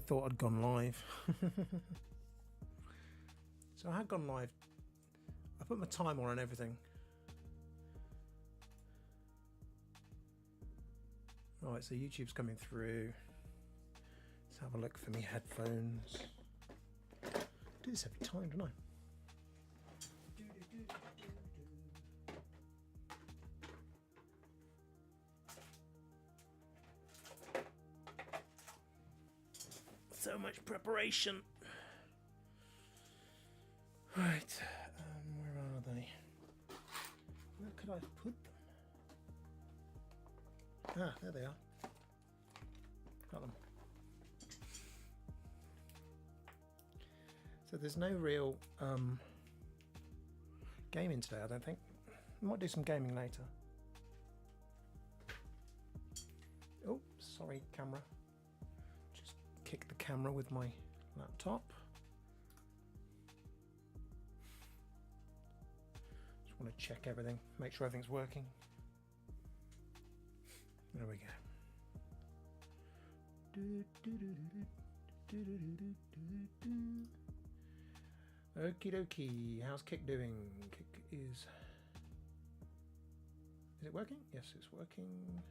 thought I'd gone live. So I had gone live. I put my timer on and everything. Right, so YouTube's coming through. Let's have a look for me headphones. I do this every time, don't I? So much preparation. Right, where are they? Where could I have put them? Ah, there they are. Got them. So there's no real gaming today, I don't think. I might do some gaming later. Oh, sorry, camera. Just kick the camera with my laptop. Just want to check everything, make sure everything's working. There we go. Okie dokie. How's Kick doing? Kick is it working? Yes, it's working.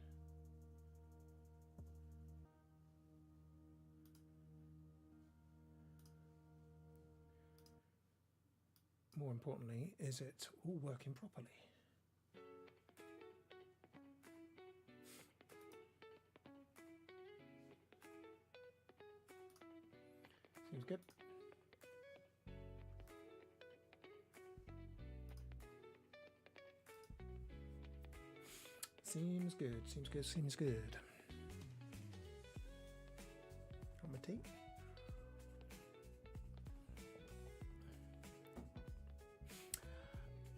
More importantly, is it all working properly? Seems good. Seems good, seems good, seems good. On my tea.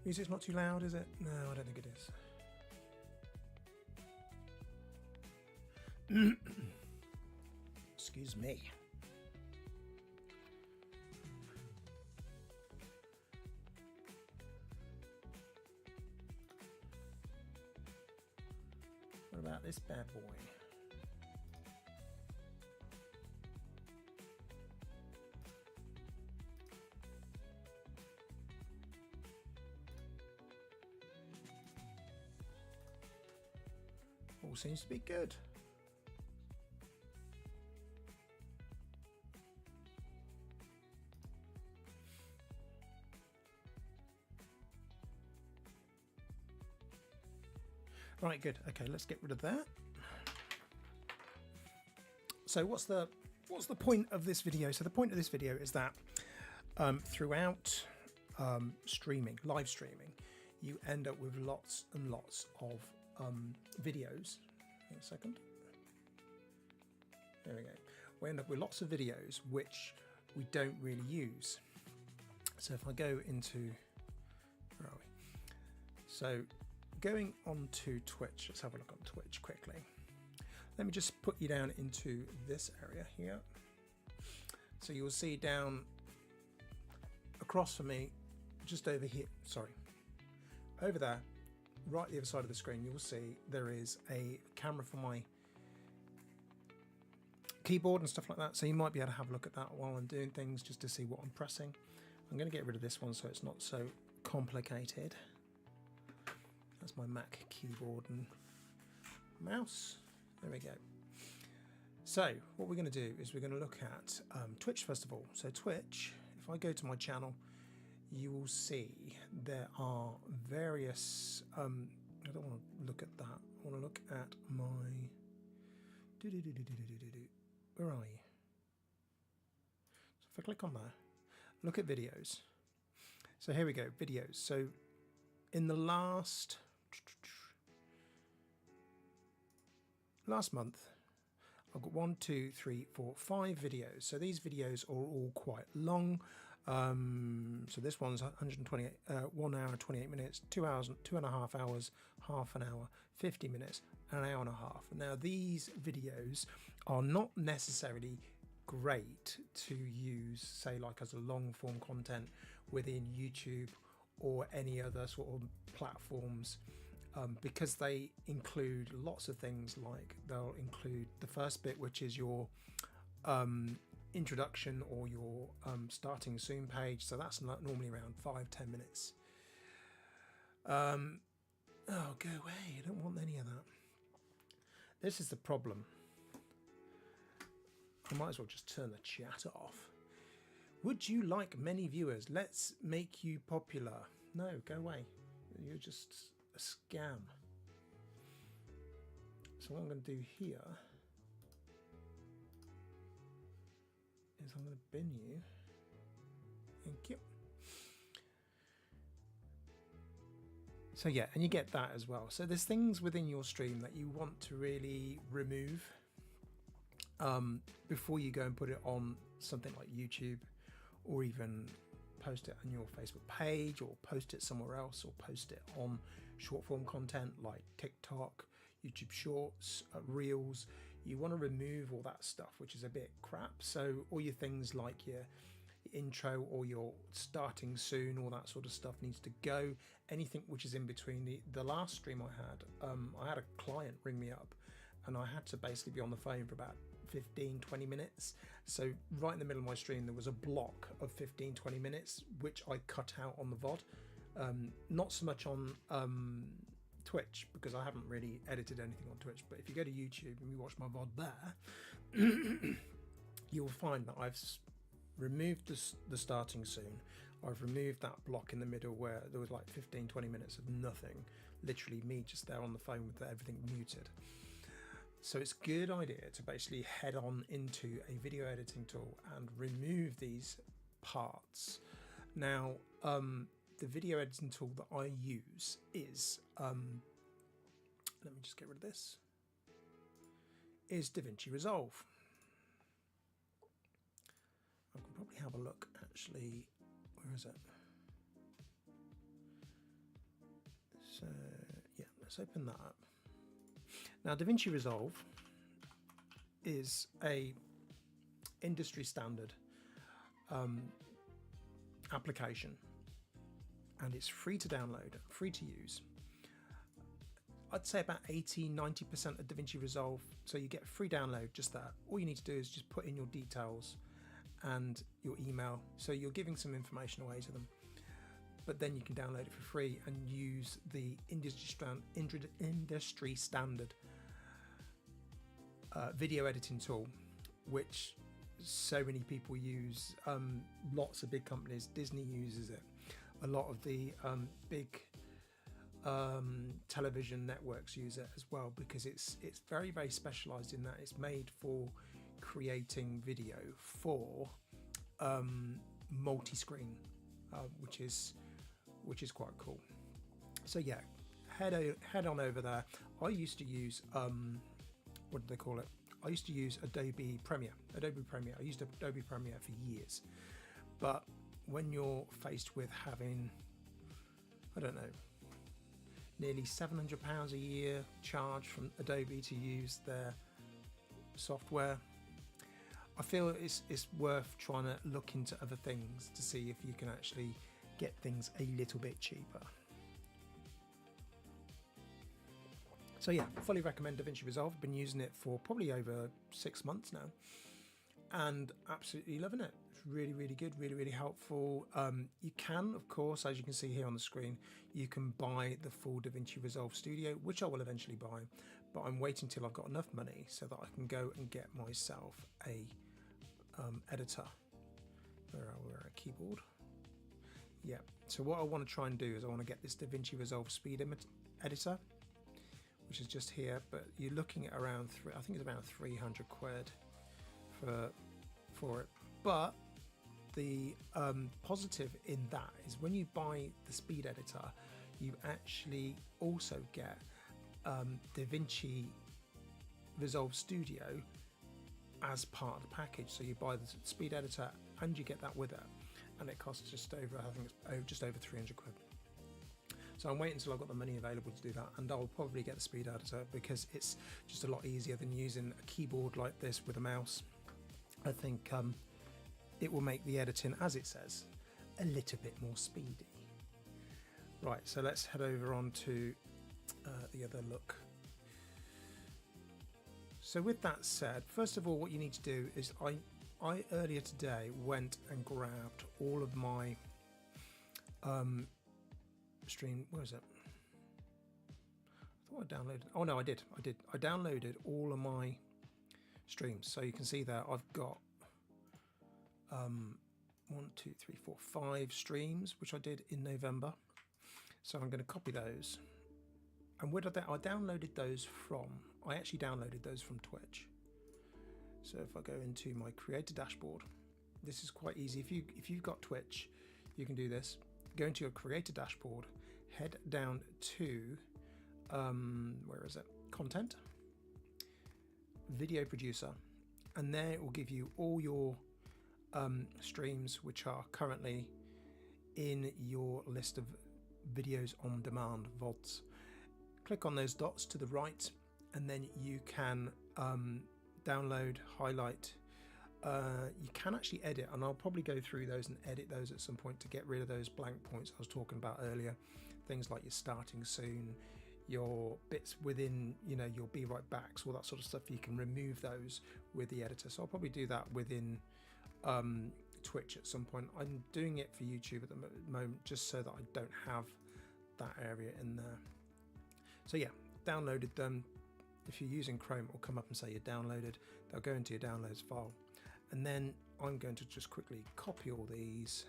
Music's not too loud, is it? No, I don't think it is. Excuse me. What about this bad boy? All seems to be good. Right, good. Okay, let's get rid of that. So what's the point of this video? So the point of this video is that throughout streaming, live streaming, you end up with lots and lots of videos. Wait a second. There we go. We end up with lots of videos which we don't really use. So if I go into, where are we? So going on to Twitch, let's have a look on Twitch quickly. Let me just put you down into this area here. So you'll see down across from me, just over here, sorry, over there, right the other side of the screen, you'll see there is a camera for my keyboard and stuff like that. So you might be able to have a look at that while I'm doing things, just to see what I'm pressing. I'm going to get rid of this one so it's not so complicated. That's my Mac keyboard and mouse. There we go. So what we're going to do is we're going to look at Twitch first of all. So Twitch, if I go to my channel, you will see there are various, I don't want to look at that. I want to look at my, where are you? So if I click on there, look at videos. So here we go, videos. So in the last month, I've got 1, 2, 3, 4, 5 videos. So these videos are all quite long. So this one's 128, 1 hour, 28 minutes, 2 hours, 2.5 hours, half an hour, 50 minutes, an hour and a half. Now these videos are not necessarily great to use, say, like as a long form content within YouTube or any other sort of platforms, because they include lots of things. Like they'll include the first bit, which is your introduction or your starting soon page. So that's normally around 5-10 minutes. Oh, go away. I don't want any of that. This is the problem. I might as well just turn the chat off. Would you like many viewers? Let's make you popular. No, go away. You're just a scam. So what I'm going to do here is I'm going to bin you. Thank you. So yeah, and you get that as well. So there's things within your stream that you want to really remove before you go and put it on something like YouTube, or even post it on your Facebook page, or post it somewhere else, or post it on short form content like TikTok, YouTube Shorts, Reels. You want to remove all that stuff which is a bit crap. So all your things like your intro or your starting soon, all that sort of stuff needs to go. Anything which is in between. The last stream I had a client ring me up and I had to basically be on the phone for about 15-20 minutes. So right in the middle of my stream there was a block of 15-20 minutes which I cut out on the VOD. Not so much on Twitch, because I haven't really edited anything on Twitch, but if you go to YouTube and you watch my VOD there, you'll find that I've removed the starting soon. I've removed that block in the middle where there was like 15-20 minutes of nothing, literally me just there on the phone with everything muted. So it's a good idea to basically head on into a video editing tool and remove these parts. Now the video editing tool that I use is let me just get rid of this, is DaVinci Resolve. I can probably have a look actually. Where is it? So yeah, let's open that up. Now DaVinci Resolve is a industry standard application, and it's free to download, free to use. I'd say about 80-90% of DaVinci Resolve, so you get a free download just that. All you need to do is just put in your details and your email, so you're giving some information away to them, but then you can download it for free and use the industry standard video editing tool, which so many people use. Lots of big companies, Disney uses it, a lot of the big television networks use it as well, because it's very, very specialized in that it's made for creating video for multi-screen, which is quite cool. So yeah, head on over there. I used to use what do they call it? I used to use Adobe Premiere. I used Adobe Premiere for years, but when you're faced with having, I don't know, nearly £700 a year charge from Adobe to use their software, I feel it's worth trying to look into other things to see if you can actually get things a little bit cheaper. So yeah, fully recommend DaVinci Resolve. I've been using it for probably over 6 months now and absolutely loving it. It's really, really good, really, really helpful. You can, of course, as you can see here on the screen, you can buy the full DaVinci Resolve Studio, which I will eventually buy, but I'm waiting till I've got enough money so that I can go and get myself a editor. Where are we? A keyboard. Yeah, so what I want to try and do is I want to get this DaVinci Resolve Speed Editor, which is just here, but you're looking at around I think it's about 300 quid for it. But the positive in that is when you buy the Speed Editor, you actually also get DaVinci Resolve Studio as part of the package. So you buy the Speed Editor and you get that with it, and it costs just over, I think it's just over 300 quid. So I'm waiting until I've got the money available to do that, and I'll probably get the Speed Editor because it's just a lot easier than using a keyboard like this with a mouse. I think it will make the editing, as it says, a little bit more speedy. Right, so let's head over on to the other look. So with that said, first of all, what you need to do is I earlier today went and grabbed all of my stream. Where is it? I thought I downloaded. Oh no, I did. I downloaded all of my streams. So you can see there I've got 1, 2, 3, 4, 5 streams, which I did in November. So I'm going to copy those. And where did I downloaded those from? I actually downloaded those from Twitch. So if I go into my creator dashboard, this is quite easy. If you've got Twitch, you can do this. Go into your creator dashboard, head down to where is it? Content, video producer, and there it will give you all your streams which are currently in your list of videos on demand, VODs. Click on those dots to the right, and then you can download, highlight. You can actually edit, and I'll probably go through those and edit those at some point to get rid of those blank points I was talking about earlier. Things like your starting soon, your bits within, you know, your be right backs, all that sort of stuff. You can remove those with the editor. So I'll probably do that within Twitch at some point. I'm doing it for YouTube at the moment just so that I don't have that area in there. So yeah, downloaded them. If you're using Chrome, it'll come up and say you're downloaded. They'll go into your downloads file. And then I'm going to just quickly copy all these,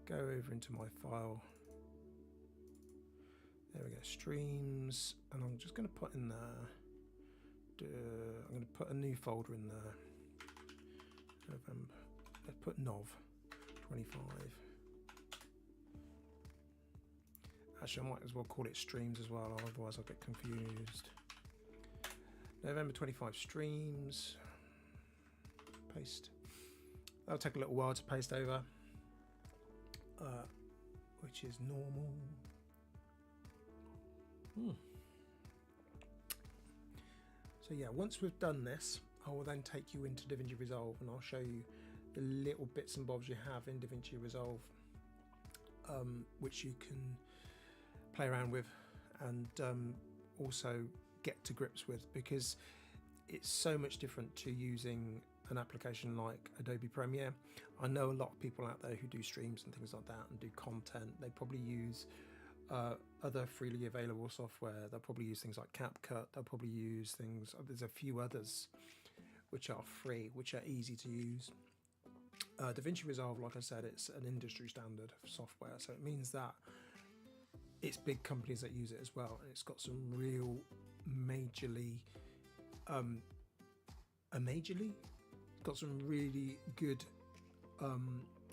go over into my file. There we go, streams, and I'm just going to put in there, I'm going to put a new folder in there. November, let's put Nov 25. Actually, I might as well call it streams as well, otherwise I'll get confused. November 25 streams, paste. That'll take a little while to paste over, which is normal. So yeah, once we've done this, I will then take you into DaVinci Resolve and I'll show you the little bits and bobs you have in DaVinci Resolve, which you can play around with and also get to grips with, because it's so much different to using an application like Adobe Premiere. I know a lot of people out there who do streams and things like that and do content. They probably use other freely available software. They'll probably use things like CapCut. They'll probably use things, there's a few others which are free, which are easy to use. DaVinci Resolve, like I said, it's an industry standard software, so it means that it's big companies that use it as well, and it's got some real majorly got some really good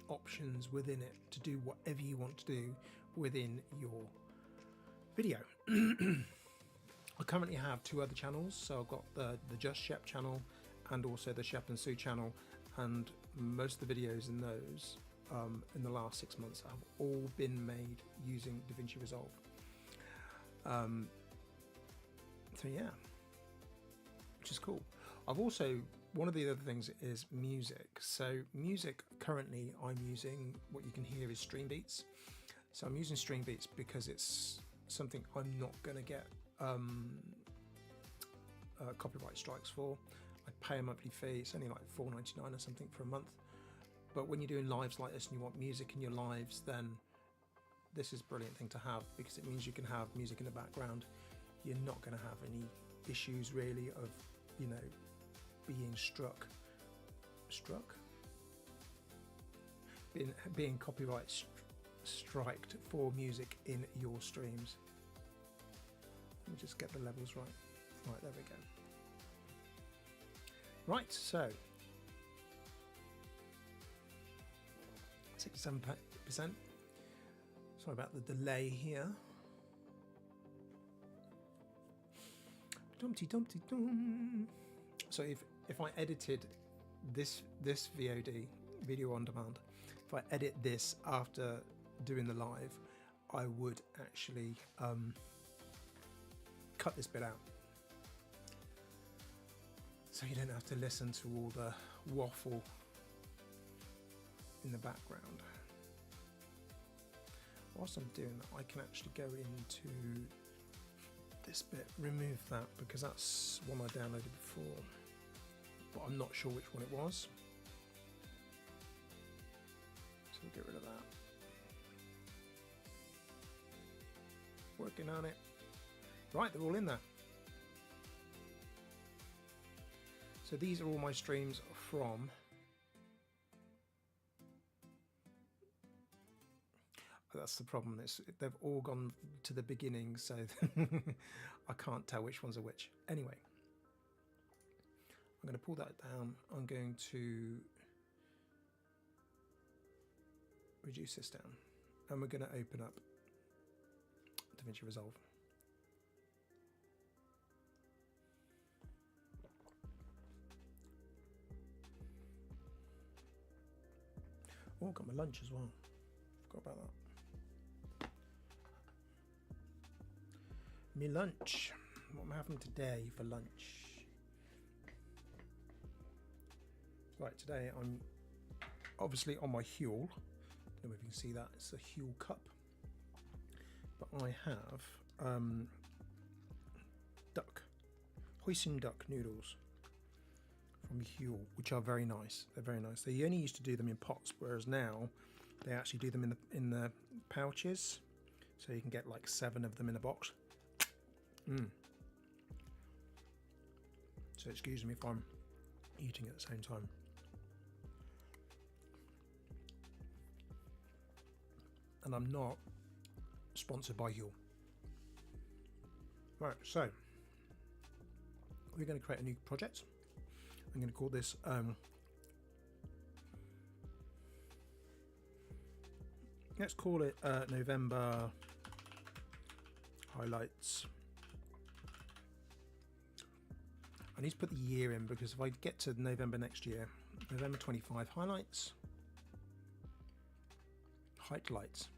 options within it to do whatever you want to do within your video. I currently have 2 other channels, so I've got the Just Shep channel and also the Shep and Sue channel, and most of the videos in those in the last 6 months have all been made using DaVinci Resolve. So yeah, which is cool. I've also, one of the other things is music. So music, currently I'm using, what you can hear is Streambeats. So I'm using Streambeats because it's something I'm not going to get copyright strikes for. I pay a monthly fee, it's only like $4.99 or something for a month. But when you're doing lives like this and you want music in your lives, then this is a brilliant thing to have, because it means you can have music in the background. You're not going to have any issues really of, you know, being being copyright striked for music in your streams. Let me just get the levels right. Right, there we go. Right, so 67%. Sorry about the delay here. Dumpty dumpty dum. So if I edited this VOD, video on demand, if I edit this after doing the live, I would actually cut this bit out, so you don't have to listen to all the waffle in the background. Whilst I'm doing that, I can actually go into this bit, remove that, because that's one I downloaded before, but I'm not sure which one it was. So we'll get rid of that. Working on it. Right, they're all in there. So these are all my streams from that's the problem, they've all gone to the beginning, so I can't tell which ones are which. Anyway, I'm going to pull that down. I'm going to reduce this down, and we're going to open up DaVinci Resolve. Oh, got my lunch as well. Forgot about that. Me lunch. What am I having today for lunch? Right, today I'm obviously on my Huel. I don't know if you can see that. It's a Huel cup. But I have hoisin duck noodles from Huel, which are very nice. They're very nice. They only used to do them in pots, whereas now they actually do them in the pouches. So you can get like 7 of them in a box. So excuse me if I'm eating at the same time. And I'm not sponsored by Huel. Right, so we're going to create a new project. I'm going to call this let's call it November highlights. I need to put the year in, because if I get to November next year, November 25 highlights, highlights,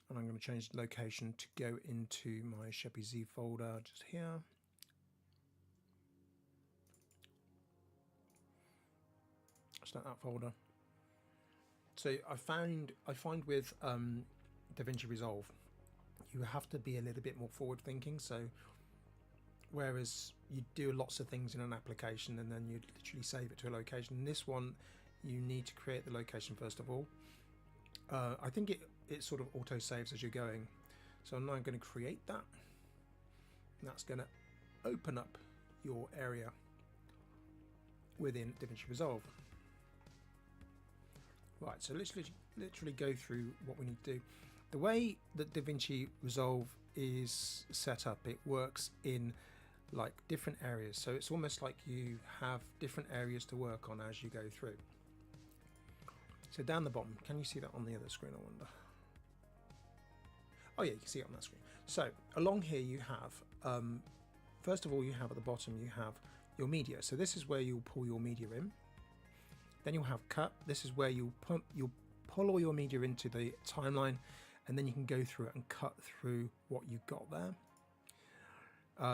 and I'm going to change the location to go into my Sheppy Z folder just here. Start that folder. So I find with DaVinci Resolve, you have to be a little bit more forward thinking. So whereas you do lots of things in an application and then you literally save it to a location, in this one you need to create the location first of all. I think it sort of auto saves as you're going. So I'm now going to create that. And that's going to open up your area within DaVinci Resolve. Right, so let's literally go through what we need to do. The way that DaVinci Resolve is set up, it works in like different areas. So it's almost like you have different areas to work on as you go through. So down the bottom, can you see that on the other screen, I wonder? Oh yeah, you can see it on that screen. So along here you have, first of all, you have at the bottom, you have your media. So this is where you'll pull your media in. Then you'll have cut. This is where you'll pull all your media into the timeline, and then you can go through it and cut through what you've got there.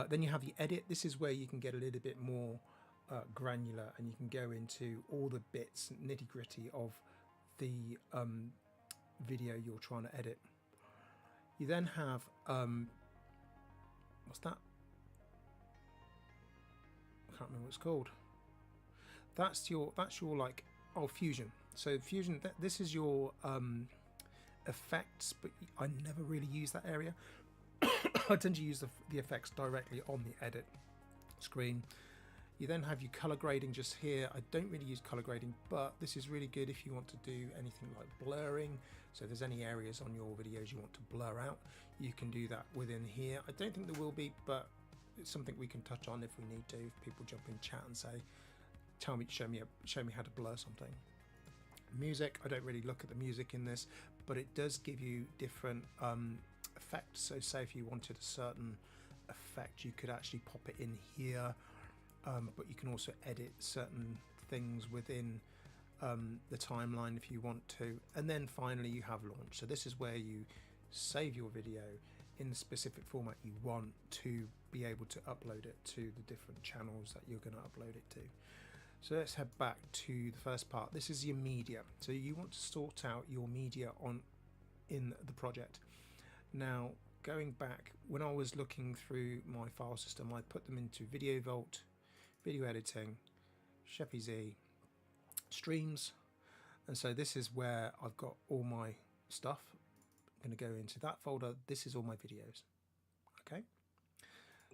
Then you have the edit. This is where you can get a little bit more granular, and you can go into all the bits, nitty gritty of the video you're trying to edit. You then have what's that? I can't remember what it's called. That's your like, oh, Fusion. So Fusion, this is your effects, but I never really use that area. I tend to use the effects directly on the edit screen. You then have your color grading just here. I don't really use color grading, but this is really good if you want to do anything like blurring. So if there's any areas on your videos you want to blur out, you can do that within here. I don't think there will be, but it's something we can touch on if we need to. If people jump in chat and say, show me how to blur something. Music, I don't really look at the music in this, but it does give you different effects. So say if you wanted a certain effect, you could actually pop it in here, but you can also edit certain things within the timeline if you want to. And then finally you have launch. So this is where you save your video in the specific format you want to be able to upload it to the different channels that you're going to upload it to. So let's head back to the first part. This is your media. So you want to sort out your media in the project. Now, going back, when I was looking through my file system, I put them into Video Vault, Video Editing, Sheppy-Z, Streams, and so this is where I've got all my stuff. I'm going to go into that folder. This is all my videos. Okay,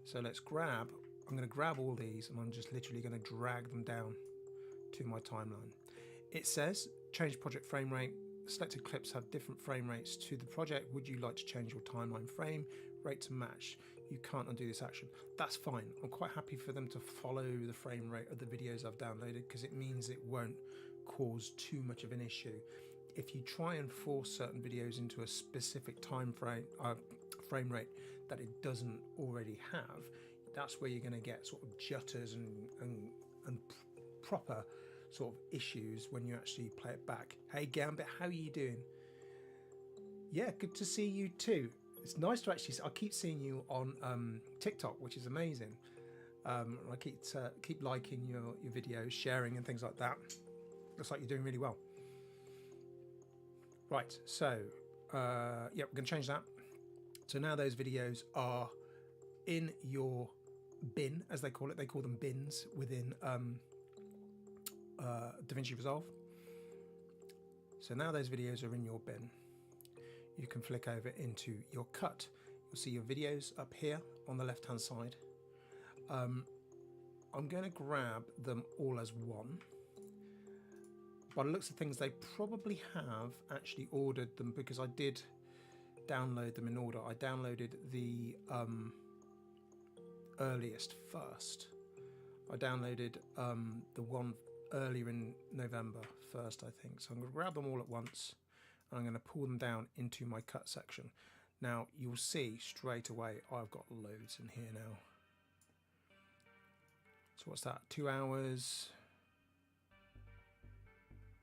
so let's grab, I'm going to grab all these and I'm just literally going to drag them down to my timeline. It says change project frame rate. Selected clips have different frame rates to the project. Would you like to change your timeline frame rate to match? You can't undo this action. That's fine. I'm quite happy for them to follow the frame rate of the videos I've downloaded, because it means it won't cause too much of an issue. If you try and force certain videos into a specific frame rate that it doesn't already have, that's where you're going to get sort of jutters and proper sort of issues when you actually play it back. Hey Gambit, how are you doing? Yeah, good to see you too. It's nice to actually, I keep seeing you on TikTok, which is amazing. I keep liking your videos, sharing and things like that. Looks like you're doing really well. Right, so yeah, we're going to change that. So now those videos are in your bin, as they call it. They call them bins within DaVinci Resolve. So now those videos are in your bin. You can flick over into your cut. You'll see your videos up here on the left hand side. I'm going to grab them all as one. By the looks of things, they probably have actually ordered them, because I did download them in order. I downloaded the earliest first. I downloaded the one earlier in November first, I think. So I'm going to grab them all at once and I'm going to pull them down into my cut section. Now you'll see straight away I've got loads in here now. So what's that? 2 hours.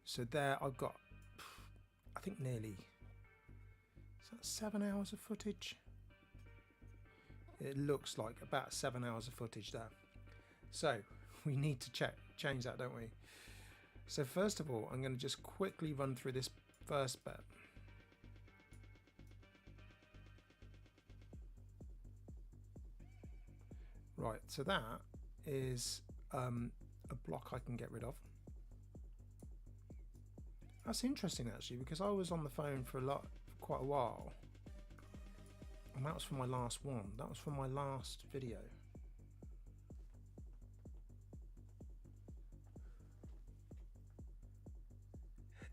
So there I've got, I think nearly, is that 7 hours of footage? It looks like about 7 hours of footage there. So we need to change that, don't we? So first of all, I'm going to just quickly run through this first bit. Right, so that is a block I can get rid of. That's interesting actually, because I was on the phone for quite a while, and that was for my last one. That was from my last video.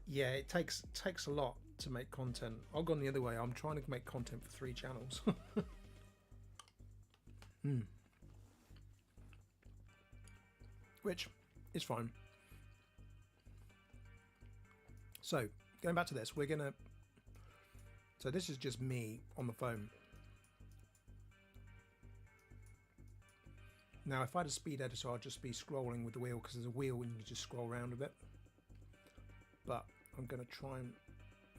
Yeah, it takes a lot to make content. I've gone the other way. I'm trying to make content for 3 channels. Which is fine. So going back to this, so this is just me on the phone. Now if I had a speed editor, I'd just be scrolling with the wheel, because there's a wheel and you just scroll around a bit. But I'm going to try and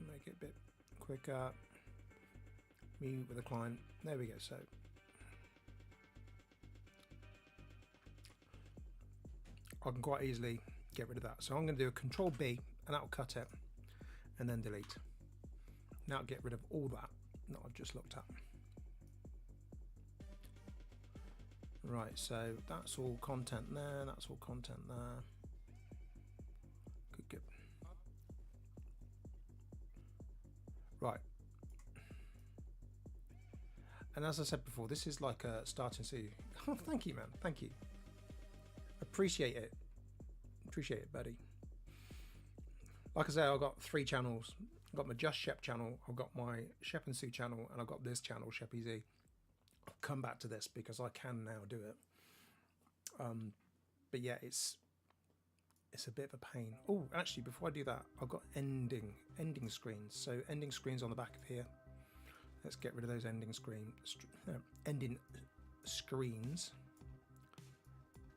make it a bit quicker. Me with a client. There we go. So I can quite easily get rid of that. So I'm going to do a Control B and that'll cut it, and then delete. Now I'll get rid of all that I've just looked at. Right, so that's all content there, that's all content there. Good. Right. And as I said before, this is like a starting see. Oh, thank you, man. Thank you. Appreciate it. Appreciate it, buddy. Like I say, I've got 3 channels. I've got my Just Shep channel, I've got my Shep and Sue channel, and I've got this channel, Sheppy-Z. I'll come back to this because I can now do it. But yeah, it's a bit of a pain. Oh, actually, before I do that, I've got ending screens. So ending screens on the back of here. Let's get rid of those ending screens.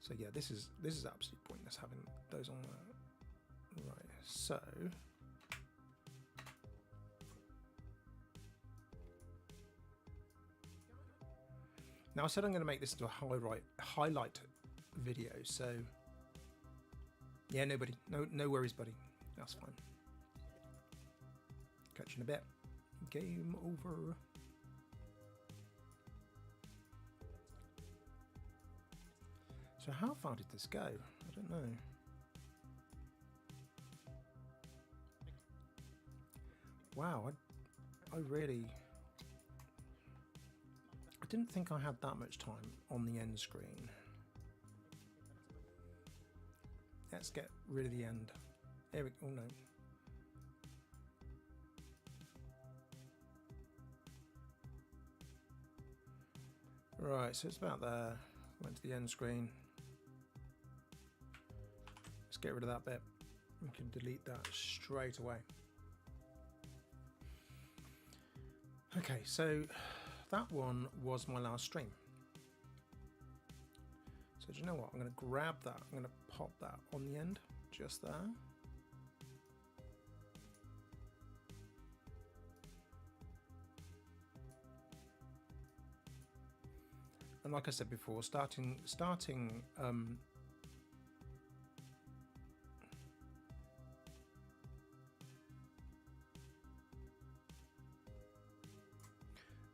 So yeah, this is absolutely pointless having those on there. Right, so now I said I'm going to make this into a highlight video. So yeah, no worries, buddy. That's fine. Catch you in a bit. Game over. So how far did this go? I don't know. Wow, I didn't think I had that much time on the end screen. Let's get rid of the end. There we go. Oh no. Right, so it's about there. Went to the end screen. Let's get rid of that bit. We can delete that straight away. Okay, so that one was my last stream. So do you know what? I'm going to grab that. I'm going to pop that on the end, just there. And like I said before, starting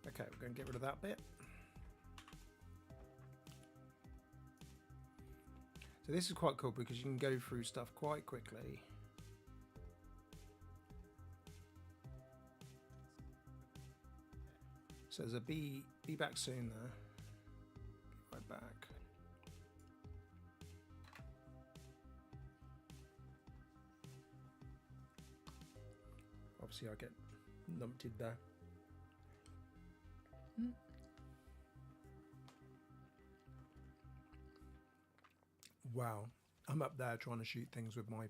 okay, we're going to get rid of that bit. So this is quite cool because you can go through stuff quite quickly. So there's a be back soon there. Be right back. Obviously I get numpted there. Wow, I'm up there trying to shoot things with my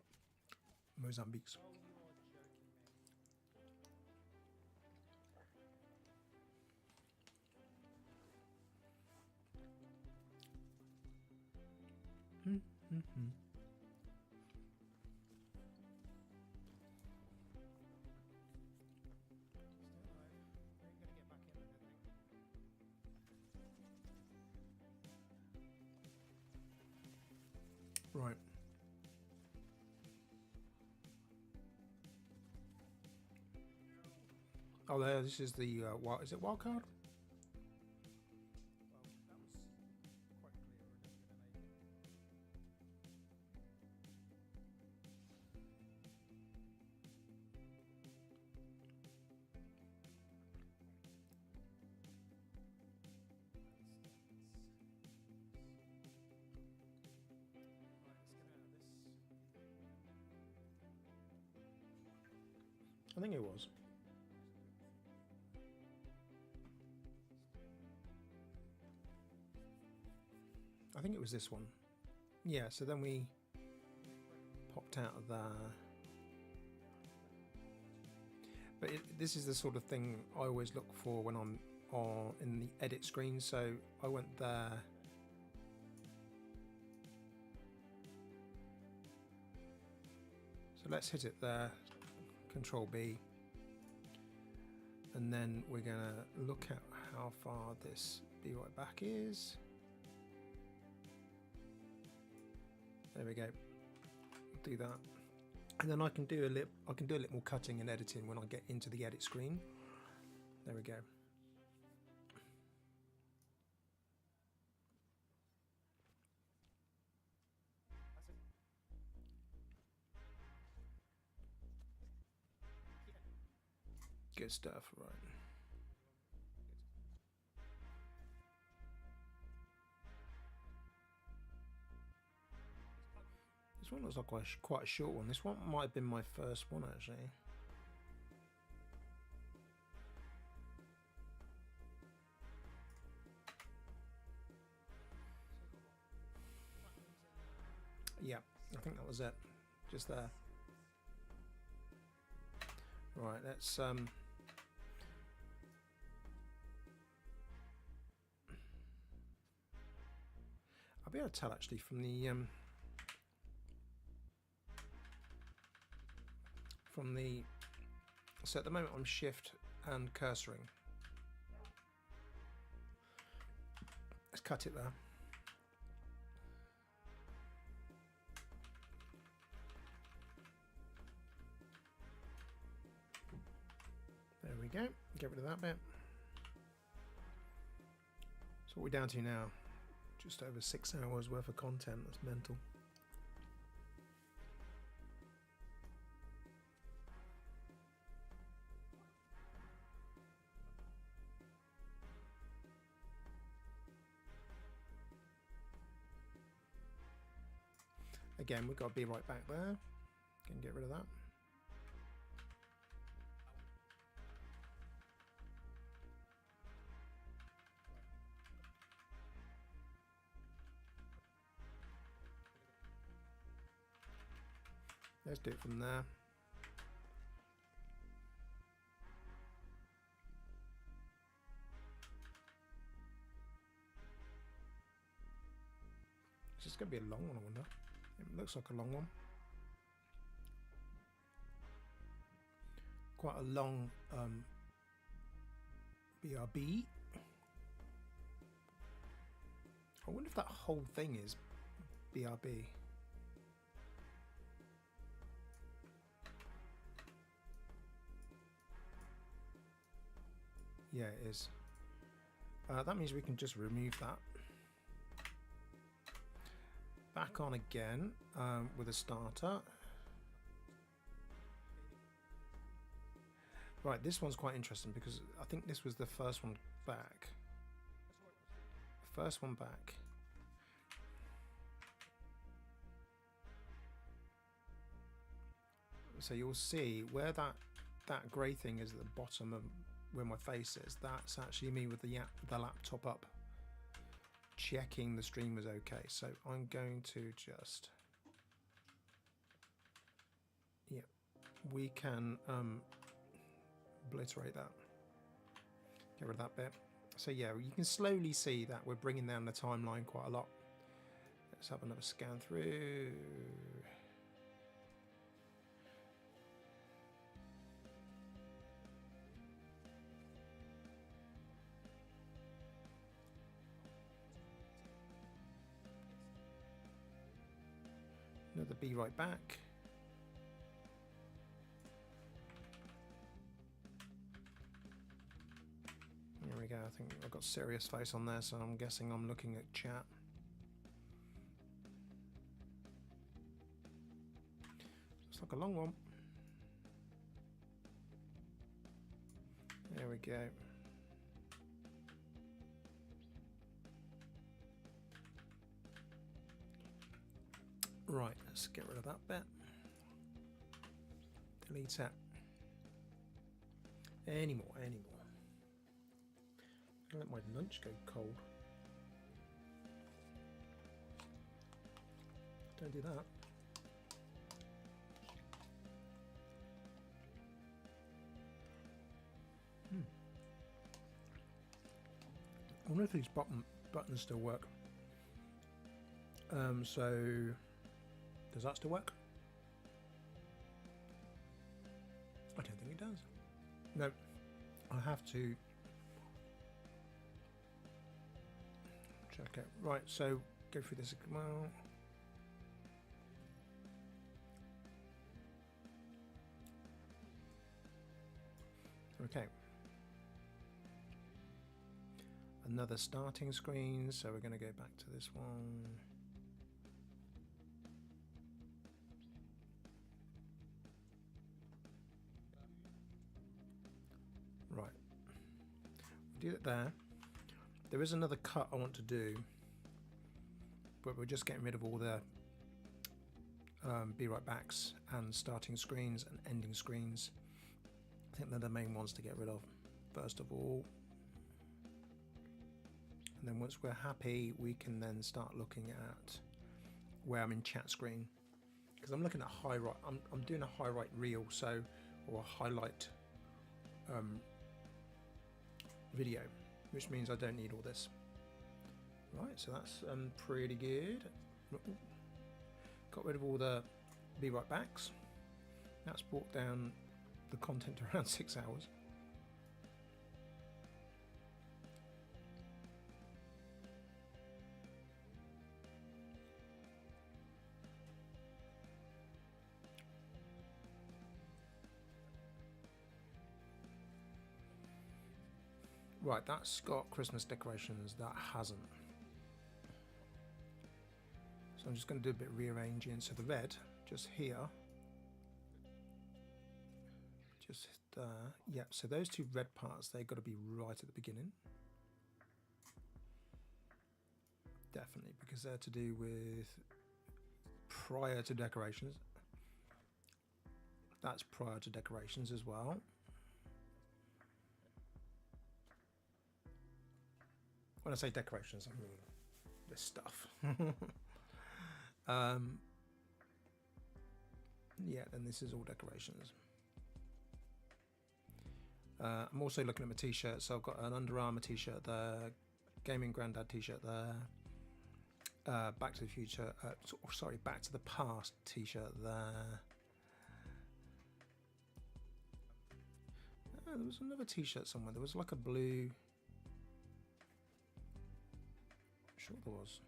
Mozambiques. Right. Oh, there. This is the wild. Is it wild card? I think it was. I think it was this one. Yeah, so then we popped out of there. But this is the sort of thing I always look for when I'm in the edit screen. So I went there. So let's hit it there. Control B. And then we're going to look at how far this be right back is. There we go. Do that, and then I can do a little more cutting and editing when I get into the edit screen. There we go. Good stuff, right? This one looks like quite a short one. This one might have been my first one, actually. Yeah, I think that was it. Just there. Right, let's I'll be able to tell actually from the so at the moment I'm shift and cursoring. Let's cut it there. There we go. Get rid of that bit. So what are we down to now? Just over 6 hours worth of content. That's mental. Again, we've got to be right back there. Can get rid of that. Let's do it from there. This is going to be a long one, I wonder. It looks like a long one. Quite a long BRB. I wonder if that whole thing is BRB. Yeah, it is. That means we can just remove that. Back on again with a starter. Right, this one's quite interesting because I think this was the first one back. First one back. So you'll see where that grey thing is at the bottom of where my face is. That's actually me with the laptop up, checking the stream was okay. So I'm going to just, yeah, we can obliterate that, get rid of that bit. So yeah, you can slowly see that we're bringing down the timeline quite a lot. Let's have another scan through. Another be right back. There we go. I think I've got serious face on there, so I'm guessing I'm looking at chat. Looks like a long one. There we go. Right, let's get rid of that bit. Delete that. Any more. I'll let my lunch go cold. Don't do that. I wonder if these buttons still work. So does that still work? I don't think it does. No, I have to check it. Right, so go through this. Well, okay. Another starting screen, so we're going to go back to this one. Right, we did it there. There is another cut I want to do, but we're just getting rid of all the be right backs and starting screens and ending screens. I think they're the main ones to get rid of first of all, and then once we're happy we can then start looking at where I'm in chat screen, because I'm looking at highlight. I'm doing a highlight reel, so, or a highlight video, which means I don't need all this. Right, so that's pretty good. Got rid of all the be right backs. That's brought down the content to around 6 hours. Right, that's got Christmas decorations, that hasn't. So I'm just going to do a bit of rearranging. So the red just here, just there. Yep. So those two red parts, they've got to be right at the beginning. Definitely, because they're to do with prior to decorations. That's prior to decorations as well. When I say decorations, I mean this stuff. Yeah, then this is all decorations. I'm also looking at my t-shirt, so I've got an Under Armour t-shirt there, Gaming Grandad t-shirt there, Back to the Future, sorry, Back to the Past t-shirt there. There was another t-shirt somewhere. There was like a blue. Sure there was.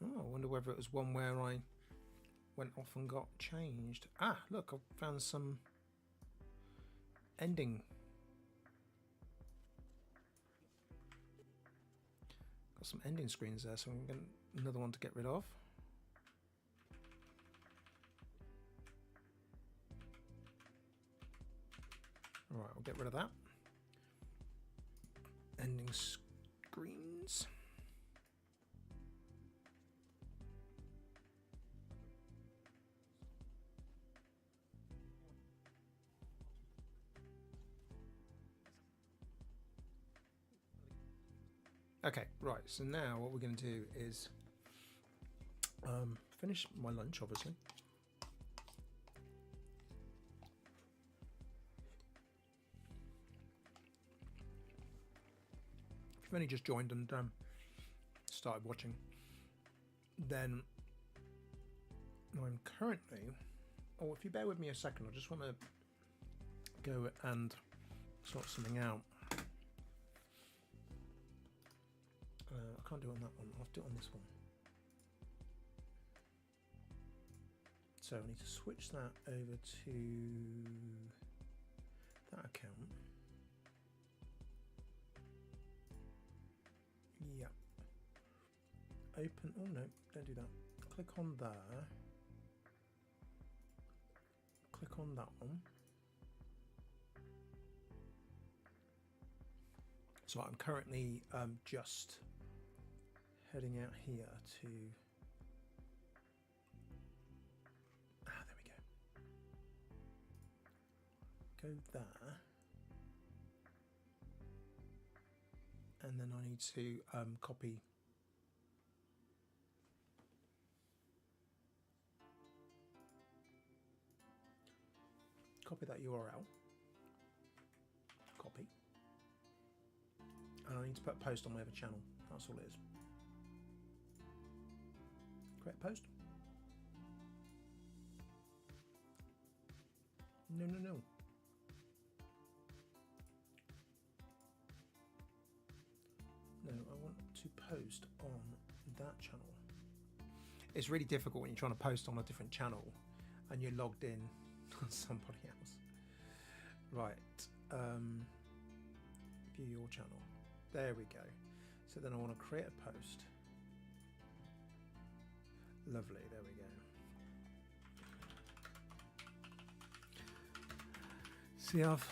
Oh, I wonder whether it was one where I went off and got changed. Ah, look, I found some ending. Got some ending screens there, so I'm going to another one to get rid of. All right, we'll get rid of that. Ending screens. Okay, right, so now what we're going to do is finish my lunch, obviously. If you've only just joined and started watching, then I'm currently, oh, if you bear with me a second, I just want to go and sort something out. I can't do it on that one, I'll have to do it on this one. So I need to switch that over to that account. Yeah. Open, oh no, don't do that. Click on there. Click on that one. So I'm currently just heading out here to, there we go. Go there. And then I need to copy that URL. Copy. And I need to put a post on my other channel. That's all it is. Create post. No. No, I want to post on that channel. It's really difficult when you're trying to post on a different channel and you're logged in on somebody else. Right. View your channel. There we go. So then I want to create a post. Lovely, there we go. See, I've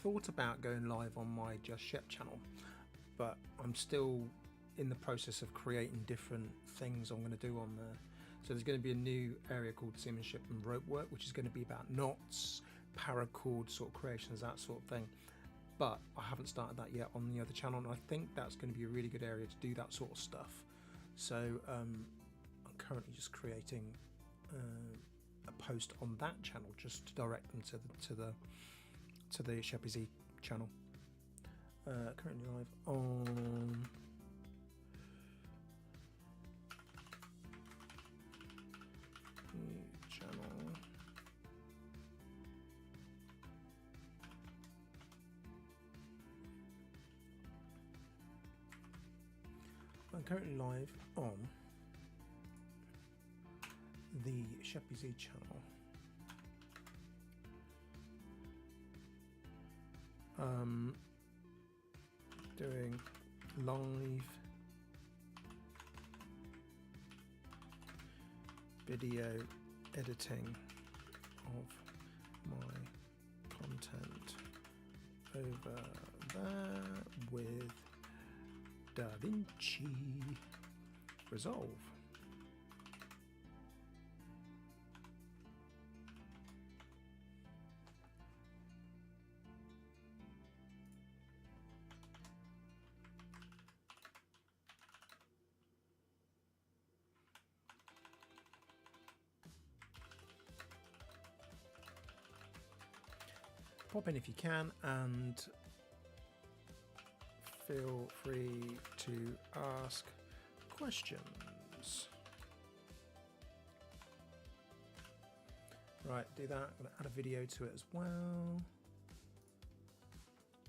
thought about going live on my Just Shep channel, but I'm still in the process of creating different things I'm going to do on there. So there's going to be a new area called Seamanship and Rope Work, which is going to be about knots, paracord sort of creations, that sort of thing. But I haven't started that yet on the other channel, and I think that's going to be a really good area to do that sort of stuff. So I'm currently just creating a post on that channel just to direct them to the Sheppy Z channel. Currently live on the channel. I'm currently live on the Sheppy Z channel. Doing live video editing of my content over there with DaVinci Resolve. Pop in if you can, and feel free to ask questions. Right, do that. I'm going to add a video to it as well.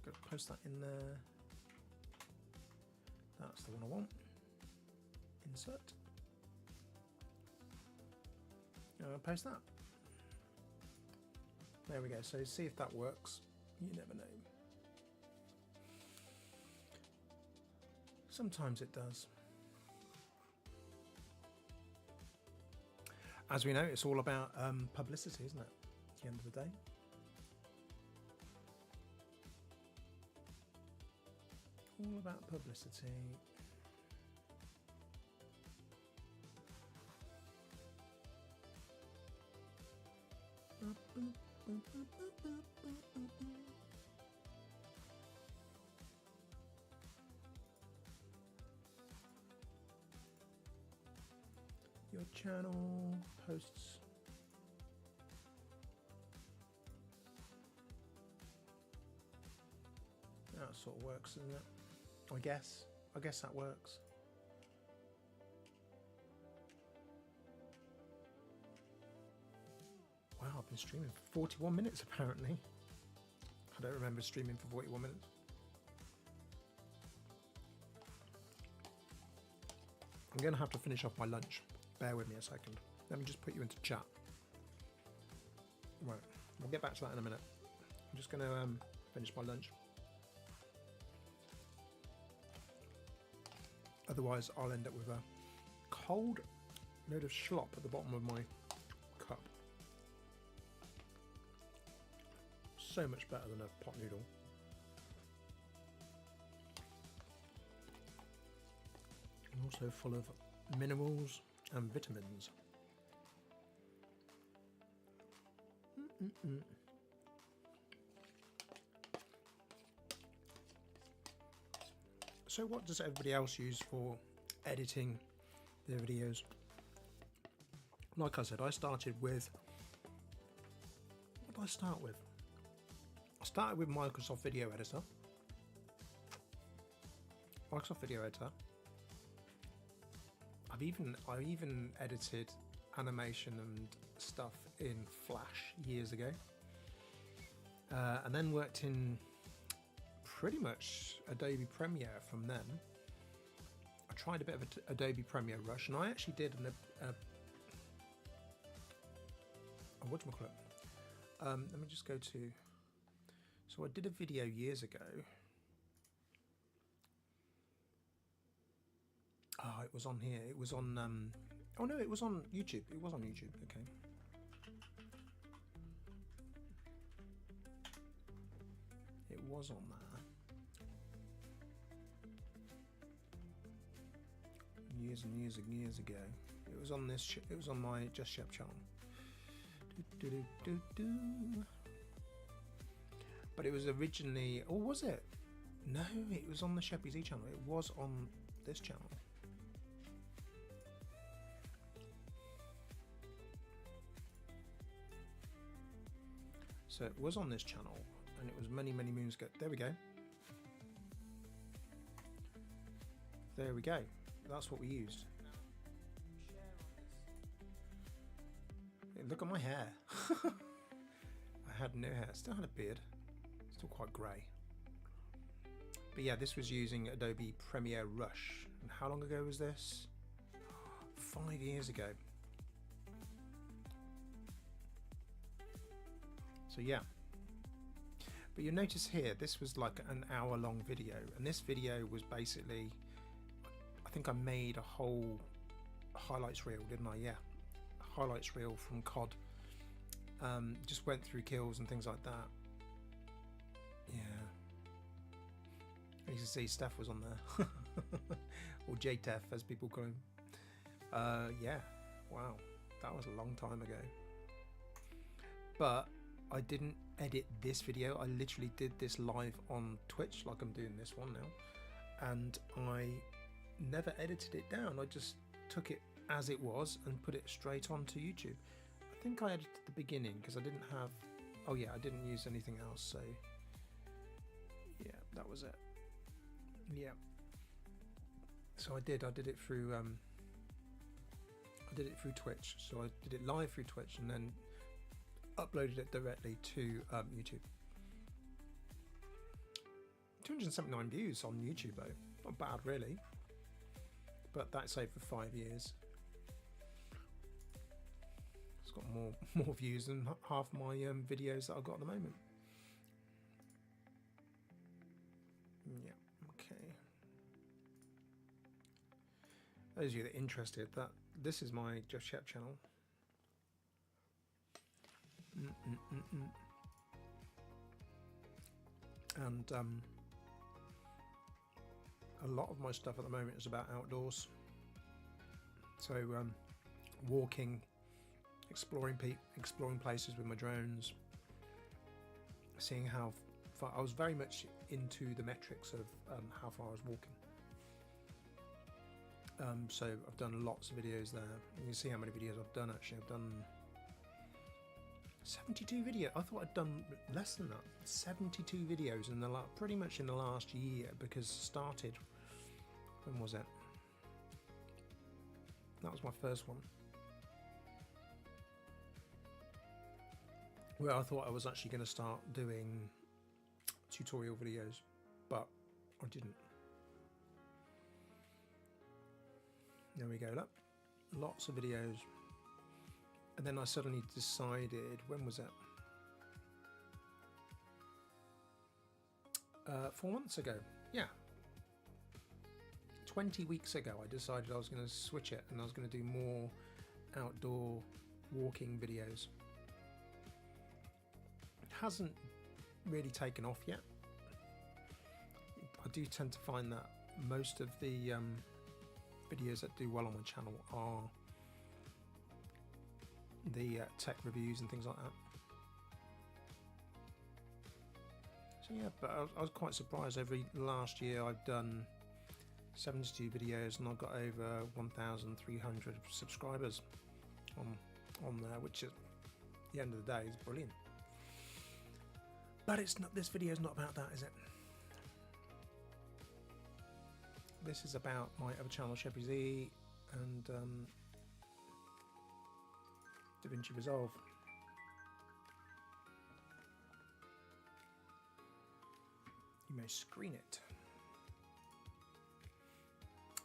Got to post that in there. That's the one I want. Insert. Post that. There we go. So see if that works. You never know. Sometimes it does. As we know, it's all about publicity, isn't it? At the end of the day. All about publicity. Your channel posts. That sort of works, doesn't it? I guess that works. Wow, I've been streaming for 41 minutes apparently. I don't remember streaming for 41 minutes. I'm going to have to finish off my lunch. Bear with me a second. Let me just put you into chat. Right, we'll get back to that in a minute. I'm just going to finish my lunch. Otherwise, I'll end up with a cold load of slop at the bottom of my cup. So much better than a pot noodle. And also full of minerals and vitamins. So what does everybody else use for editing their videos? Like I said, I started with, what did I start with? I started with Microsoft Video Editor. Microsoft Video Editor. I even edited animation and stuff in Flash years ago, and then worked in pretty much Adobe Premiere from then. I tried a bit of Adobe Premiere Rush, and I actually did whatchamacallit. Let me just go to. So I did a video years ago. Oh, it was on here. It was on. Oh no, it was on YouTube. It was on YouTube. Okay. It was on there. Years and years and years ago. It was on this. It was on my Just Shep channel. But it was originally. Or was it? No, it was on the Sheppy Z channel. It was on this channel. So it was on this channel, and it was many, many moons ago. There we go. There we go. That's what we used. Hey, look at my hair. I had no hair. Still had a beard. Still quite grey. But yeah, this was using Adobe Premiere Rush. And how long ago was this? 5 years ago. So yeah, but you'll notice here, this was like an hour-long video, and this video was basically, I think I made a whole highlights reel, didn't I? Yeah, a highlights reel from COD. Just went through kills and things like that. Yeah. You can see Steph was on there. Or JTEF as people call him. Yeah, wow, that was a long time ago. But I didn't edit this video. I literally did this live on Twitch, like I'm doing this one now, and I never edited it down. I just took it as it was and put it straight onto YouTube. I think I edited the beginning because I didn't have, oh yeah, I didn't use anything else, so yeah, that was it. Yeah, so I did it through Twitch. So I did it live through Twitch and then uploaded it directly to YouTube. 279 views on YouTube though, not bad really, but that's over 5 years. It's got more views than half my videos that I've got at the moment. Yeah, okay. Those of you that are interested, that this is my Jeff Shep channel. And a lot of my stuff at the moment is about outdoors. So walking, exploring places with my drones, seeing how far. I was very much into the metrics of how far I was walking. So I've done lots of videos there. You can see how many videos I've done actually. I've done 72 videos. I thought I'd done less than that. 72 videos in the pretty much in the last year, because started, when was it? That was my first one. Well, I thought I was actually going to start doing tutorial videos, but I didn't. There we go, look, lots of videos. And then I suddenly decided, when was it? 4 months ago, yeah. 20 weeks ago, I decided I was going to switch it and I was going to do more outdoor walking videos. It hasn't really taken off yet. I do tend to find that most of the videos that do well on my channel are the tech reviews and things like that. So yeah, but I was quite surprised. Every last year I've done 72 videos and I've got over 1,300 subscribers on there, which at the end of the day is brilliant. But it's not. This video is not about that, is it? This is about my other channel, Sheppy Z, and DaVinci Resolve. You may screen it.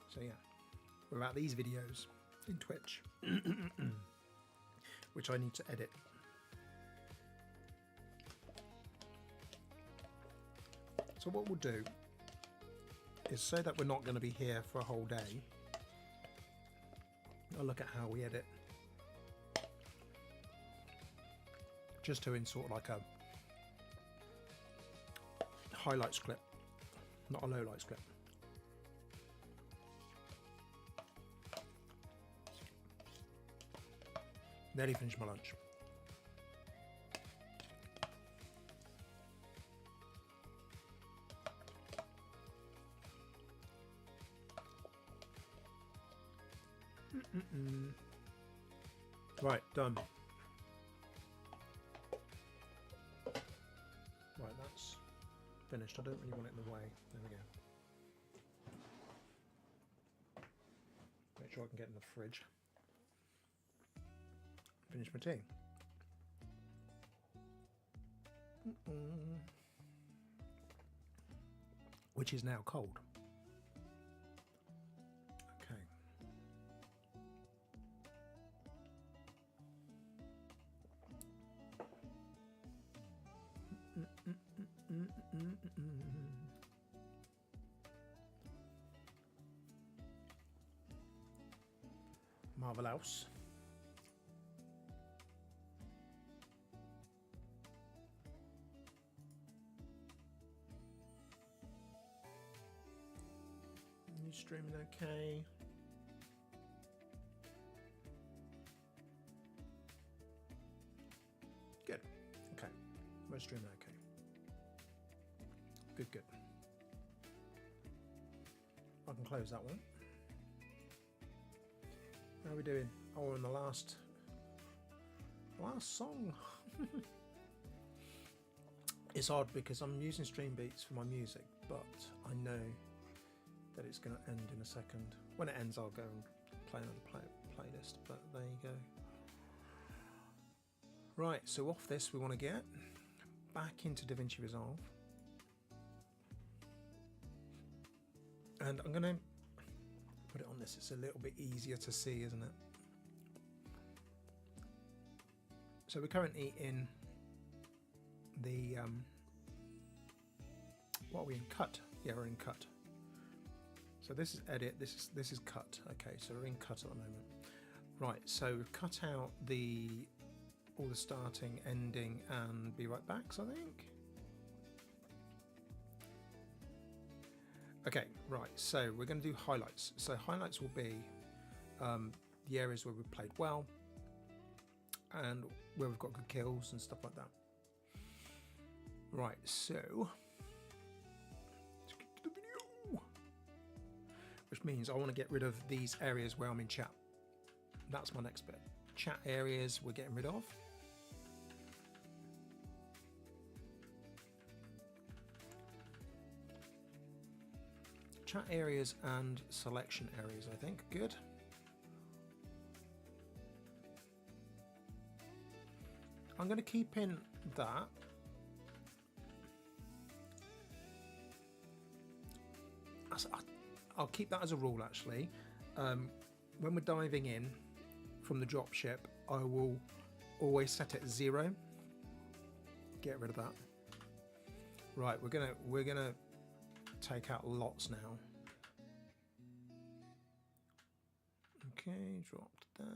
So yeah, what about these videos in Twitch, which I need to edit. So what we'll do is, so that we're not going to be here for a whole day, I'll look at how we edit, just to insert like a highlights clip, not a lowlights clip. Nearly finished my lunch. Right, done. Right, that's finished. I don't really want it in the way. There we go. Make sure I can get in the fridge. Finish my tea. Which is now cold. Okay. Marvelous. streaming okay. Good. Okay. We're streaming okay. Good, good. I can close that one. How are we doing? Oh, we're in the last song. It's odd because I'm using Streambeats for my music, but I know that it's going to end in a second. When it ends, I'll go and play another playlist, but there you go. Right, so off this we want to get back into DaVinci Resolve. And I'm going to put it on this. It's a little bit easier to see, isn't it? So we're currently in the what are we in? Cut. Yeah, we're in cut. So this is edit. This is cut. Okay, so we're in cut at the moment. Right. So we've cut out all the starting, ending, and be right backs, I think. Okay. Right. So we're going to do highlights. So highlights will be the areas where we've played well and where we've got good kills and stuff like that. Right, so let's get to the video, which means I want to get rid of these areas where I'm in chat. That's my next bit. Chat areas we're getting rid of. Chat areas and selection areas, I think. Good. I'm going to keep in that. I'll keep that as a rule, actually. When we're diving in from the dropship, I will always set it 0. Get rid of that. Right, we're gonna take out lots now. Okay, dropped there.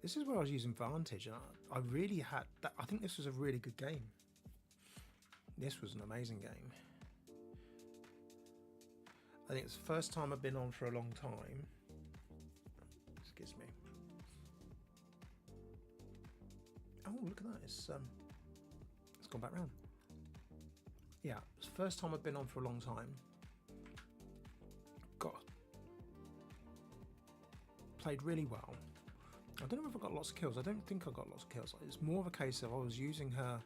This is where I was using Vantage. I really had that. I think this was a really good game. This was an amazing game. I think it's the first time I've been on for a long time. Excuse me. Oh, look at that. It's gone back round. Yeah, it's the first time I've been on for a long time. Played really well. I don't know if I got lots of kills. I don't think I got lots of kills. It's more of a case of I was using her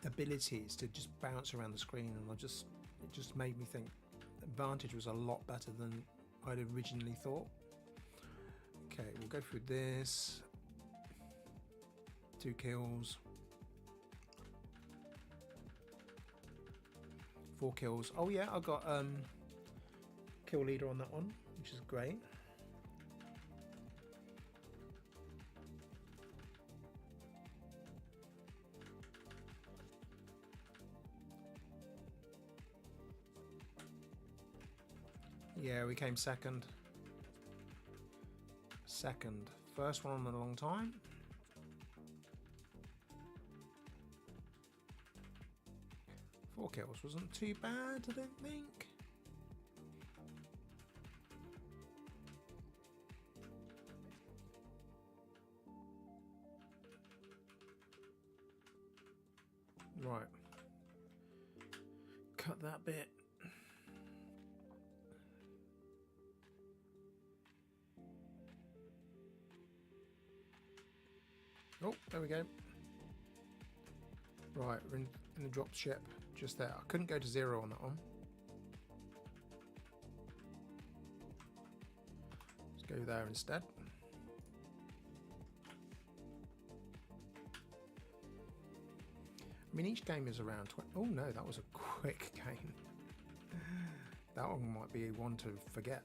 abilities to just bounce around the screen, and it just made me think Vantage was a lot better than I'd originally thought. Okay, we'll go through this. 2 kills. 4 kills. Oh yeah, I got kill leader on that one, which is great. Yeah, we came second. First one in a long time. Four kills wasn't too bad, I don't think. Right. Cut that bit. Oh, there we go. Right, we're in the drop ship, just there. I couldn't go to 0 on that one. Let's go there instead. I mean, each game is around 20. Oh no, that was a quick game. That one might be one to forget.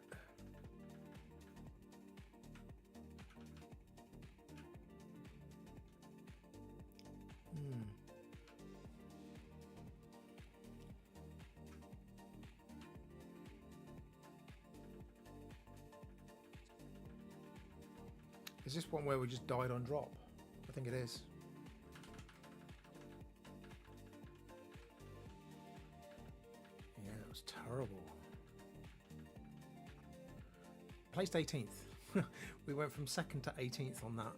Is this one where we just died on drop? I think it is. placed 18th. We went from 2nd to 18th on that.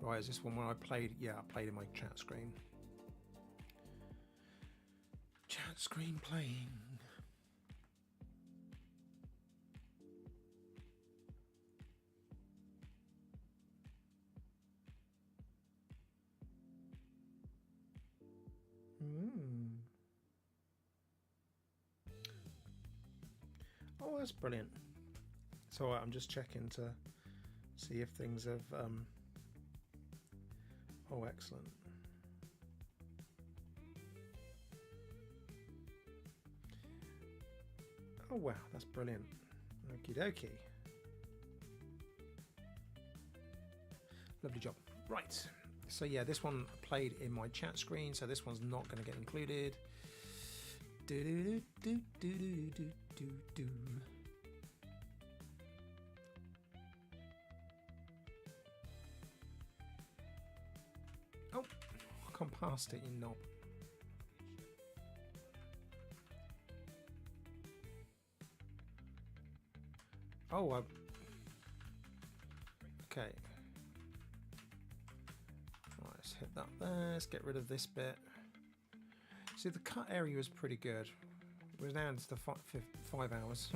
Right, is this one where I played? Yeah, I played in my chat screen. Chat screen playing. Oh, that's brilliant. So I'm just checking to see if things have oh, excellent. Oh wow, that's brilliant. Okie dokie. Lovely job. Right. So yeah, this one played in my chat screen, so this one's not going to get included. Do do do do do do do do. Oh, I gone past it, you knob. Oh, okay. Right, let's hit that there. Let's get rid of this bit. See, the cut area is pretty good. We're now into the 5 hours.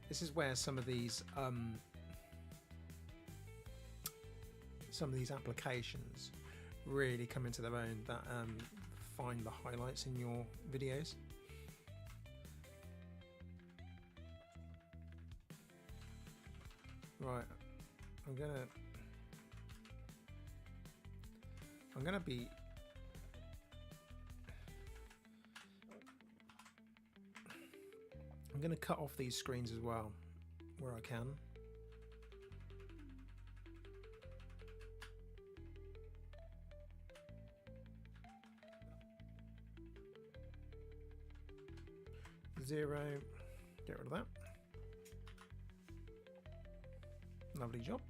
This is where some of these applications really come into their own, that find the highlights in your videos. Right, I'm gonna cut off these screens as well where I can. Zero, get rid of that. Lovely job.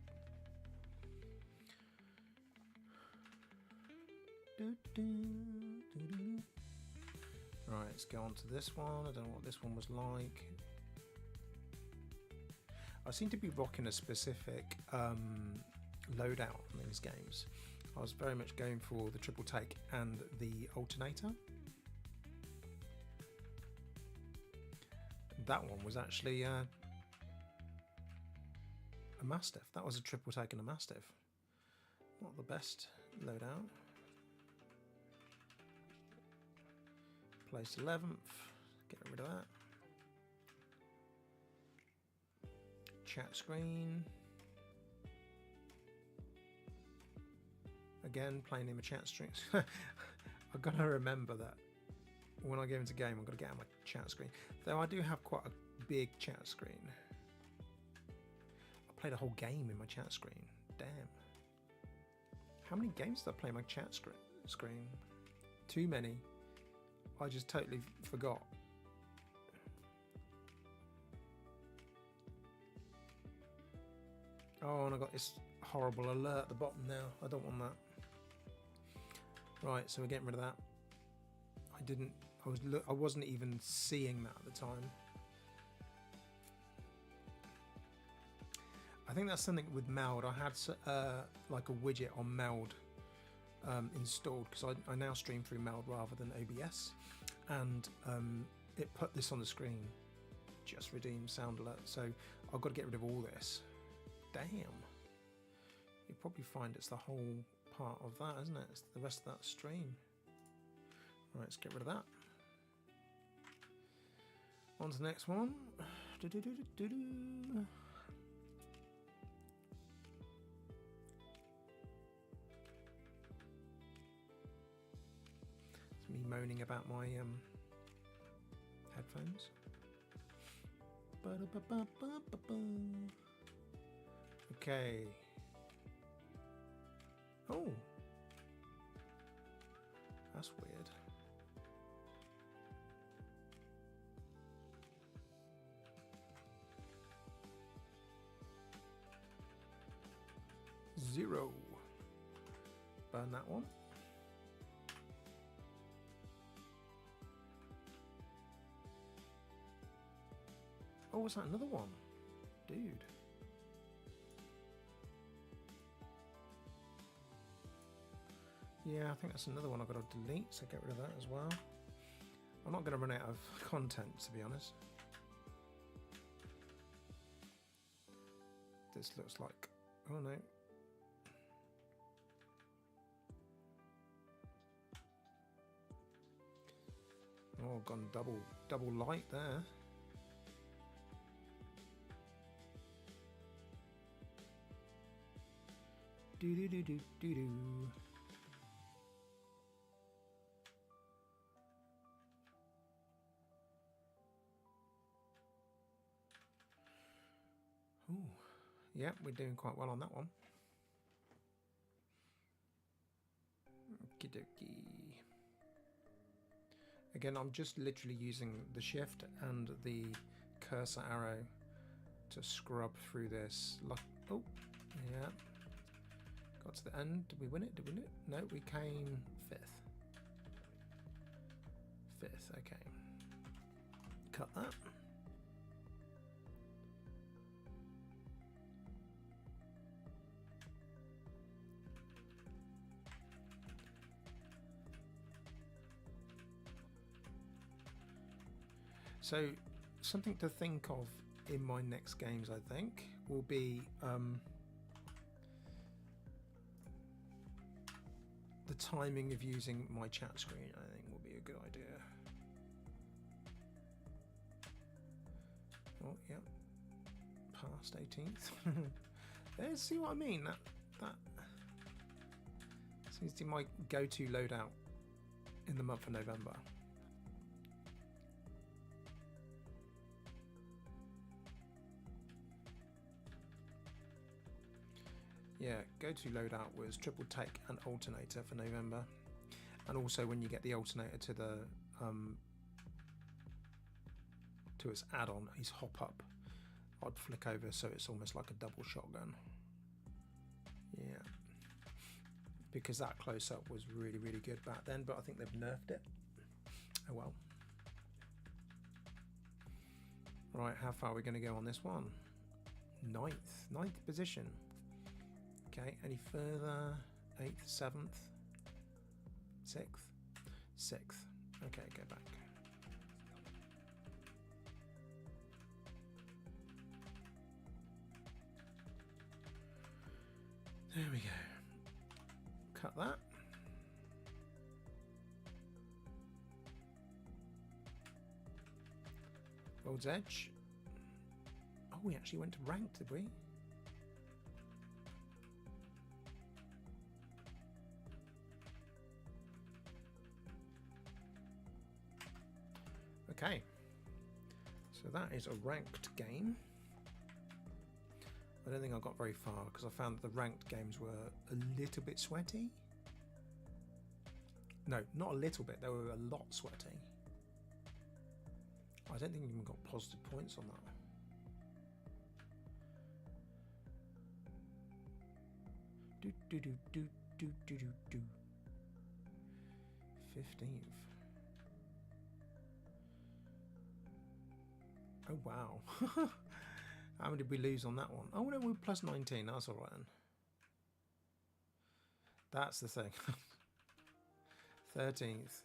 Right, let's go on to this one. I don't know what this one was like. I seem to be rocking a specific loadout in these games. I was very much going for the triple take and the alternator. That one was actually a Mastiff. That was a triple take and a Mastiff. Not the best loadout. Placed 11th. Get rid of that. Chat screen. Again, playing in my chat strings. I've got to remember that when I go into game, I've got to get out my chat screen. Though I do have quite a big chat screen. I played a whole game in my chat screen. Damn. How many games did I play in my chat screen? Too many. I just totally forgot. Oh, and I got this horrible alert at the bottom now. I don't want that. Right, so we're getting rid of that. I wasn't even seeing that at the time. I think that's something with Meld. I had like a widget on Meld installed because I now stream through Meld rather than OBS, and it put this on the screen. Just redeem sound alert. So I've got to get rid of all this. Damn. You probably find it's the whole part of that, isn't it? It's the rest of that stream. Right, let's get rid of that. On to the next one. It's me moaning about my headphones. Okay. Oh, that's weird. Zero. Burn that one. Oh, was that another one? Dude. Yeah, I think that's another one I've got to delete, so get rid of that as well. I'm not going to run out of content, to be honest. This looks like... oh no. Oh, gone double light there. Do do do do do do. Ooh, yeah, we're doing quite well on that one. Okie dokie. Again, I'm just literally using the shift and the cursor arrow to scrub through this. Oh, yeah. Got to the end. Did we win it? Did we win it? No, we came fifth. Fifth, okay. Cut that. So something to think of in my next games, I think, will be the timing of using my chat screen. I think will be a good idea. Oh, yeah. Past 18th. Let's see what I mean. That seems to be my go-to loadout in the month of November. Yeah, go-to loadout was triple take and alternator for November, and also when you get the alternator to the to its add-on, his hop up, I'd flick over so it's almost like a double shotgun. Yeah, because that close-up was really good back then, but I think they've nerfed it. Oh well. Right, how far are we going to go on this one? Ninth position. Okay, any further? 8th, 7th, 6th, 6th. Okay, go back. There we go. Cut that. World's Edge. Oh, we actually went to ranked, did we? Okay, so that is a ranked game. I don't think I got very far because I found that the ranked games were a little bit sweaty. No, not a little bit, they were a lot sweaty. I don't think you even got positive points on that. Do do do do do do do do. 15th. Oh wow. How many did we lose on that one? Oh no, we're plus 19, that's alright then. That's the thing. 13th.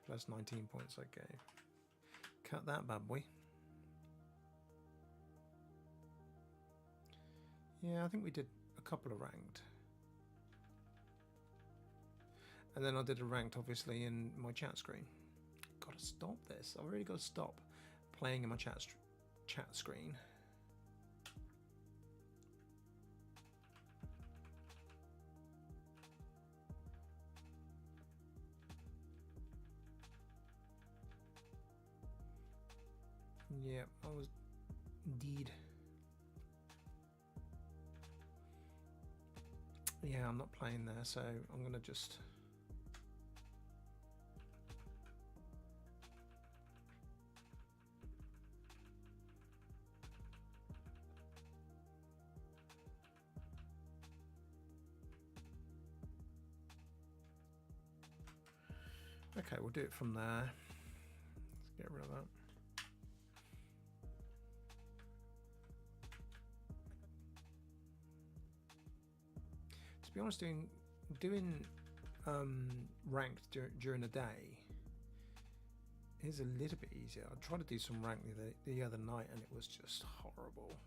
Plus 19 points, okay. Cut that bad boy. Yeah, I think we did a couple of ranked. And then I did a ranked obviously in my chat screen. Gotta stop this. I've really got to stop playing in my chat screen. Yeah, I was indeed. Yeah, I'm not playing there, so I'm going to just... Okay, we'll do it from there. Let's get rid of that. To be honest, doing ranked during the day is a little bit easier. I tried to do some ranked the other night and it was just horrible.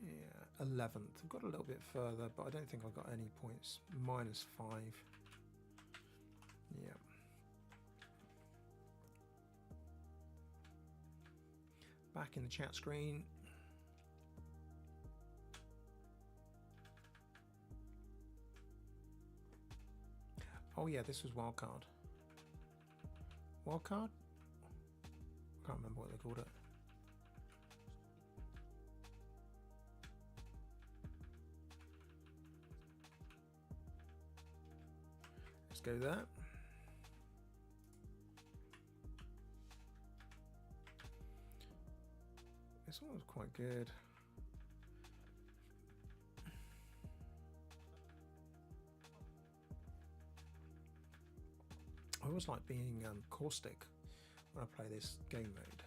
Yeah, 11th. I've got a little bit further, but I don't think I got any points. -5. Yeah. Back in the chat screen. Oh yeah, this was wildcard. Wildcard? I can't remember what they called it. Let's go there. This one was quite good. I always like being caustic when I play this game mode.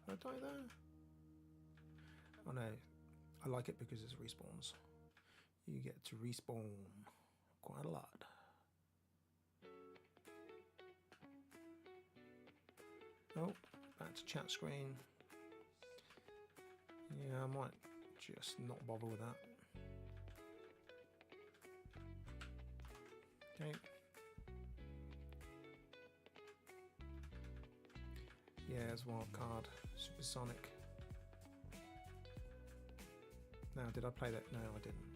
Did I die there? Oh no, I like it because it's respawns. You get to respawn quite a lot. Oh, back to chat screen. Yeah, I might just not bother with that. Okay. Yeah, it's wildcard, supersonic. Now, did I play that? No, I didn't.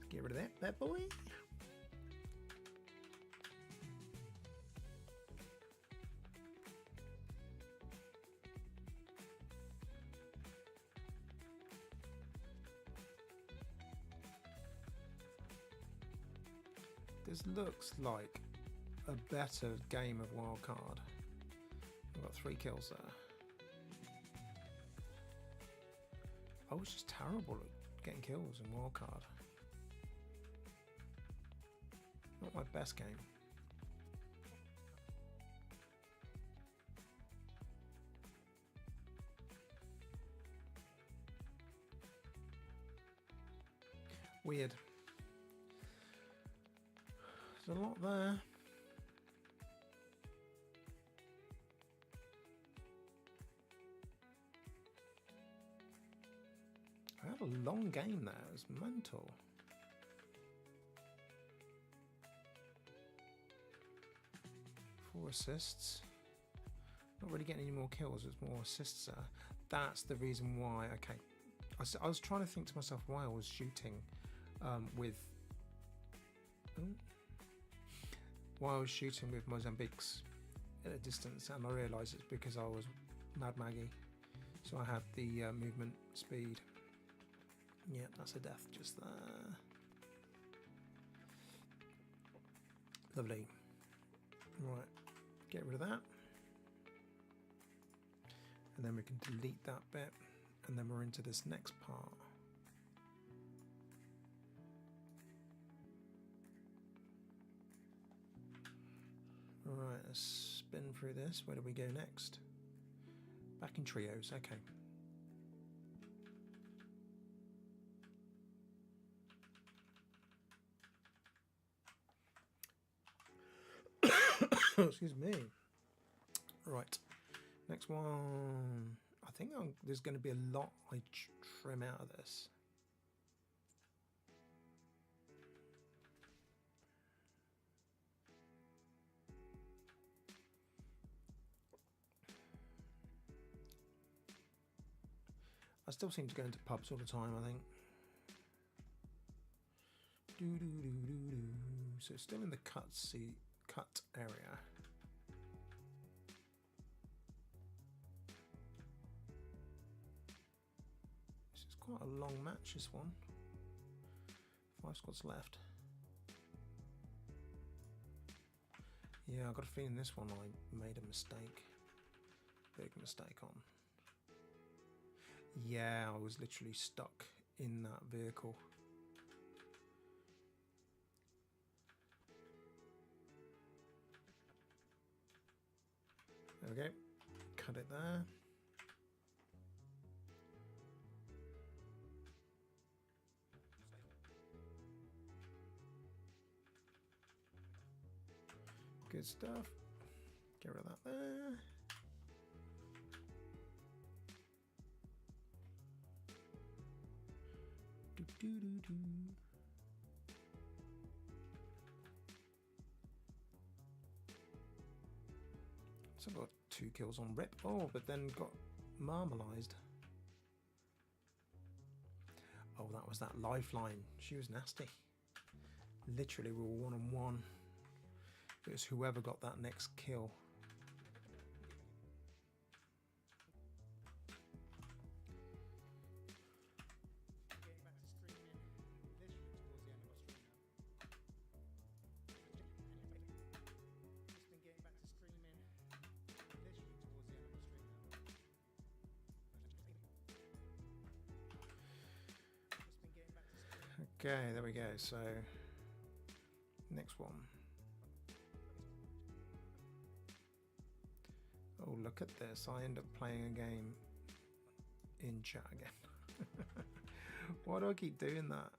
Get rid of that bad boy. This looks like a better game of wildcard. I've got 3 kills there. I was just terrible at getting kills in wildcard. Not my best game. Weird. There's a lot there. I had a long game there. It was mental. Four assists. Not really getting any more kills. It's more assists there. That's the reason why. Okay, I was trying to think to myself why I was shooting with. While I was shooting with Mozambiques at a distance, and I realised it's because I was Mad Maggie, so I had the movement speed. Yeah, that's a death just there. Lovely. Right, get rid of that, and then we can delete that bit, and then we're into this next part. Alright, let's spin through this. Where do we go next? Back in trios, okay. Excuse me. Right, next one. I think there's going to be a lot I trim out of this. I still seem to go into pubs all the time, I think. So it's still in the cut area. This is quite a long match, this one. 5 squads left. Yeah, I've got a feeling this one I made a mistake. Big mistake on. Yeah, I was literally stuck in that vehicle. There we go. Cut it there. Good stuff. Get rid of that there. Do. So I got 2 kills on rip. Oh, but then got marmalized. Oh, that was that lifeline. She was nasty. Literally, we were 1-on-1. It was whoever got that next kill. Okay, there we go. So, next one. Oh, look at this. I end up playing a game in chat again. Why do I keep doing that?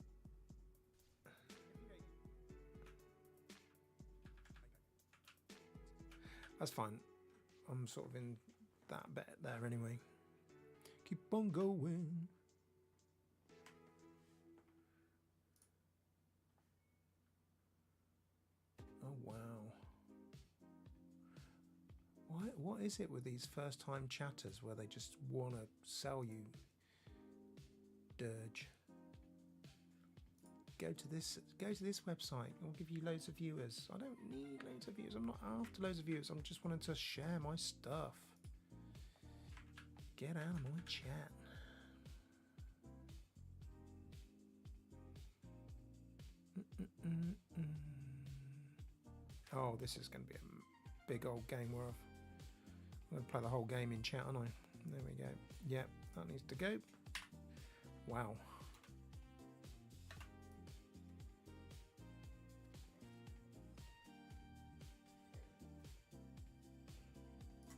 That's fine. I'm sort of in that bit there anyway. Keep on going. Oh, wow. What is it with these first-time chatters where they just want to sell you dirge? Go to this website. It'll give you loads of viewers. I don't need loads of viewers. I'm not after loads of viewers. I'm just wanting to share my stuff. Get out of my chat. Oh, this is going to be a big old game where I'm going to play the whole game in chat, aren't I? There we go. Yep, that needs to go. Wow.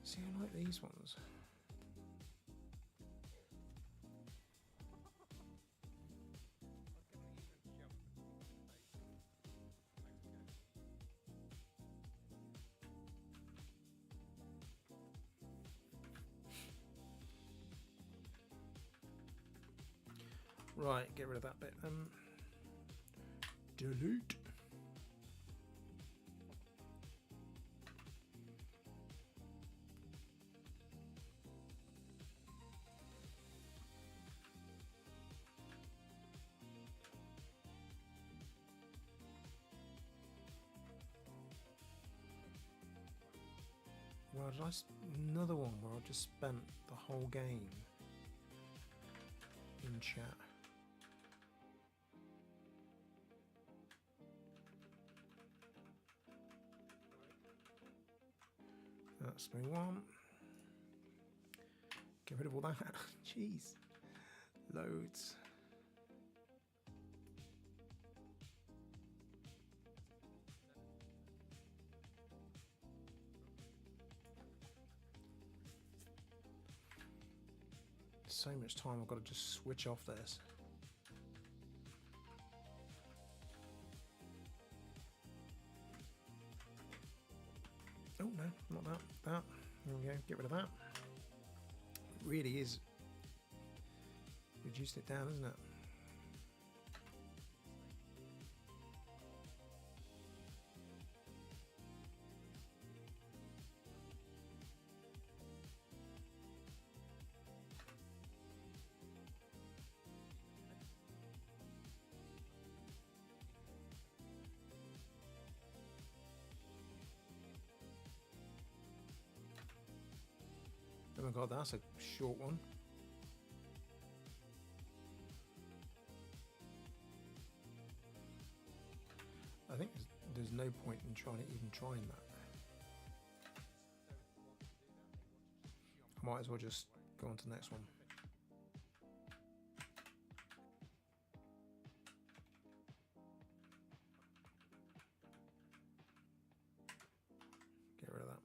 See, I like these ones. Right, get rid of that bit. Delete. Well, another one where I just spent the whole game in chat. That's me one. Get rid of all that. Jeez. Loads. So much time I've got to just switch off this. Oh no, not that. That. There we go. Get rid of that. It really is reduced it down, isn't it? my god, that's a short one. I think there's no point in trying that. I might as well just go on to the next one. Get rid of that.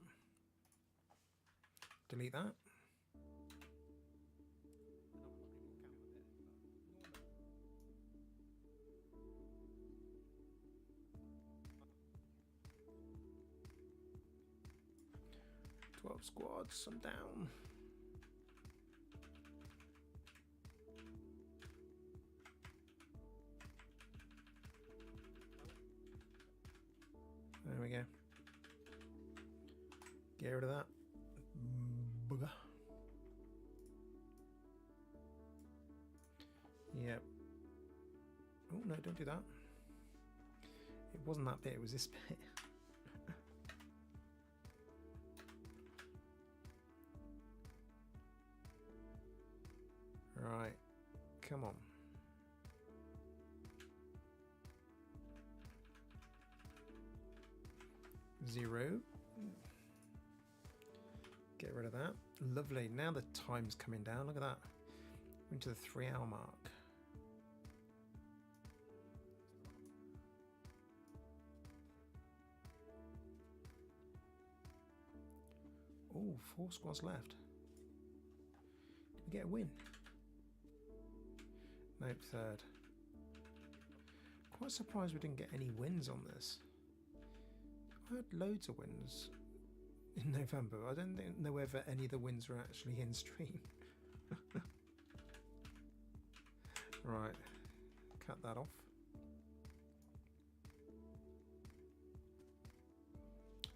Delete that. Squads, I'm down. There we go. Get rid of that. Bugger. Yep. Oh no, don't do that. It wasn't that bit, it was this bit. Right, come on. Zero. Get rid of that. Lovely. Now the time's coming down. Look at that. We're into the 3-hour mark. Oh, 4 squads left. Did we get a win? Nope, 3rd. Quite surprised we didn't get any wins on this. I had loads of wins in November. I don't know whether any of the wins were actually in stream. Right, cut that off.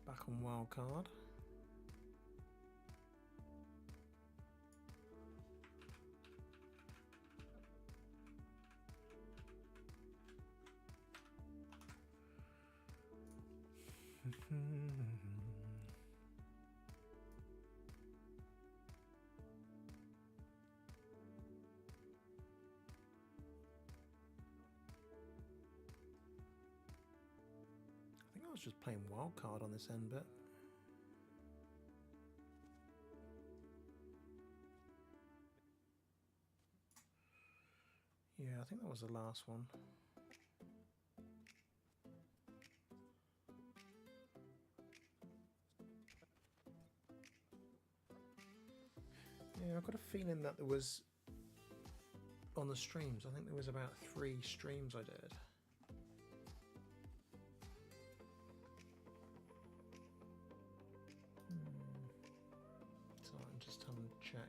Back on wildcard. I think I was just playing wildcard on this end bit. Yeah, I think that was the last one. Yeah, I've got a feeling that there was, on the streams, I think there was about 3 streams I did. So I'm just having to check.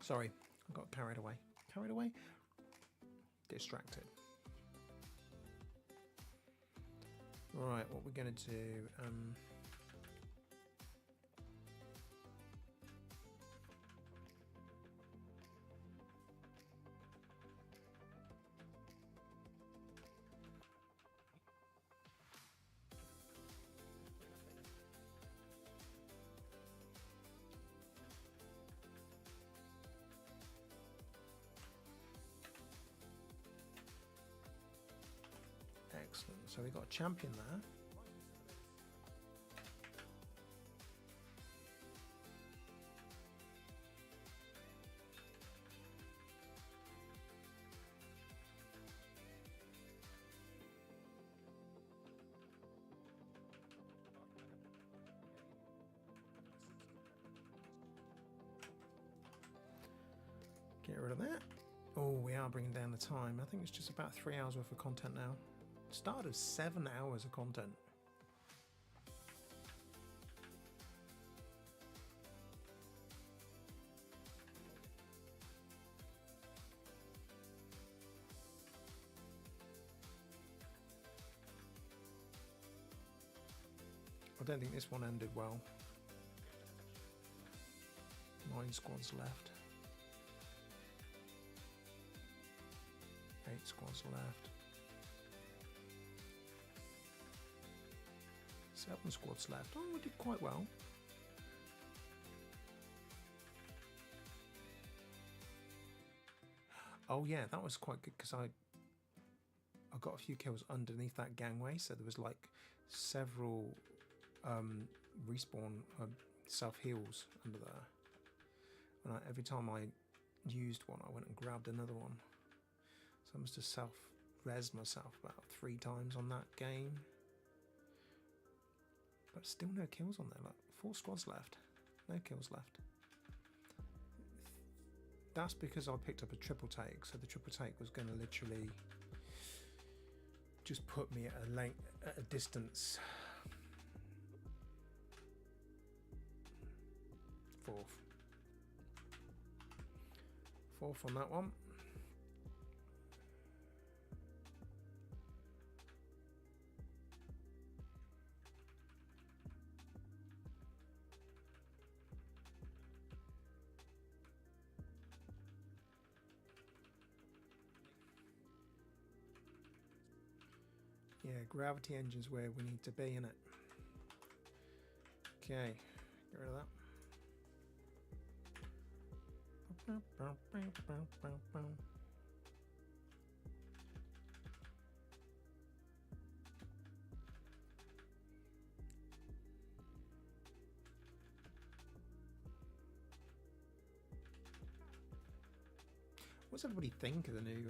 Sorry, I got carried away. Carried away? Distracted. Right, what we're going to do... Excellent. So we got a champion there. Get rid of that. Oh, we are bringing down the time. I think it's just about 3 hours worth of content now. Start of 7 hours of content. I don't think this one ended well. 9 squads left. 8 squads left. 7 squads left. Oh, we did quite well. Oh yeah, that was quite good because I got a few kills underneath that gangway, so there was like several respawn self heals under there. And every time I used one, I went and grabbed another one. So I must have self-res myself about 3 times on that game. But still no kills on there, like 4 squads left. No kills left. That's because I picked up a triple take, so the triple take was going to literally just put me at a distance. 4th on that one. Yeah, gravity engine's where we need to be, innit? Okay, get rid of that. What's everybody think of the new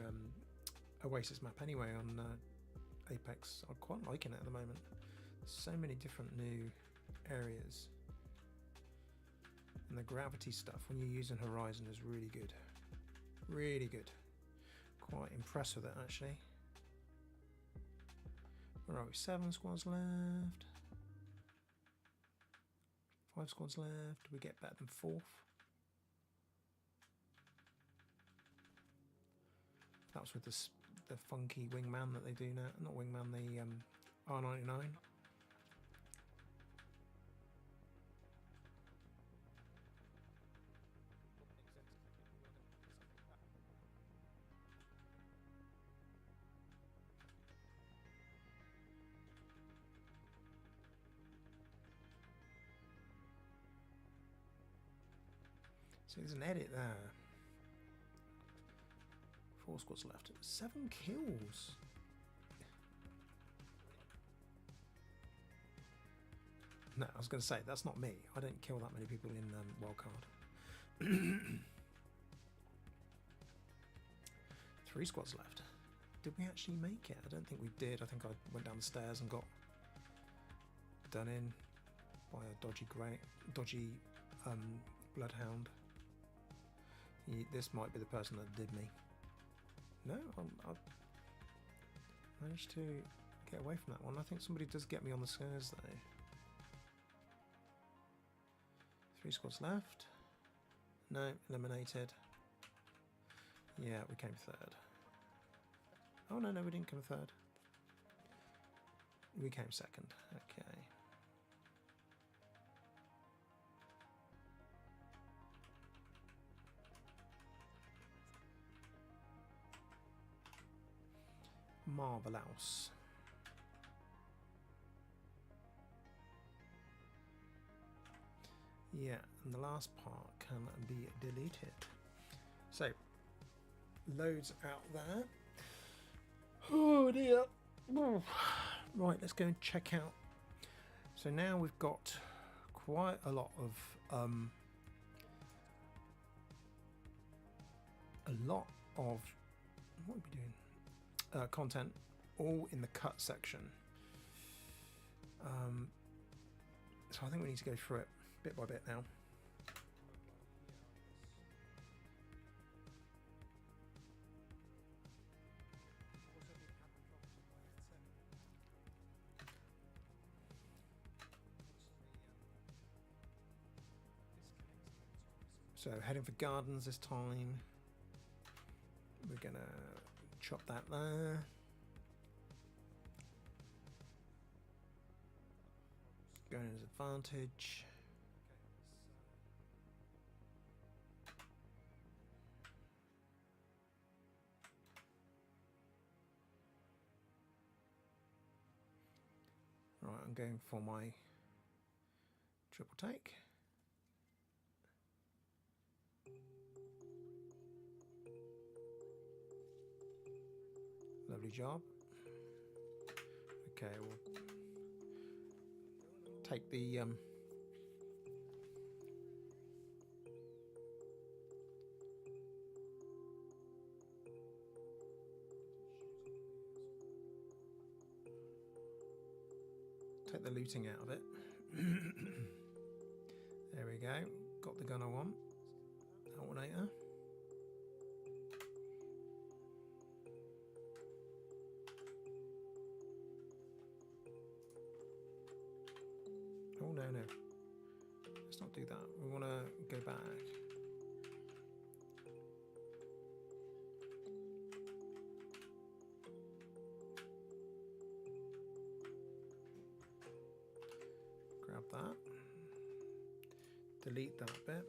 Oasis map anyway on Apex? I'm quite liking it at the moment. So many different new areas. And the gravity stuff when you're using Horizon is really good. Really good. Quite impressed with it actually. Where are we? 7 squads left. 5 squads left. We get better than 4th. That was with the funky wingman that they do now. Not wingman, the R99. So there's an edit there. 4 squads left. 7 kills. No, I was going to say, that's not me. I don't kill that many people in Wildcard. 3 squads left. Did we actually make it? I don't think we did. I think I went down the stairs and got done in by a dodgy bloodhound. This might be the person that did me. No, I managed to get away from that one. I think somebody does get me on the stairs though. 3 squads left. No, eliminated. Yeah, we came 3rd. Oh no, we didn't come 3rd. We came 2nd. Okay. Marvelous. Yeah, and the last part can be deleted. So, loads out there. Oh dear. Right, let's go and check out. So now we've got quite a lot of what are we doing? Content all in the cut section. So I think we need to go through it bit by bit now. So heading for gardens this time. We're gonna chop that there. Going as advantage. Right, I'm going for my triple take. Lovely job. Okay, we'll take the take the looting out of it. There we go. Got the gun I want. Alternator. Oh no, no. Let's not do that. We want to go back. Grab that. Delete that bit.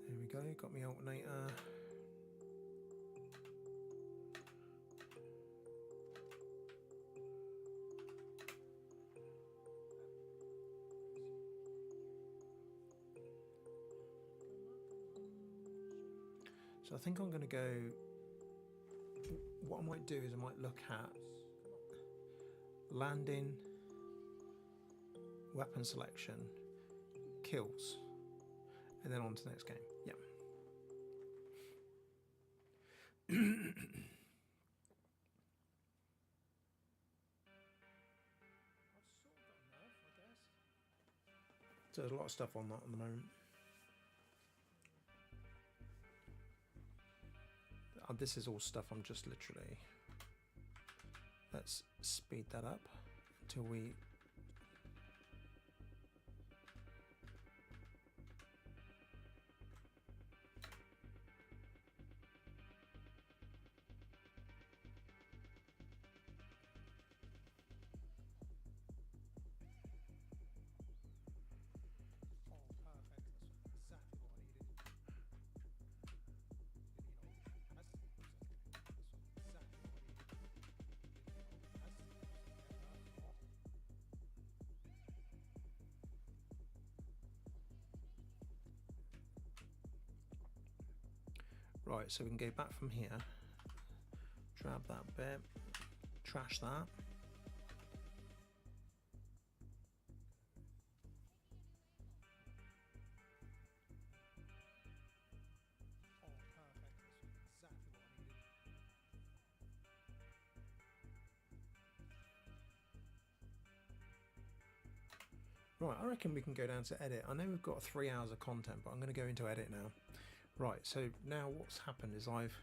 There we go. Got my alternator. So I think I'm going to go, what I might do is I might look at landing, weapon selection, kills, and then on to the next game. Yeah. So there's a lot of stuff on that at the moment. This is all stuff I'm just literally, let's speed that up until we right, so we can go back from here, grab that bit, trash that. Right, I reckon we can go down to edit. I know we've got 3 hours of content, but I'm going to go into edit now. Right, so now what's happened is I've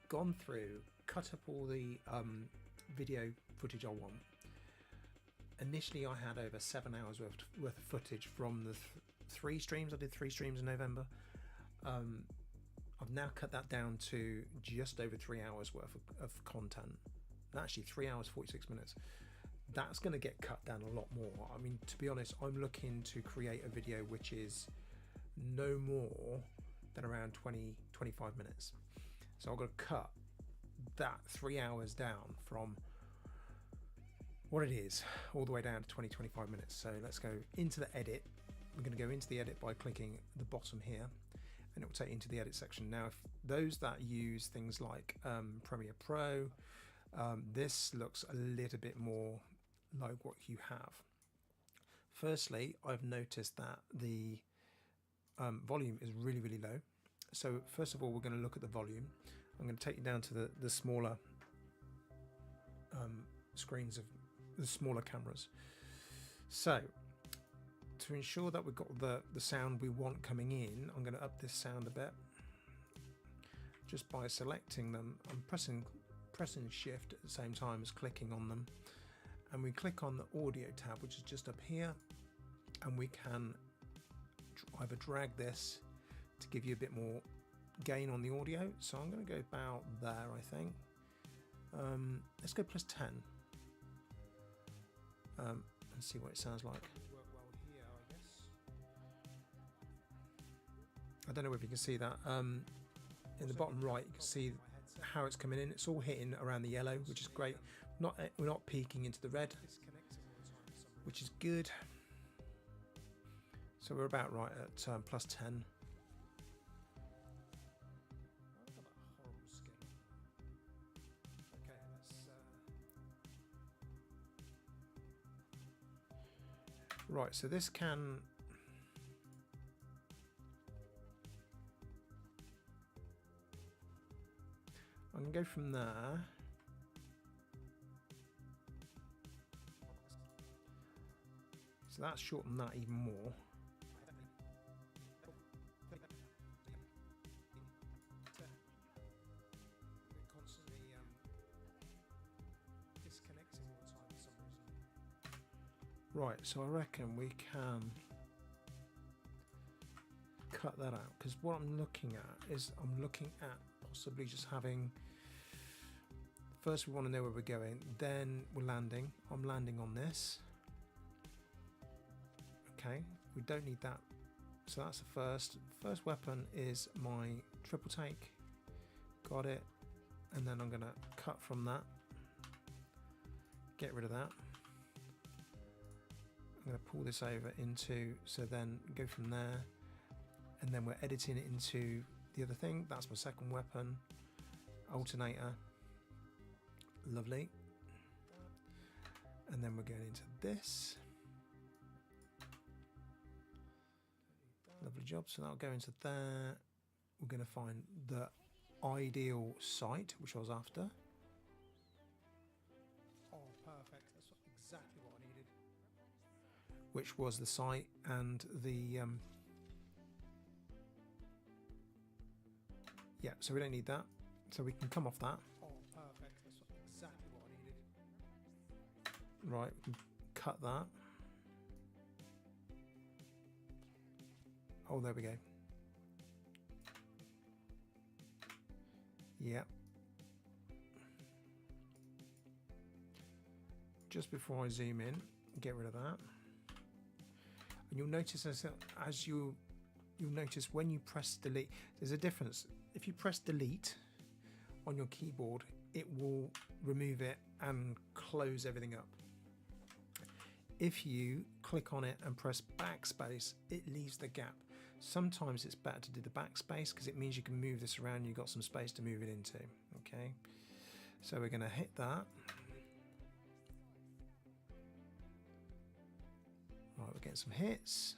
gone through, cut up all the video footage I want. Initially I had over 7 hours worth of footage from the 3 streams. I did 3 streams in November. I've now cut that down to just over 3 hours worth of content. Actually 3 hours 46 minutes. That's going to get cut down a lot more. I mean, to be honest, I'm looking to create a video which is no more than around 20-25 minutes. So I'm going to cut that 3 hours down from what it is all the way down to 20-25 minutes. So let's go into the edit. We're going to go into the edit by clicking the bottom here, and it will take you into the edit section. Now, if those that use things like Premiere Pro, this looks a little bit more like what you have. Firstly, I've noticed that the volume is really, really low. So first of all, we're going to look at the volume. I'm going to take you down to the smaller screens of the smaller cameras. So to ensure that we've got the sound we want coming in, I'm going to up this sound a bit just by selecting them. I'm pressing shift at the same time as clicking on them, and we click on the audio tab, which is just up here, and we can either drag this to give you a bit more gain on the audio. So I'm going to go about there, I think. Let's go +10. And see what it sounds like. I don't know if you can see that. In the bottom right, you can see how it's coming in. It's all hitting around the yellow, which is great. We're not peeking into the red, which is good. So we're about right at +10. Right, so this can... I can go from there. So that's shortened that even more. Right, so I reckon we can cut that out, because what I'm looking at is possibly just having, first we want to know where we're going, then we're landing. I'm landing on this. Okay, we don't need that. So that's the first weapon is my triple take. Got it. And then I'm going to cut from that. Get rid of that. I'm going to pull this over into, so then go from there, and then we're editing it into the other thing. That's my second weapon, alternator. Lovely. And then we're going into this. Lovely job. So that'll go into there. We're going to find the ideal site, which I was after. Oh, perfect. That's exactly what I needed. Which was the site and the... yeah, so we don't need that. So we can come off that. Oh, perfect. That's exactly what I needed. Right, we can cut that. Oh, there we go. Yep. Just before I zoom in, get rid of that. And you'll notice you'll notice when you press delete, there's a difference. If you press delete on your keyboard, it will remove it and close everything up. If you click on it and press backspace, it leaves the gap. Sometimes it's better to do the backspace because it means you can move this around and you've got some space to move it into. Okay, so we're going to hit that. Right, we're getting some hits.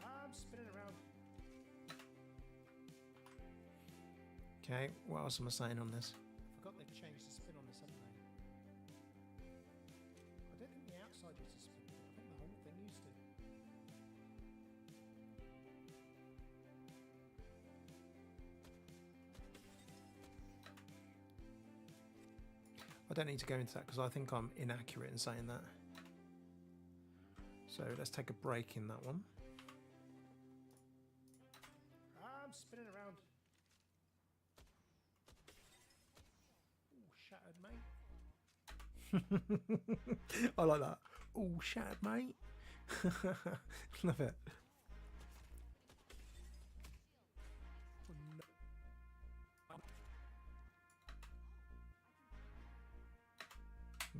I'm spinning around. Okay, what else am I saying on this? I forgot they've changed the spin on this, haven't they? I don't think the outside used to spin. I think the whole thing used to. I don't need to go into that because I think I'm inaccurate in saying that. So let's take a break in that one. I'm spinning around. Ooh, shattered, mate. I like that. Ooh, shattered, mate. Love it.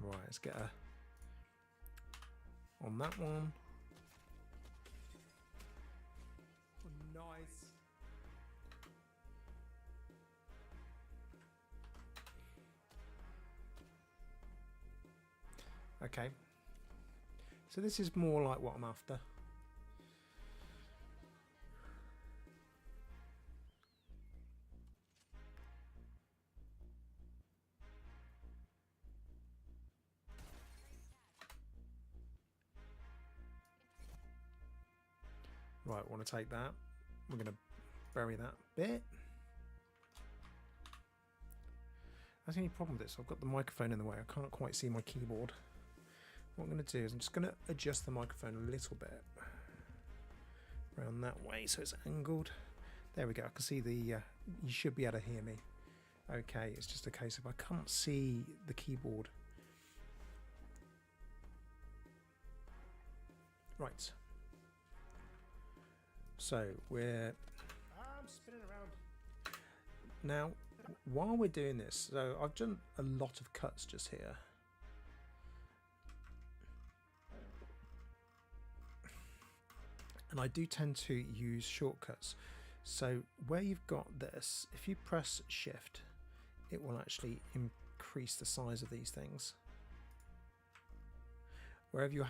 Right, let's get a on that one. Oh, nice. Okay. So this is more like what I'm after. Right, I want to take that. We're going to bury that bit. That's the only problem with this. I've got the microphone in the way. I can't quite see my keyboard. What I'm going to do is I'm just going to adjust the microphone a little bit. around that way so it's angled. There we go. I can see the you should be able to hear me. Okay, it's just a case of I can't see the keyboard. Right. So we're spinning around. Now, while we're doing this, so I've done a lot of cuts just here. And I do tend to use shortcuts. So where you've got this, if you press shift, it will actually increase the size of these things. Wherever you're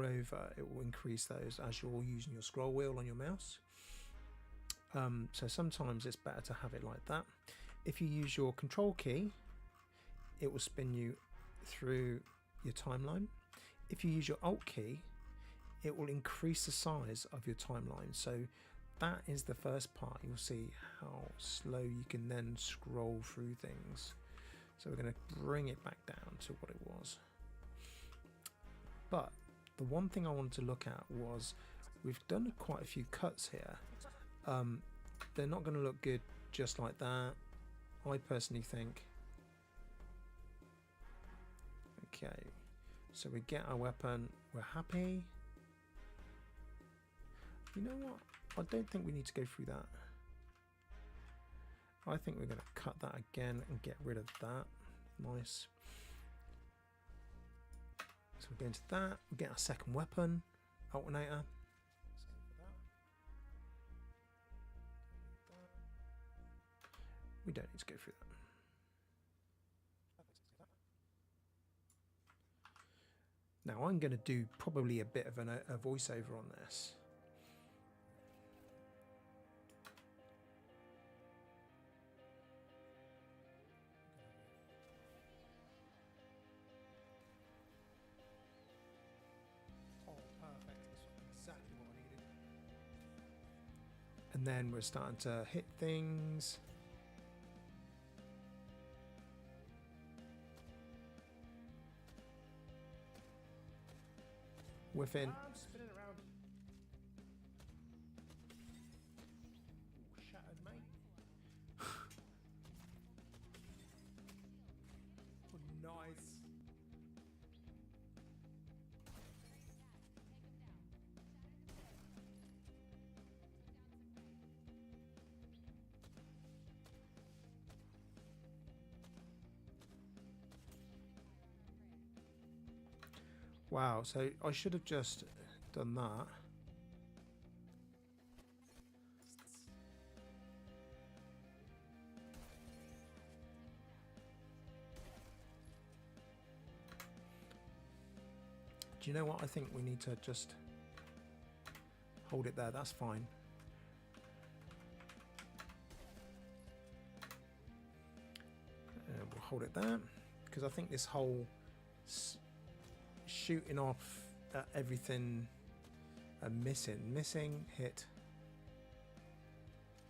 over, it will increase those as you're using your scroll wheel on your mouse. So sometimes it's better to have it like that. If you use your control key, it will spin you through your timeline. If you use your alt key, it will increase the size of your timeline. So that is the first part. You'll see how slow you can then scroll through things. So we're going to bring it back down to what it was. But the one thing I wanted to look at was we've done quite a few cuts here. They're not going to look good just like that, I personally think. Okay, so we get our weapon, we're happy. You know what? I don't think we need to go through that. I think we're going to cut that again and get rid of that. Nice. So we're going to that, we get our second weapon, alternator. We don't need to go through that. Now I'm going to do probably a bit of a voiceover on this. And then we're starting to hit things. Within. I'm spinning around. Ooh, shattered, mate. Oh, nice. Wow, so I should have just done that. Do you know what? I think we need to just hold it there. That's fine. We'll hold it there because I think this whole shooting off everything missing hit.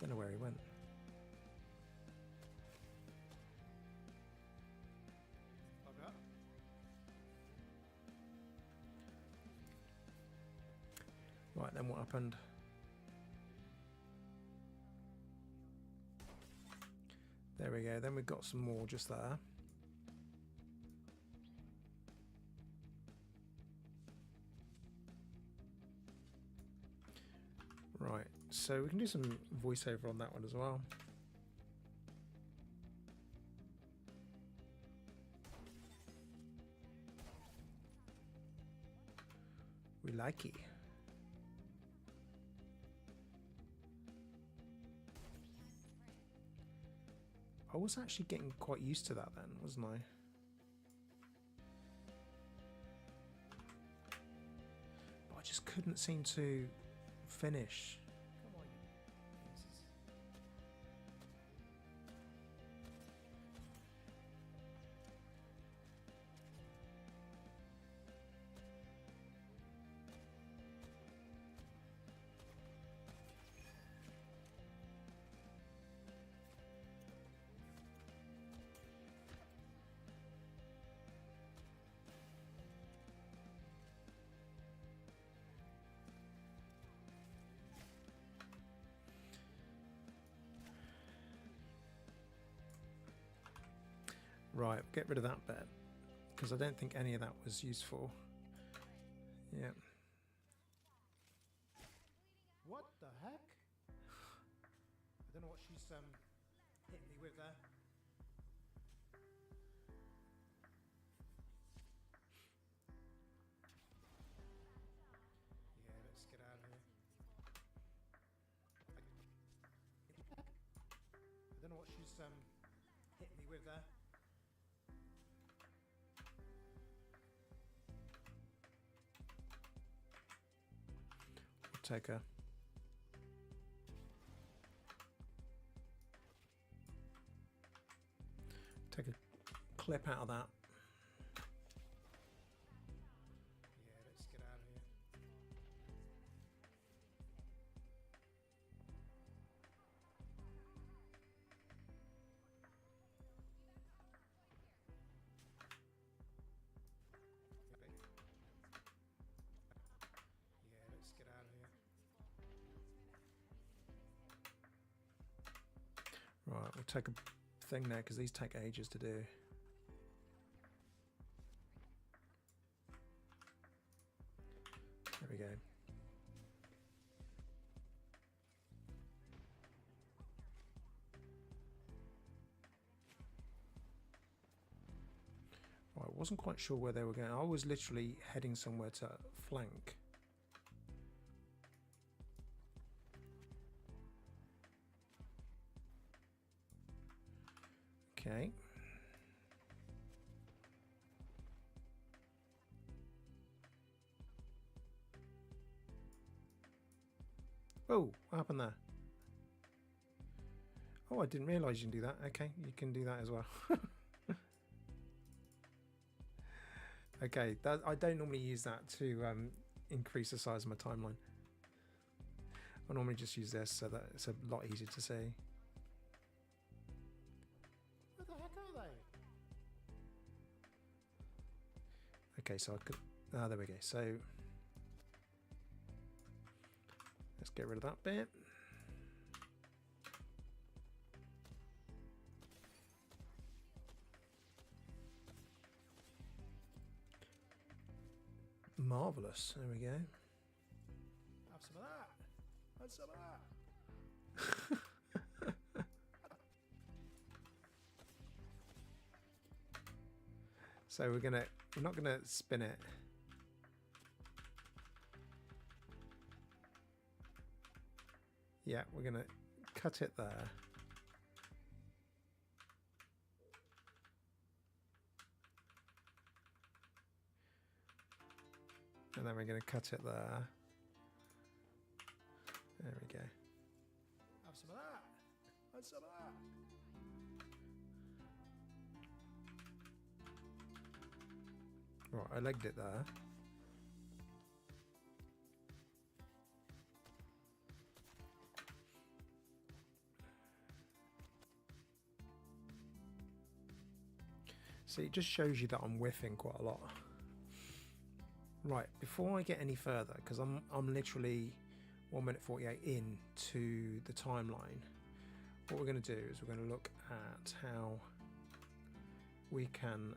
Don't know where he went. Right, then what happened? There we go, then we've got some more just there. Right, so we can do some voiceover on that one as well. We like it. I was actually getting quite used to that then, wasn't I? But I just couldn't seem to finish. Come on, you pieces. Right, get rid of that bit because I don't think any of that was useful. Yeah. What the heck? I don't know what she's hitting me with there. Yeah, let's get out of here. I don't know what she's hitting me with there. We'll take her. Take a clip out of that. Yeah, let's get out of here. Yeah, let's get out of here. Right, we'll take a thing there because these take ages to do. There we go. Well, I wasn't quite sure where they were going. I was literally heading somewhere to flank. Okay. Oh, what happened there? Oh, I didn't realise you can do that. Okay, you can do that as well. Okay, I don't normally use that to increase the size of my timeline. I normally just use this so that it's a lot easier to see. Where the heck are they? Okay, so I could... Ah, there we go. So let's get rid of that bit. Marvellous. There we go. Have some of that. Have some of that. So we're not gonna spin it. Yeah, we're gonna cut it there. And then we're going to cut it there. There we go. Have some of that. Have some of that. Right, I legged it there. See, it just shows you that I'm whiffing quite a lot. Right, before I get any further, because I'm literally 1 minute 48 into the timeline, what we're going to do is we're going to look at how we can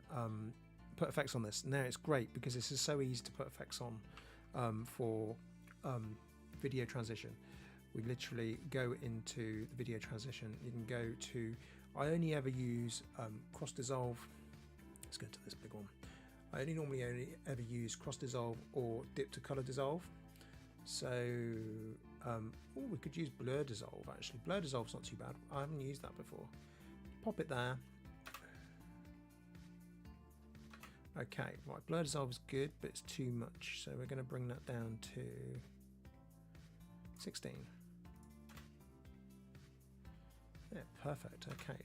put effects on this. Now it's great because this is so easy to put effects on for video transition. We literally go into the video transition. You can go to, I only ever use cross dissolve. Let's go to this big one. I only ever use cross dissolve or dip to color dissolve. So we could use blur dissolve actually. Blur dissolve's not too bad. I haven't used that before. Pop it there. Okay, right, blur dissolve is good, but it's too much. So we're going to bring that down to 16. Yeah, perfect. Okay.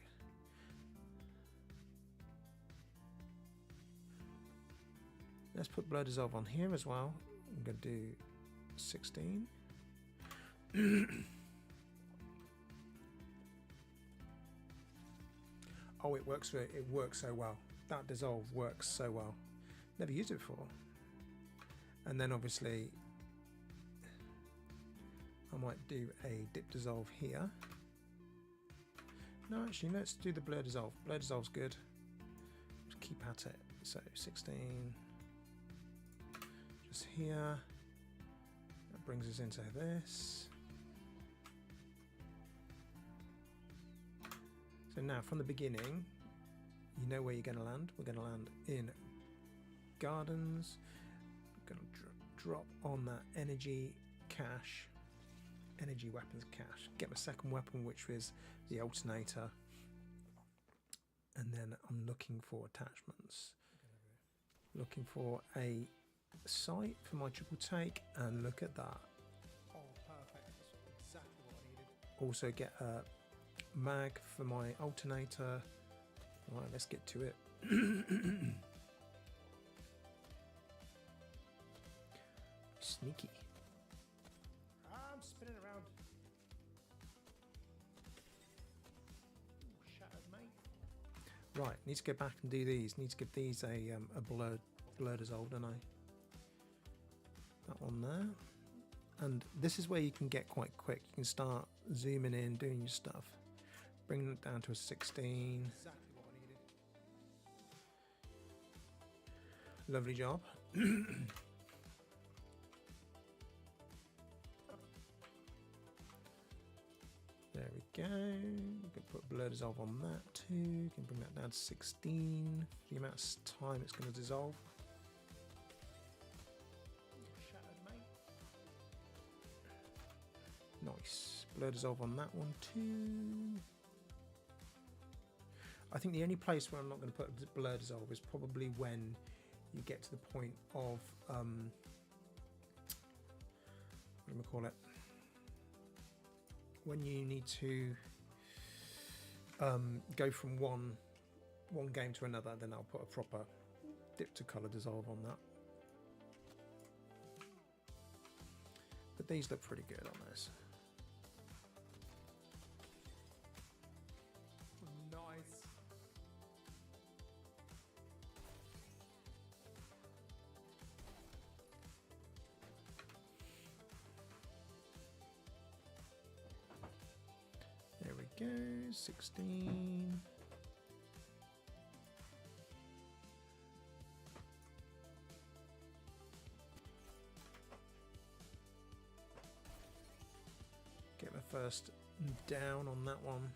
Let's put blur dissolve on here as well. I'm going to do 16. Oh, it works so well. That dissolve works so well. Never used it before. And then obviously I might do a dip dissolve here. No, actually, let's do the blur dissolve. Blur dissolve's good. keep at it. So 16, just here. That brings us into this. So now from the beginning, you know where you're going to land. We're going to land in gardens. We're going to drop on that energy cache, energy weapons cache. Get my second weapon, which was the alternator. And then I'm looking for attachments. Looking for a sight for my triple take, and look at that. Oh, perfect. That's exactly what I needed. Also get a mag for my alternator. Right, let's get to it. Sneaky. I'm spinning around. Ooh, shattered, mate. Right, need to go back and do these. Need to give these a blur dissolve, don't I? That one there. And this is where you can get quite quick. You can start zooming in, doing your stuff. Bring it down to a 16. Exactly what I needed. Lovely job. There we go. We can put blur dissolve on that too. You can bring that down to 16. The amount of time it's going to dissolve. Shattered, mate. Nice. Blur dissolve on that one too. I think the only place where I'm not going to put blur dissolve is probably when you get to the point of what do we call it? When you need to go from one game to another, then I'll put a proper dip to color dissolve on that. But these look pretty good on this. Nice. There we go, 16. Get my first down on that one.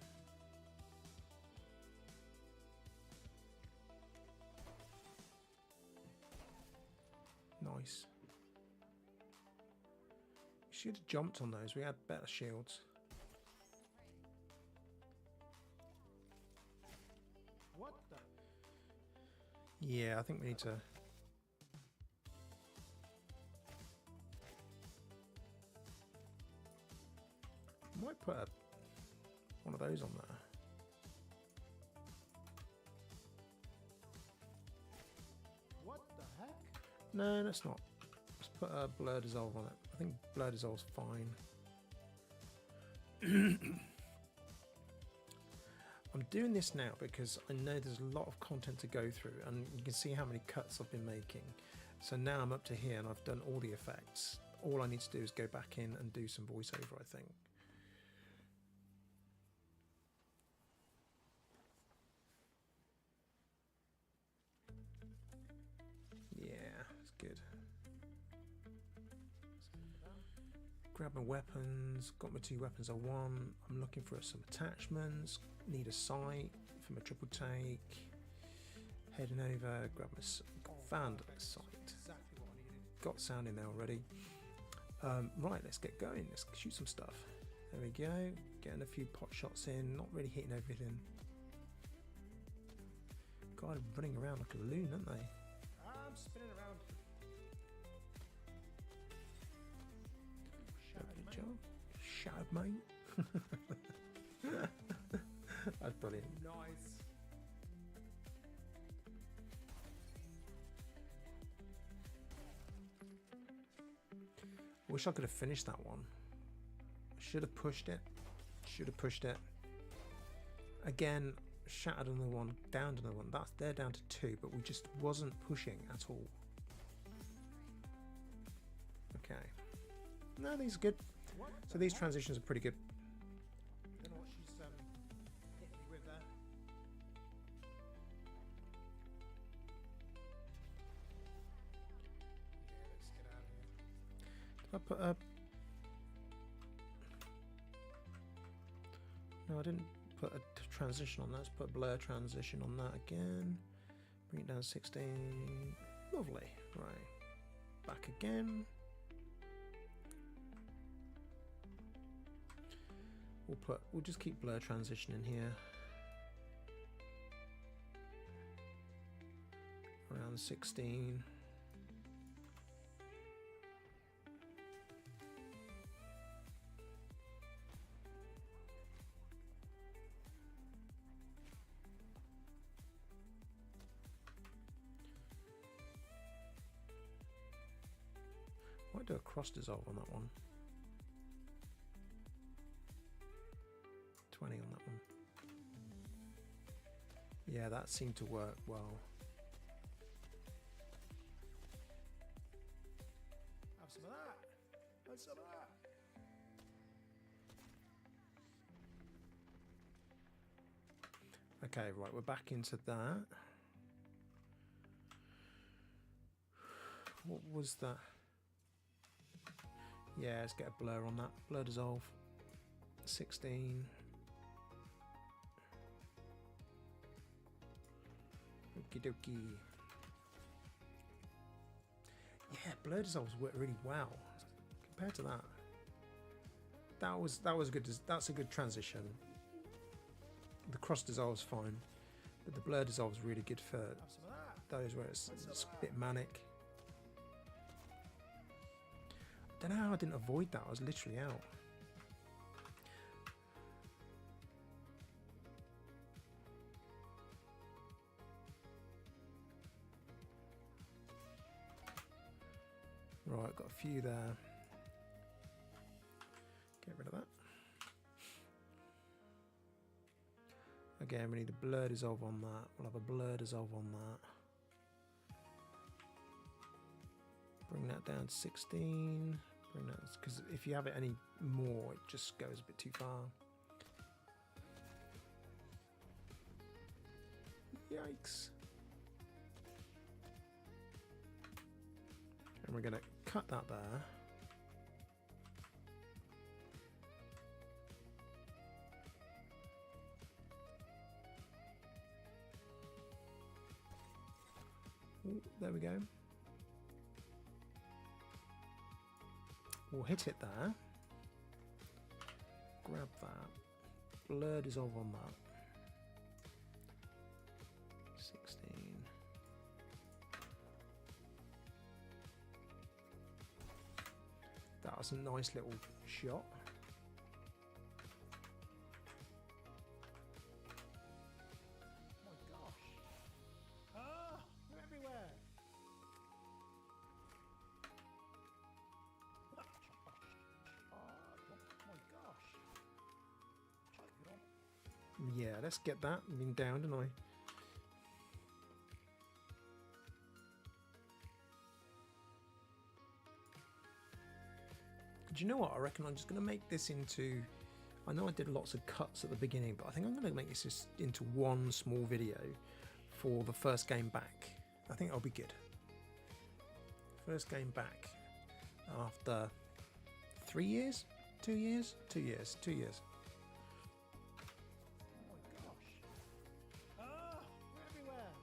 Nice. Should have jumped on those. We had better shields. What the? Yeah, I think we need to. Might put one of those on there. What the heck? No, let's not. Let's put a blur dissolve on it. I think blur dissolve's fine. I'm doing this now because I know there's a lot of content to go through, and you can see how many cuts I've been making. So now I'm up to here and I've done all the effects. All I need to do is go back in and do some voiceover, I think. Yeah, it's good. Grab my weapons, got my 2 weapons I want. I'm looking for some attachments, need a sight for my triple take. Heading over, grab my found a sight. Exactly what I needed. Got sound in there already. Right, let's get going. Let's shoot some stuff. There we go. Getting a few pot shots in, not really hitting everything. God, running around like a loon, aren't they? I'm spinning around. Shattered, Lovely mate. job. Shattered, mate. That's brilliant. Nice. Wish I could have finished that one. Should have pushed it. Should have pushed it. Again, shattered another one, downed another one. They're down to 2, but we just wasn't pushing at all. Okay. No, these are good. What So the these heck? transitions are pretty good. I don't know what she's hitting me with there. I didn't put a transition on that. Let's put a blur transition on that again. Bring it down to 16. Lovely. Right. Back again. We'll just keep blur transition in here. Around 16. Might do a cross dissolve on that one. 20 on that one. Yeah, that seemed to work well. Have some of that. Have some of that. Okay, right, we're back into that. What was that? Yeah, let's get a blur on that. Blur dissolve. 16. Okie dokie. Yeah, blur dissolves work really well compared to that. That was good. That's a good transition. The cross dissolve's fine, but the blur dissolve's really good for those where it's a bit manic. I don't know how I didn't avoid that. I was literally out. Right, got a few there. Get rid of that. Again, we need a blur dissolve on that. We'll have a blur dissolve on that. Bring that down to 16. Bring that, because if you have it any more, it just goes a bit too far. Yikes. And we're going to cut that there. Ooh, there we go. We'll hit it there. Grab that. Blur dissolve on that. 16. That was a nice little shot. Oh my gosh. Ah, you're everywhere. Oh my gosh. Yeah, let's get that. I've been down, didn't I? Do you know what? I reckon I'm just going to make this into... I know I did lots of cuts at the beginning, but I think I'm going to make this just into one small video for the first game back. I think I'll be good. First game back after 3 years? 2 years? 2 years. 2 years. Oh my gosh. Ah, you're everywhere.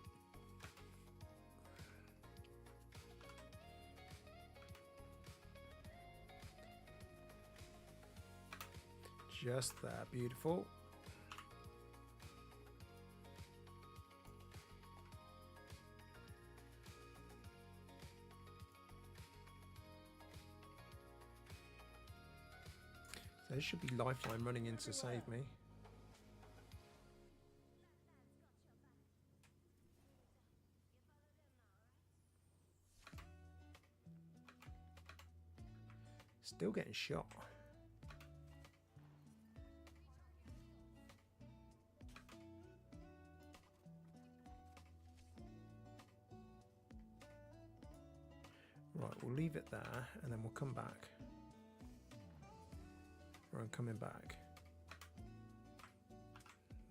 Just that. Beautiful. So there should be Lifeline running in to save me. Still getting shot. Right, we'll leave it there and then we'll come back. Right, I'm coming back.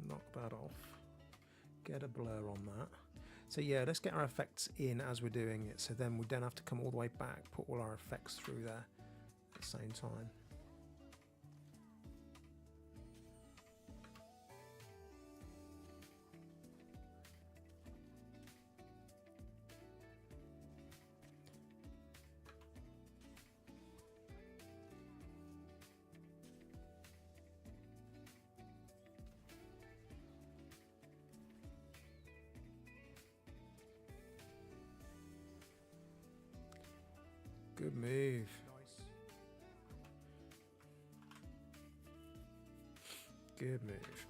Knock that off. Get a blur on that. So yeah, let's get our effects in as we're doing it, so then we don't have to come all the way back, put all our effects through there at the same time. Good move. Nice. Good move.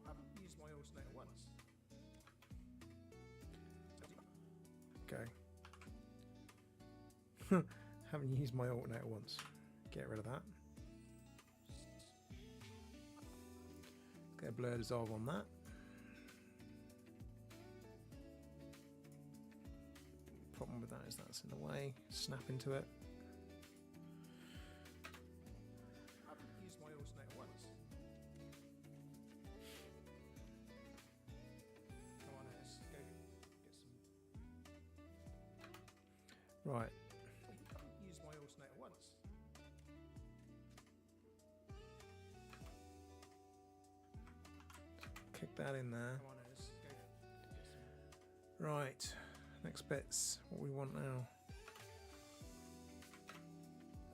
I haven't used my alternator once. Okay. Haven't used my alternator once. Get rid of that. Get a blur dissolve on that. Problem with that is that's in the way. Snap into it. I haven't used my alternator once. Come on, let's go get some. Right. I haven't used my alternator once. Kick that in there. Come on, let's go get some. Right. Next bit's what we want now. Are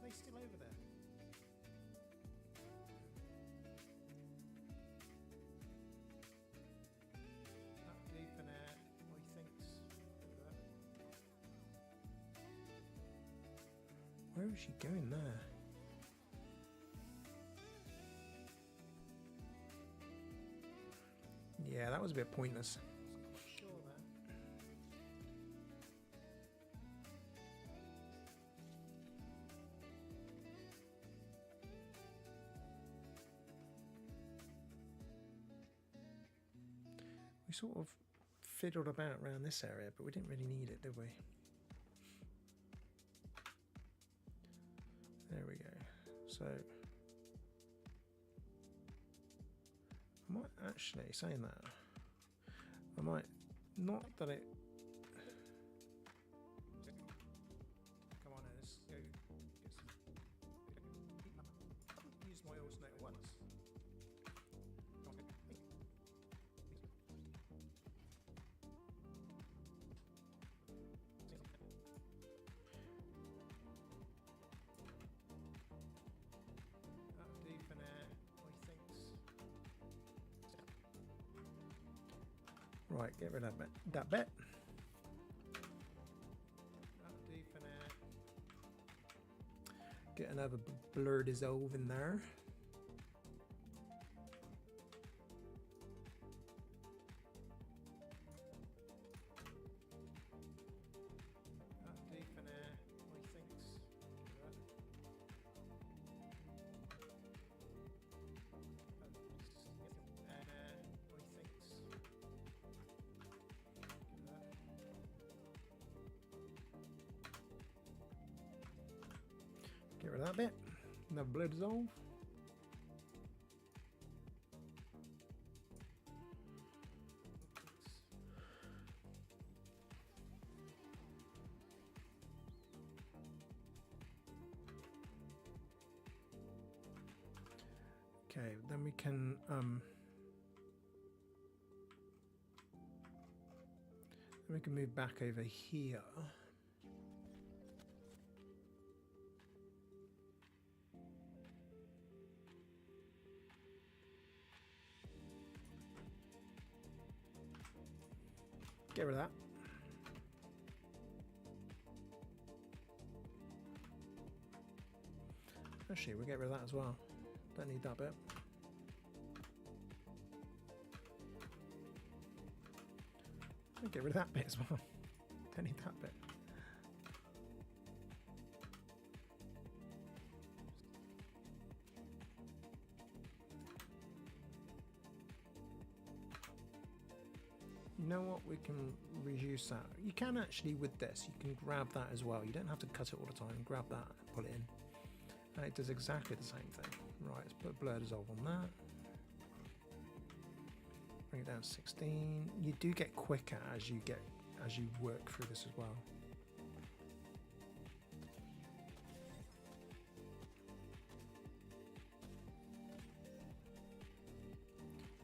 they still over there? That deep in air, I thinks. Look at that. Where is she going there? Yeah, that was a bit pointless. I'm not sure there. We sort of fiddled about around this area, but we didn't really need it, did we? There we go. So I might actually, saying that, I might, not that it, Come on, let's go get some. I haven't used my alternator once. That deep in air, I thinks. right, get rid of that bit. That deep in air. Get another blur dissolve in there. That deep in air, I thinks. Get rid of that bit. Another blur dissolve. Okay, then we can move back over here. Get rid of that. Actually, we'll get rid of that as well. Don't need that bit. I'll get rid of that bit as well. Don't need that bit. You know what? We can reduce that. You can actually, with this, you can grab that as well. You don't have to cut it all the time. Grab that and pull it in. And it does exactly the same thing. Right, let's put blur dissolve on that. Bring it down to 16. You do get quicker as you work through this as well.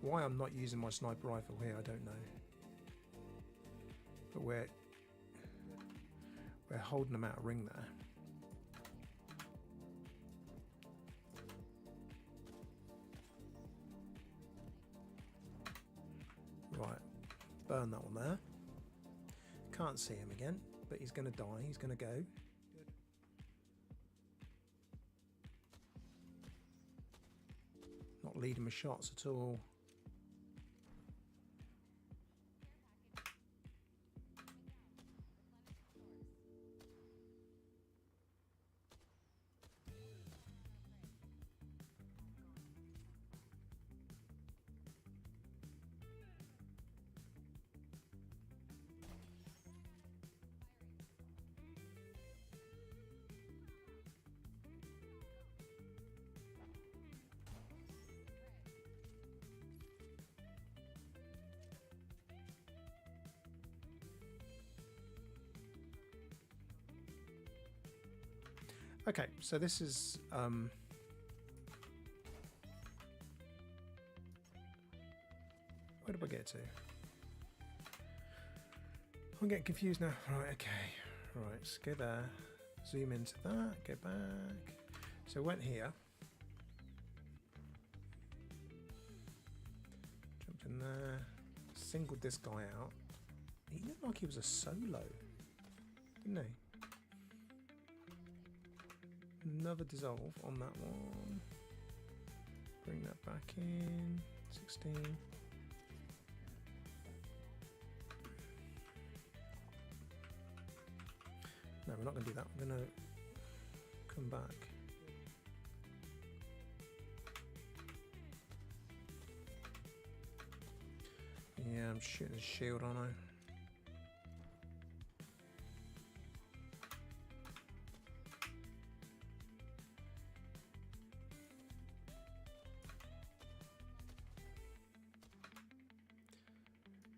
Why I'm not using my sniper rifle here, I don't know. But we're We're holding them out of ring there. Right, burn that one there. Can't see him again, but he's going to die. He's going to go. Good. Not leading my shots at all. Okay, so this is where did I get to? I'm getting confused now. Right, okay. Right, let's go there. Zoom into that, go back. So went here. Jumped in there. Singled this guy out. He looked like he was a solo, didn't he? Another dissolve on that one. Bring that back in. 16. No, we're not going to do that. We're going to come back. Yeah, I'm shooting a shield, aren't I?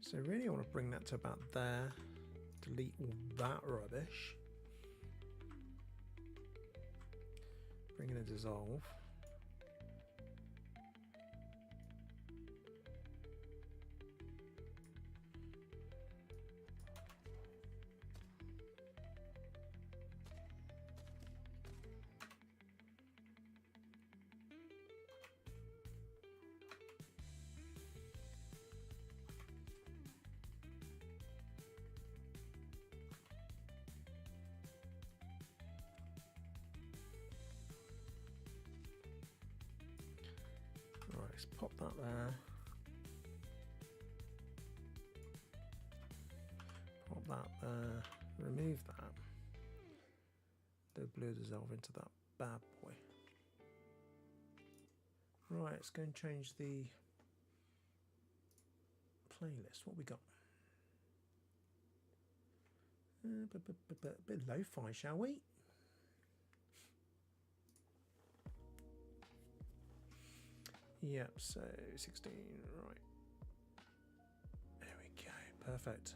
So really I want to bring that to about there, delete all that rubbish, bring in a dissolve, let's pop that there. Pop that there. Remove that. The blue dissolve into that bad boy. Right, let's go and change the playlist. What we got? Bit lo-fi, shall we? Yep, so 16, right. There we go, perfect.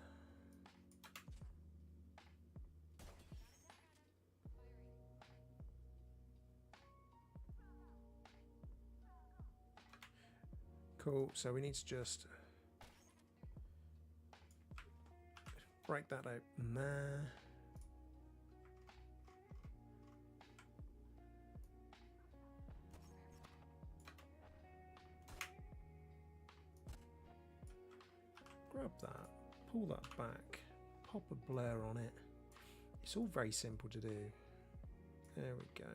Cool, so we need to just break that open there. Grab that, pull that back, pop a blur on it. It's all very simple to do. There we go.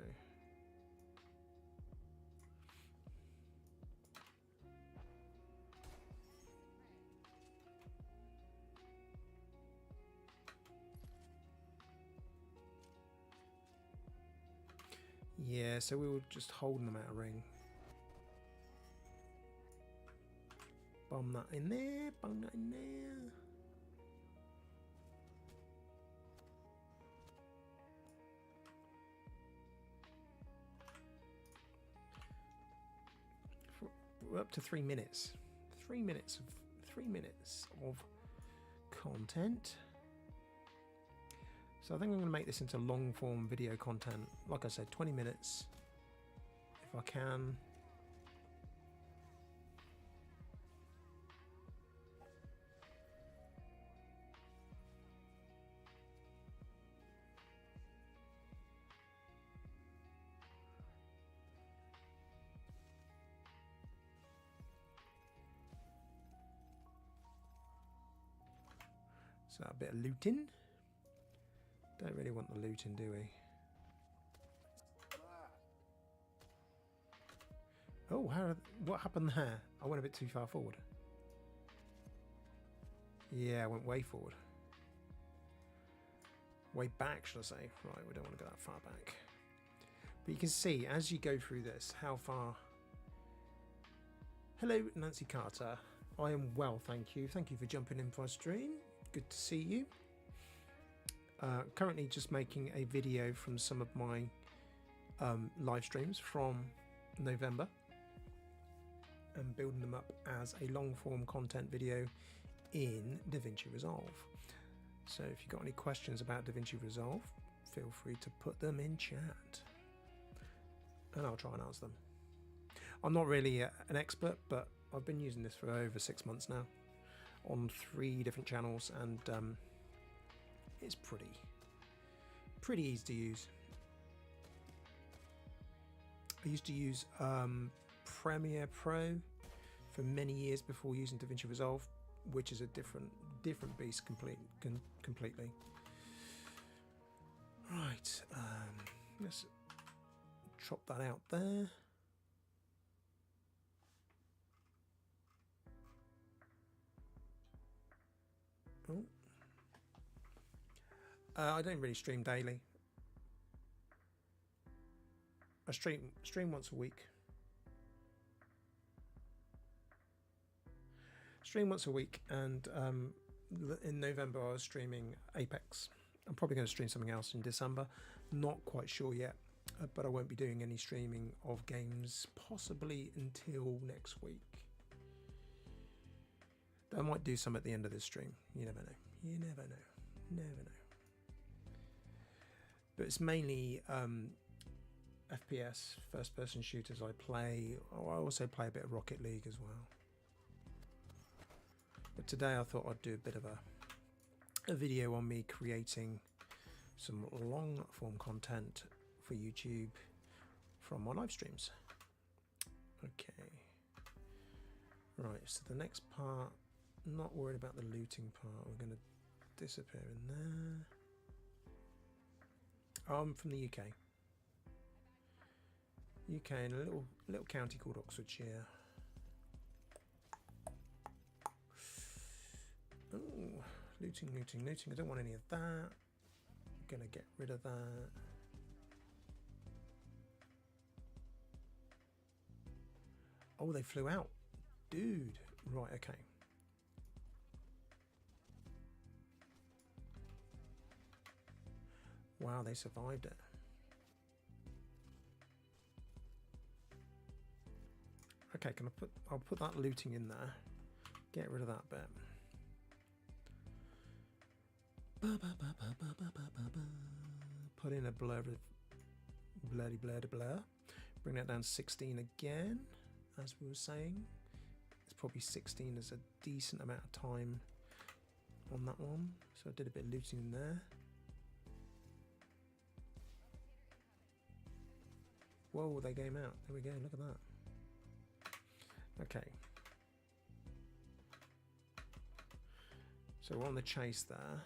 Yeah, so we were just holding them out of ring. Bomb that in there, bomb that in there. We're up to 3 minutes. 3 minutes of content. So I think I'm going to make this into long form video content. Like I said, 20 minutes if I can. So a bit of looting. Don't really want the looting, do we? Oh, what happened there? I went a bit too far forward. Yeah, I went way forward. Way back, should I say. Right, we don't want to go that far back. But you can see, as you go through this, how far... Hello, Nancy Carter. I am well, thank you. Thank you for jumping in for a stream. Good to see you. Currently just making a video from some of my live streams from November. And building them up as a long form content video in DaVinci Resolve. So if you've got any questions about DaVinci Resolve, feel free to put them in chat and I'll try and answer them. I'm not really an expert, but I've been using this for over 6 months now on 3 different channels, and it's pretty easy to use. I used to use Premiere Pro for many years before using DaVinci Resolve, which is a different beast completely. Right, let's chop that out there. Oh. I don't really stream daily. I stream once a week. And in November I was streaming Apex. I'm probably going to stream something else in December. Not quite sure yet, but I won't be doing any streaming of games possibly until next week. I might do some at the end of this stream. You never know. You never know. Never know. But it's mainly FPS, first-person shooters I play. Oh, I also play a bit of Rocket League as well. But today I thought I'd do a bit of a video on me creating some long-form content for YouTube from my live streams. Okay. Right, so the next part, not worried about the looting part. We're going to disappear in there. I'm from the UK. UK in a little county called Oxfordshire. Oh, looting. I don't want any of that. I'm gonna get rid of that. Oh, they flew out. Dude. Right, okay. Wow, they survived it. Okay, I'll put that looting in there. Get rid of that bit. Put in a blur. Bring that down to 16 again, as we were saying. It's probably 16 is a decent amount of time on that one. So I did a bit of looting in there. Whoa, they came out. There we go, look at that. Okay. So we're on the chase there.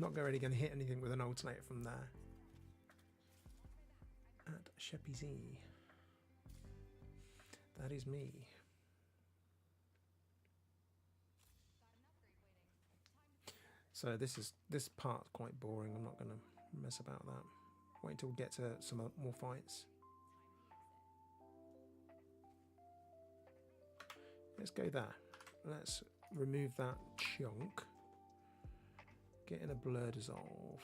Not really going to hit anything with an alternator from there. At Sheppy Z. That is me. So this part's quite boring. I'm not going to mess about that. Wait until we get to some more fights. Let's go there. Let's remove that chunk. Get in a blur dissolve.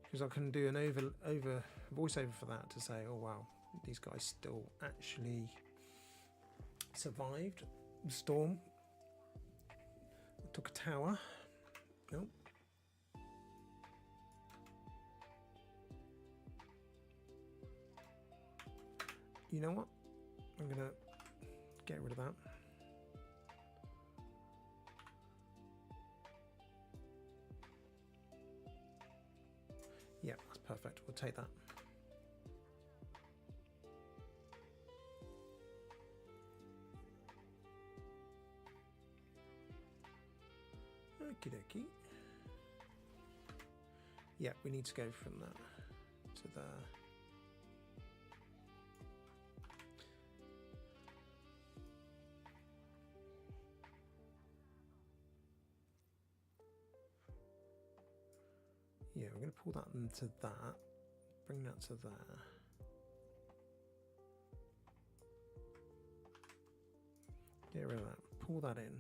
Because I can do an over voiceover for that to say, oh wow, these guys still actually survived the storm. Took a tower. Nope. you know what? I'm gonna get rid of that. Yeah, that's perfect. We'll take that. Okie dokie. Yeah, we need to go from that to there. Yeah, we're going to pull that into that, bring that to there. Get rid of that, pull that in.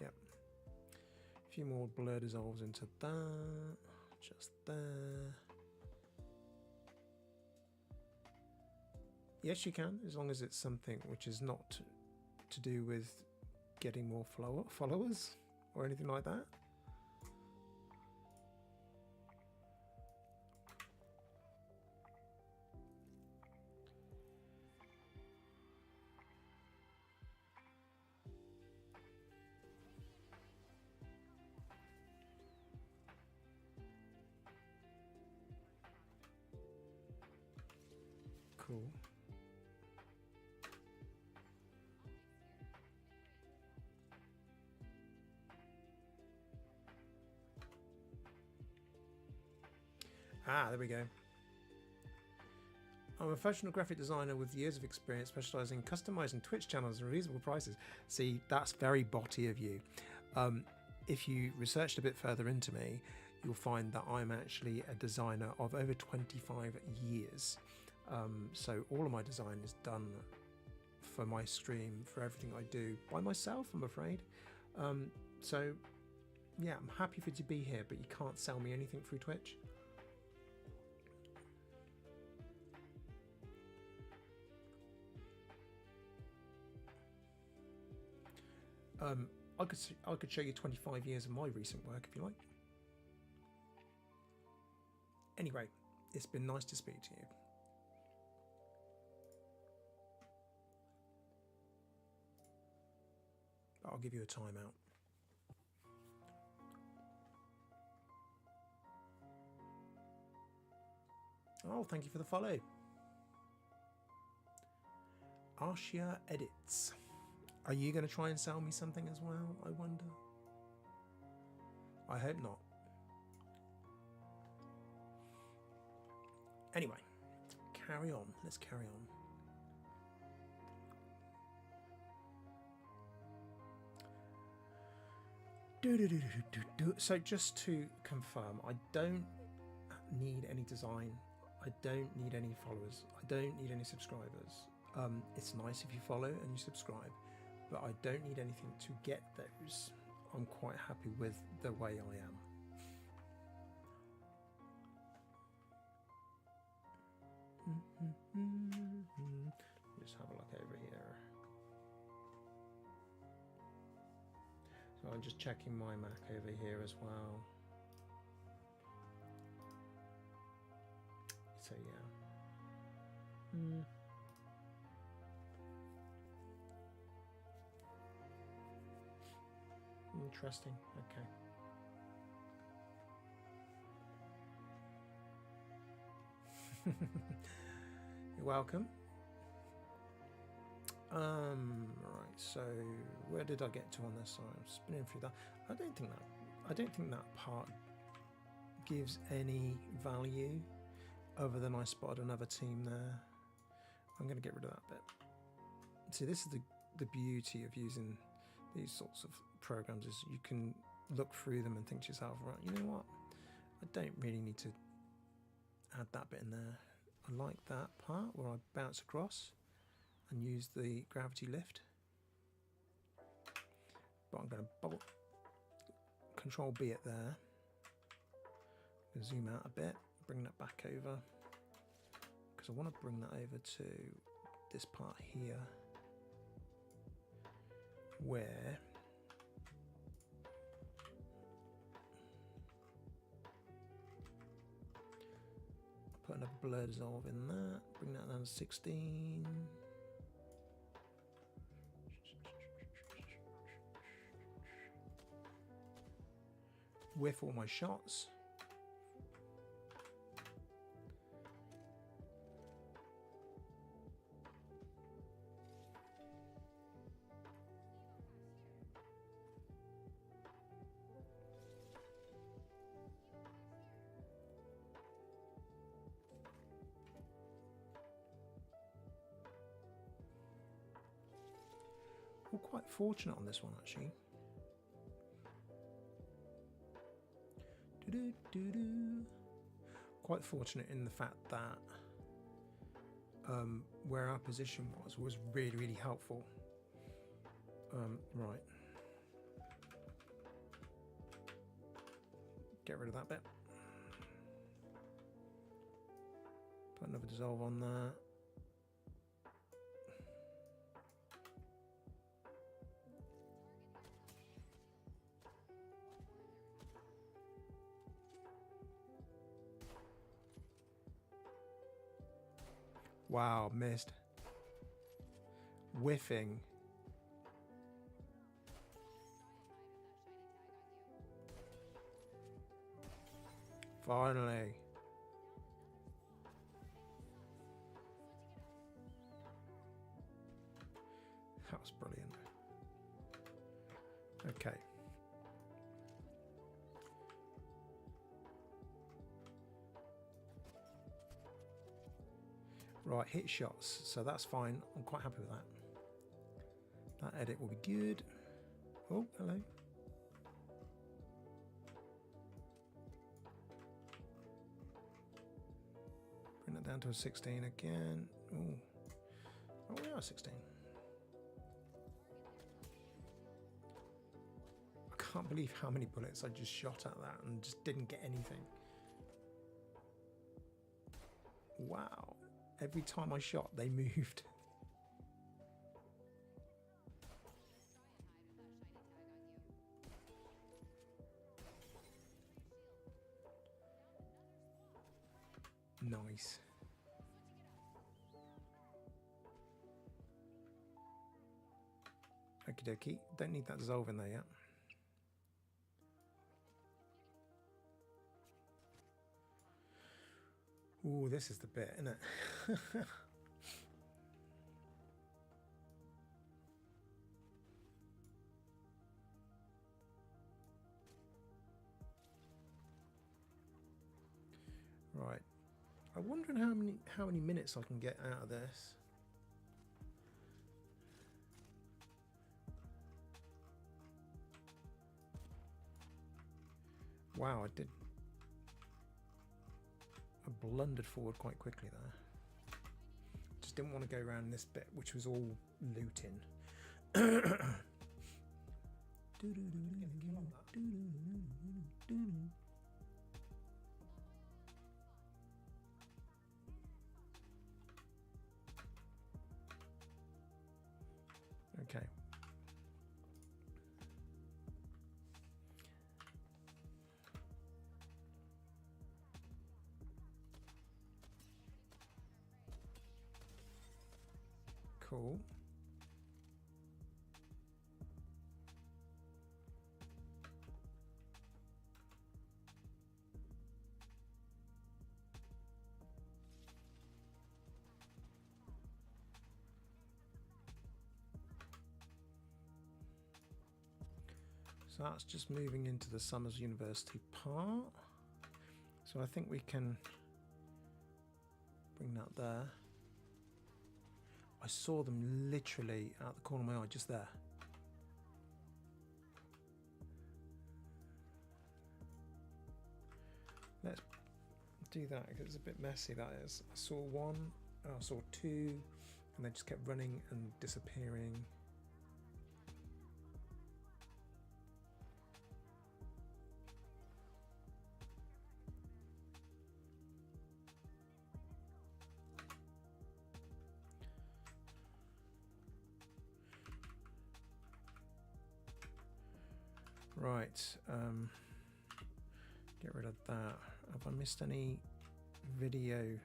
Yep. A few more blur dissolves into that, just there. Yes, you can, as long as it's something which is not to do with getting more followers or anything like that. Cool. Ah, there we go. I'm a professional graphic designer with years of experience specializing in customizing Twitch channels at reasonable prices. See, that's very botty of you. If you researched a bit further into me, you'll find that I'm actually a designer of over 25 years. So all of my design is done for my stream, for everything I do by myself, I'm afraid. So yeah, I'm happy for you to be here, but you can't sell me anything through Twitch. I could show you 25 years of my recent work if you like. Anyway, it's been nice to speak to you. I'll give you a timeout. Oh, thank you for the follow. Arshia Edits. Are you going to try and sell me something as well, I wonder? I hope not. Anyway, carry on. Let's carry on. So just to confirm, I don't need any design. I don't need any followers. I don't need any subscribers. It's nice if you follow and you subscribe, but I don't need anything to get those. I'm quite happy with the way I am. Just have a look over here. So I'm just checking my Mac over here as well. So yeah. Interesting. Okay. You're welcome. Right. So where did I get to on this? I'm spinning through that. I don't think that part gives any value other than I spotted another team there. I'm going to get rid of that bit. See, this is the beauty of using these sorts of programs, is you can look through them and think to yourself, right, you know what, I don't really need to add that bit in there. I like that part where I bounce across and use the gravity lift, but I'm going to Control B it there, zoom out a bit, bring that back over, because I want to bring that over to this part here where put blur dissolve in that. Bring that down to 16. Whiff all my shots. We're quite fortunate on this one, actually. Quite fortunate in the fact that where our position was really, really helpful. Right. Get rid of that bit. Put another dissolve on there. Wow, missed. Whiffing. Finally. That was brilliant. Okay. Right, hit shots, so that's fine. I'm quite happy with that. That edit will be good. Oh, hello. Bring that down to a 16 again. Ooh. Oh, we are 16. I can't believe how many bullets I just shot at that and just didn't get anything. Wow. Every time I shot, they moved. Nice. Okie dokie. Don't need that dissolve in there yet. Ooh, this is the bit, isn't it? Right. I'm wondering how many minutes I can get out of this. Wow, I blundered forward quite quickly there. Just didn't want to go around this bit, which was all looting. Okay. Cool. So that's just moving into the Summers University part. So I think we can bring that there. I saw them literally out the corner of my eye, just there. Let's do that because it's a bit messy, that is. I saw one, I saw two, and they just kept running and disappearing. Right, get rid of that. Have I missed any video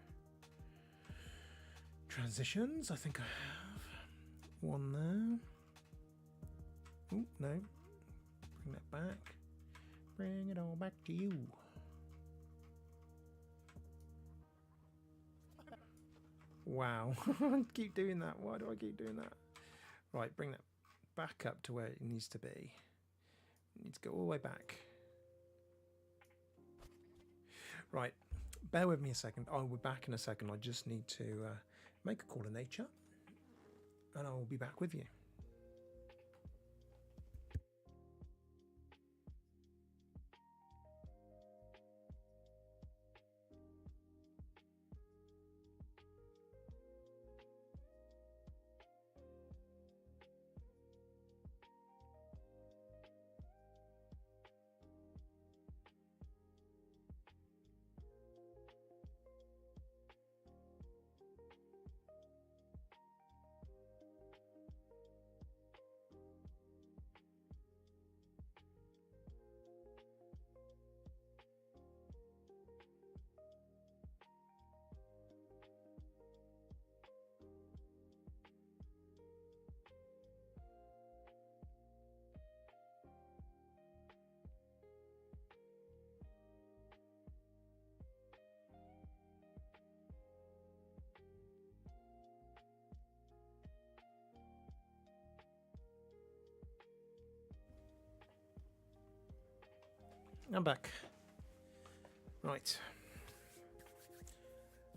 Transitions, I think I have one there. Oh, no. Bring that back. Bring it all back to you. Wow. I keep doing that. Why do I keep doing that? Right, bring that back up to where it needs to be. It needs to go all the way back. Right, bear with me a second. I'll be back in a second. I just need to make a call to nature, and I will be back with you. I'm back. Right.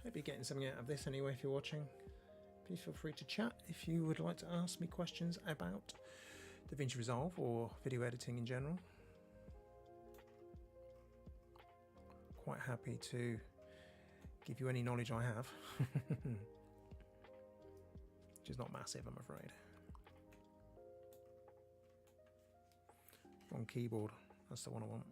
Hope you're getting something out of this anyway if you're watching. Please feel free to chat if you would like to ask me questions about DaVinci Resolve or video editing in general. Quite happy to give you any knowledge I have. Which is not massive, I'm afraid. Wrong keyboard. That's the one I want.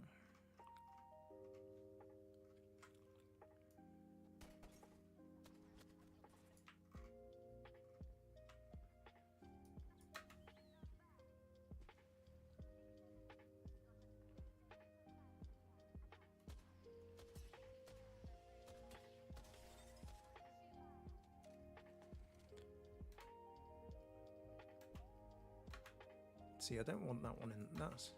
See, I don't want that one in. That's.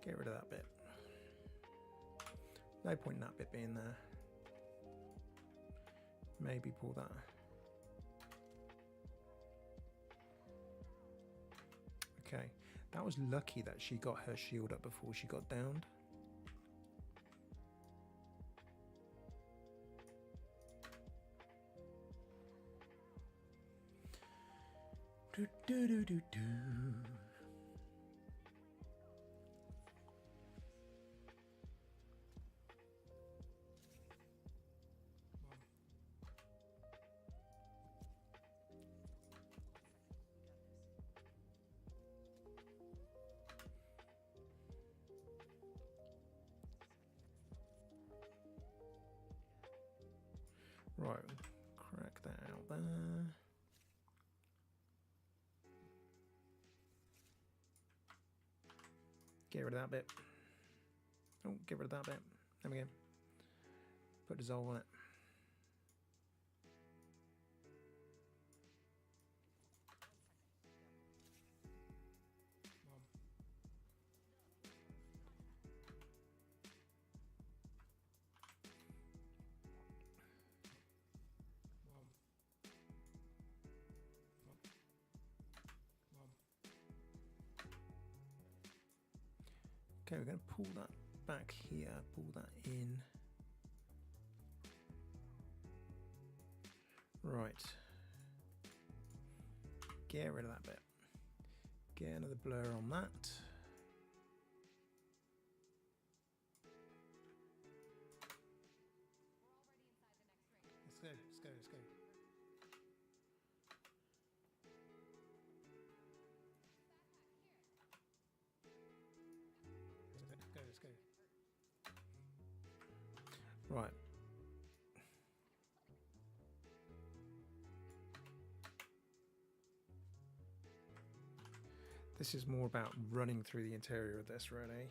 Get rid of that bit. No point in that bit being there. Maybe pull that. Okay, that was lucky that she got her shield up before she got downed. Do, do, do, do, do. Right, crack that out there. Get rid of that bit. Oh, get rid of that bit. There we go. Put dissolve on it. Okay, we're going to pull that back here, pull that in. Right. Get rid of that bit. Get another blur on that. Let's go, let's go, let's go. Let's go. Right. This is more about running through the interior of this, really.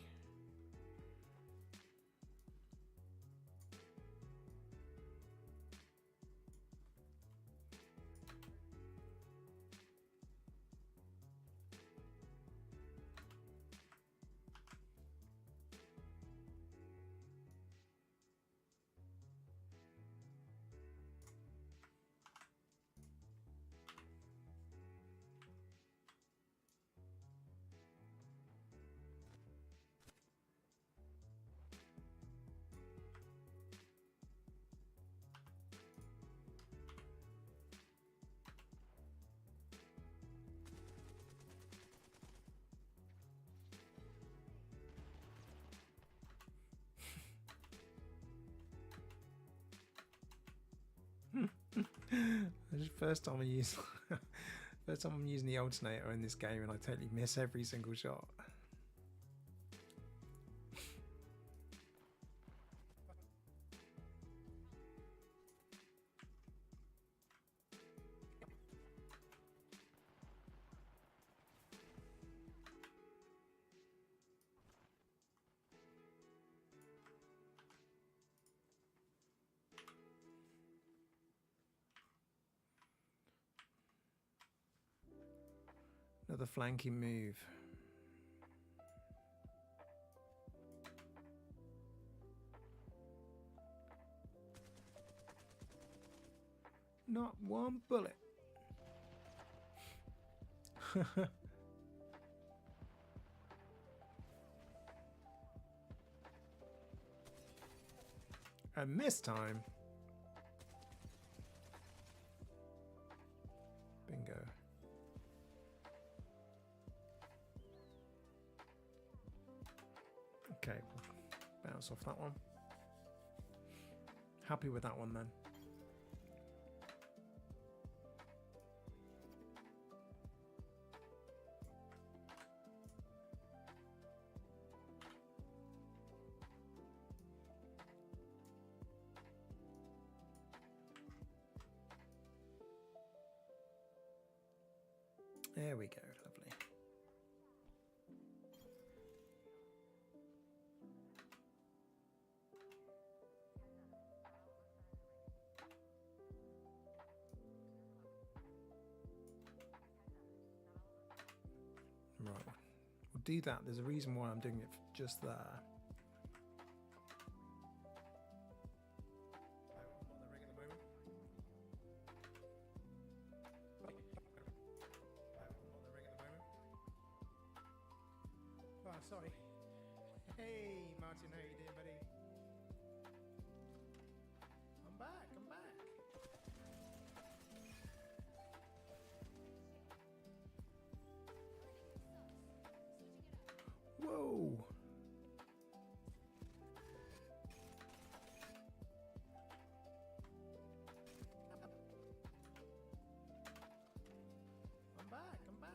This is the first time I use first time I'm using the alternator in this game and I totally miss every single shot. Another flanking move. Not one bullet. And this time, bingo. Okay, bounce off that one. Happy with that one then. There we go, lovely. Right, we'll do that. There's a reason why I'm doing it just there. Sorry. Hey, Martin, how you doing, buddy? I'm back, I'm back. Whoa! I'm back, I'm back.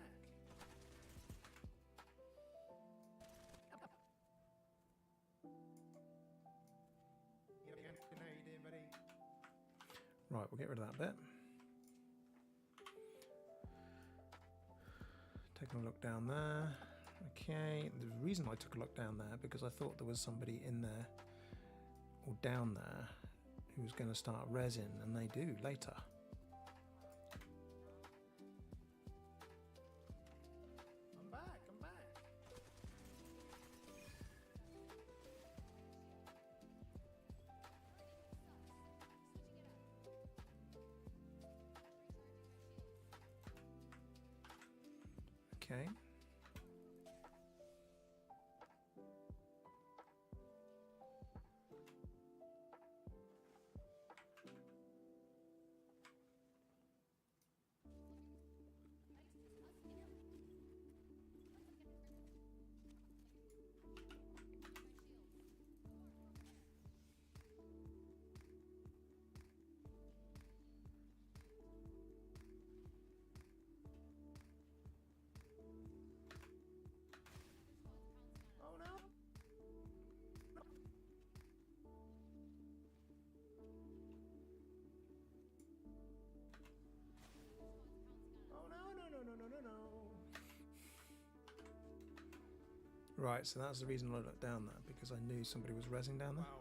How you doing, buddy? Right, we'll get rid of that bit. Taking a look down there. Okay, the reason I took a look down there because I thought there was somebody in there or down there who was going to start resin, and they do later. I'm back, I'm back. Okay. Oh no. Oh no, no, no, no, no, no, no. Right, so that's the reason I looked down there, because I knew somebody was resin down there. Wow.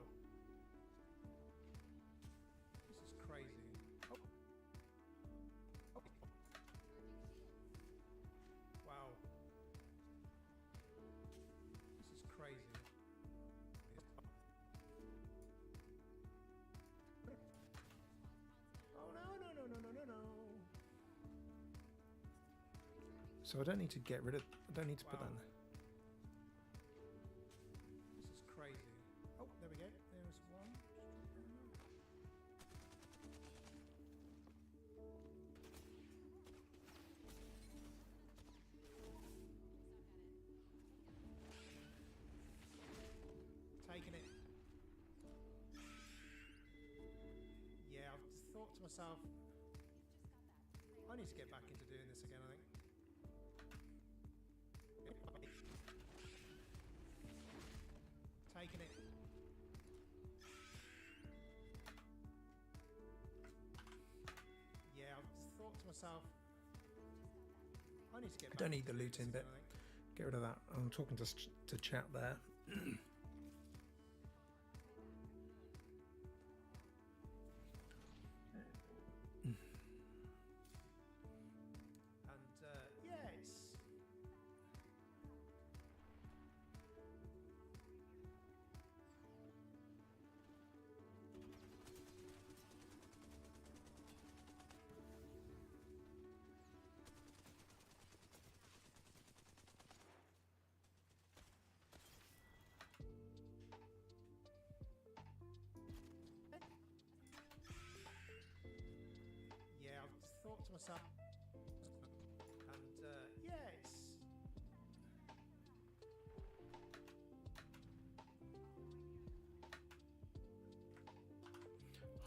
This is crazy. Oh. Oh. Wow. This is crazy. Oh no, no, no, no, no, no, no. So I don't need to get rid of, I don't need to put that Wow. in there. This is crazy. Oh, there we go. There's one. Taking it. Yeah, I've just thought to myself, I need to get back into doing this again, I think. Taking it. Yeah, I've thought to myself, I need to get I back don't need into the doing this looting bit. again, I think. Get rid of that. I'm talking to chat there. And yeah, it's yeah, I've thought to myself, and yeah, it's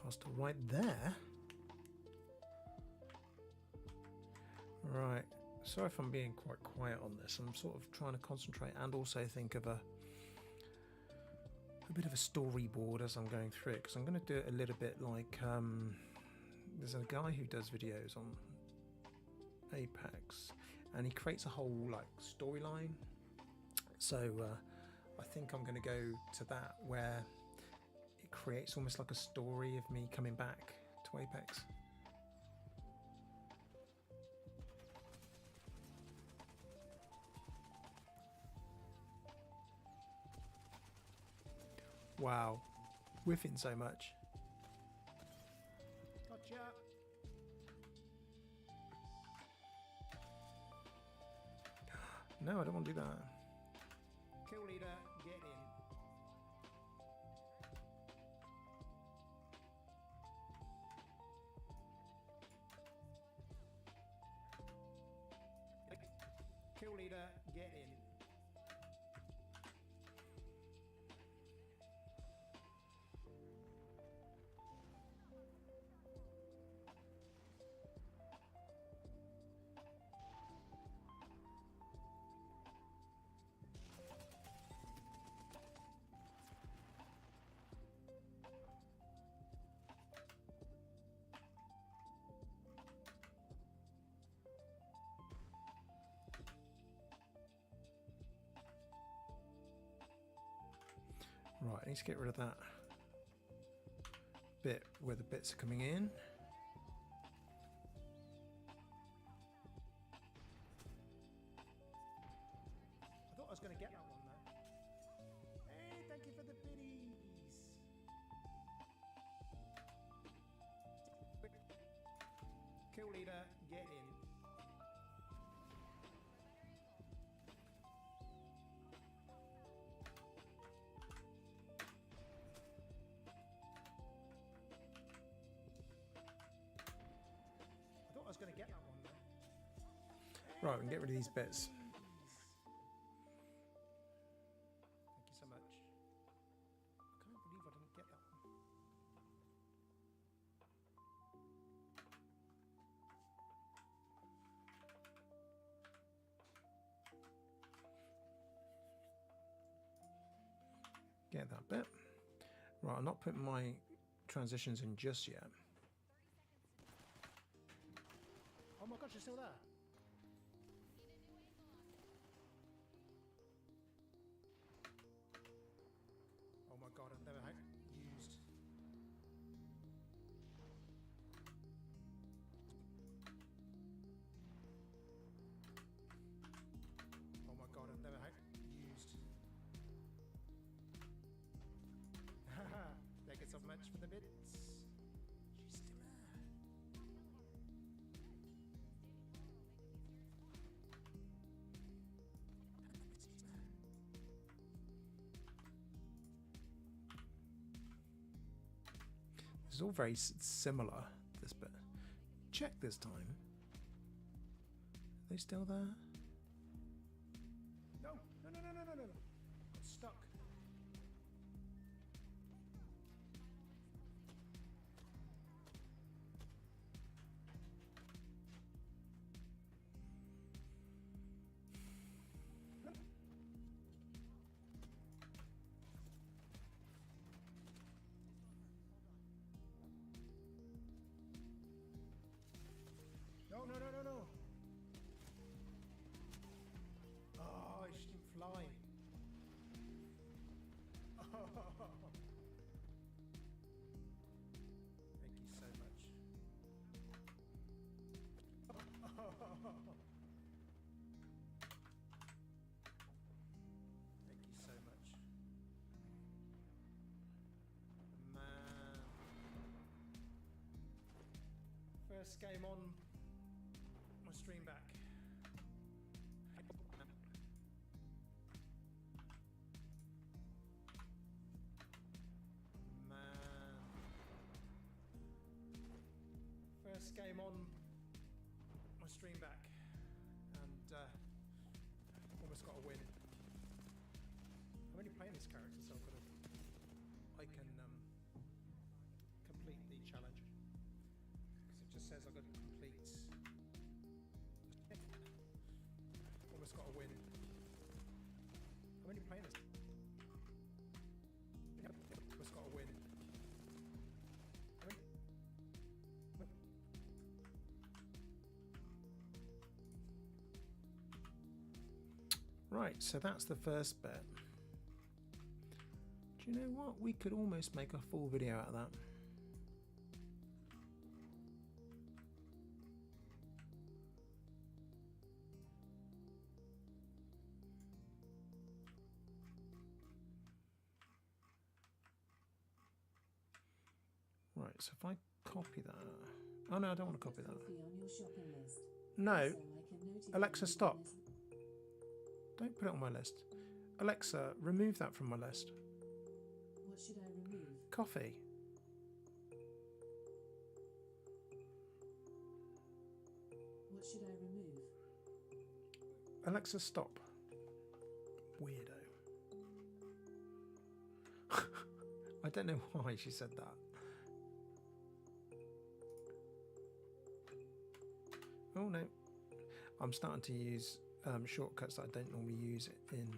Hostile right there. Right. Sorry if I'm being quite quiet on this. I'm sort of trying to concentrate and also think of a bit of a storyboard as I'm going through it, because I'm going to do it a little bit like there's a guy who does videos on Apex and he creates a whole like storyline. So I think I'm going to go to that where it creates almost like a story of me coming back to Apex. Wow, whiffing so much. gotcha. No, I don't want to do that. Kill leader, get in. Kill leader, get in. Right, I need to get rid of that bit where the bits are coming in. I thought I was going to get that one though. Hey, thank you for the biddies. Kill leader, get in. I thought I was going to get that one though. Right, we can get rid of these bits. Thank you so much. I can't believe I didn't get that one. Get that bit. Right, I'm not putting my transitions in just yet. Oh my gosh, you're still there? Oh my god, I've never used. Oh my god, I've never used. Haha, thank you so much for the bits. She's still there. This is all very similar, this bit. Check this time. Are they still there? No, no, no, no, no, no, no. Got stuck. First game on my stream back. Man. First game on my stream back. And almost got a win. I'm only playing this character, so I can complete the challenge. Because it just says I've got to complete. Almost got a win. I'm only playing this. Almost got a win. Right, so that's the first bit. Do you know what? We could almost make a full video out of that. Right, so if I copy that. Oh no, I don't want to copy that. No. Alexa, stop. Don't put it on my list. Alexa, remove that from my list. What should I remove? Coffee. What should I remove? Alexa, stop. Weirdo. I don't know why she said that. Oh no. I'm starting to use shortcuts that I don't normally use in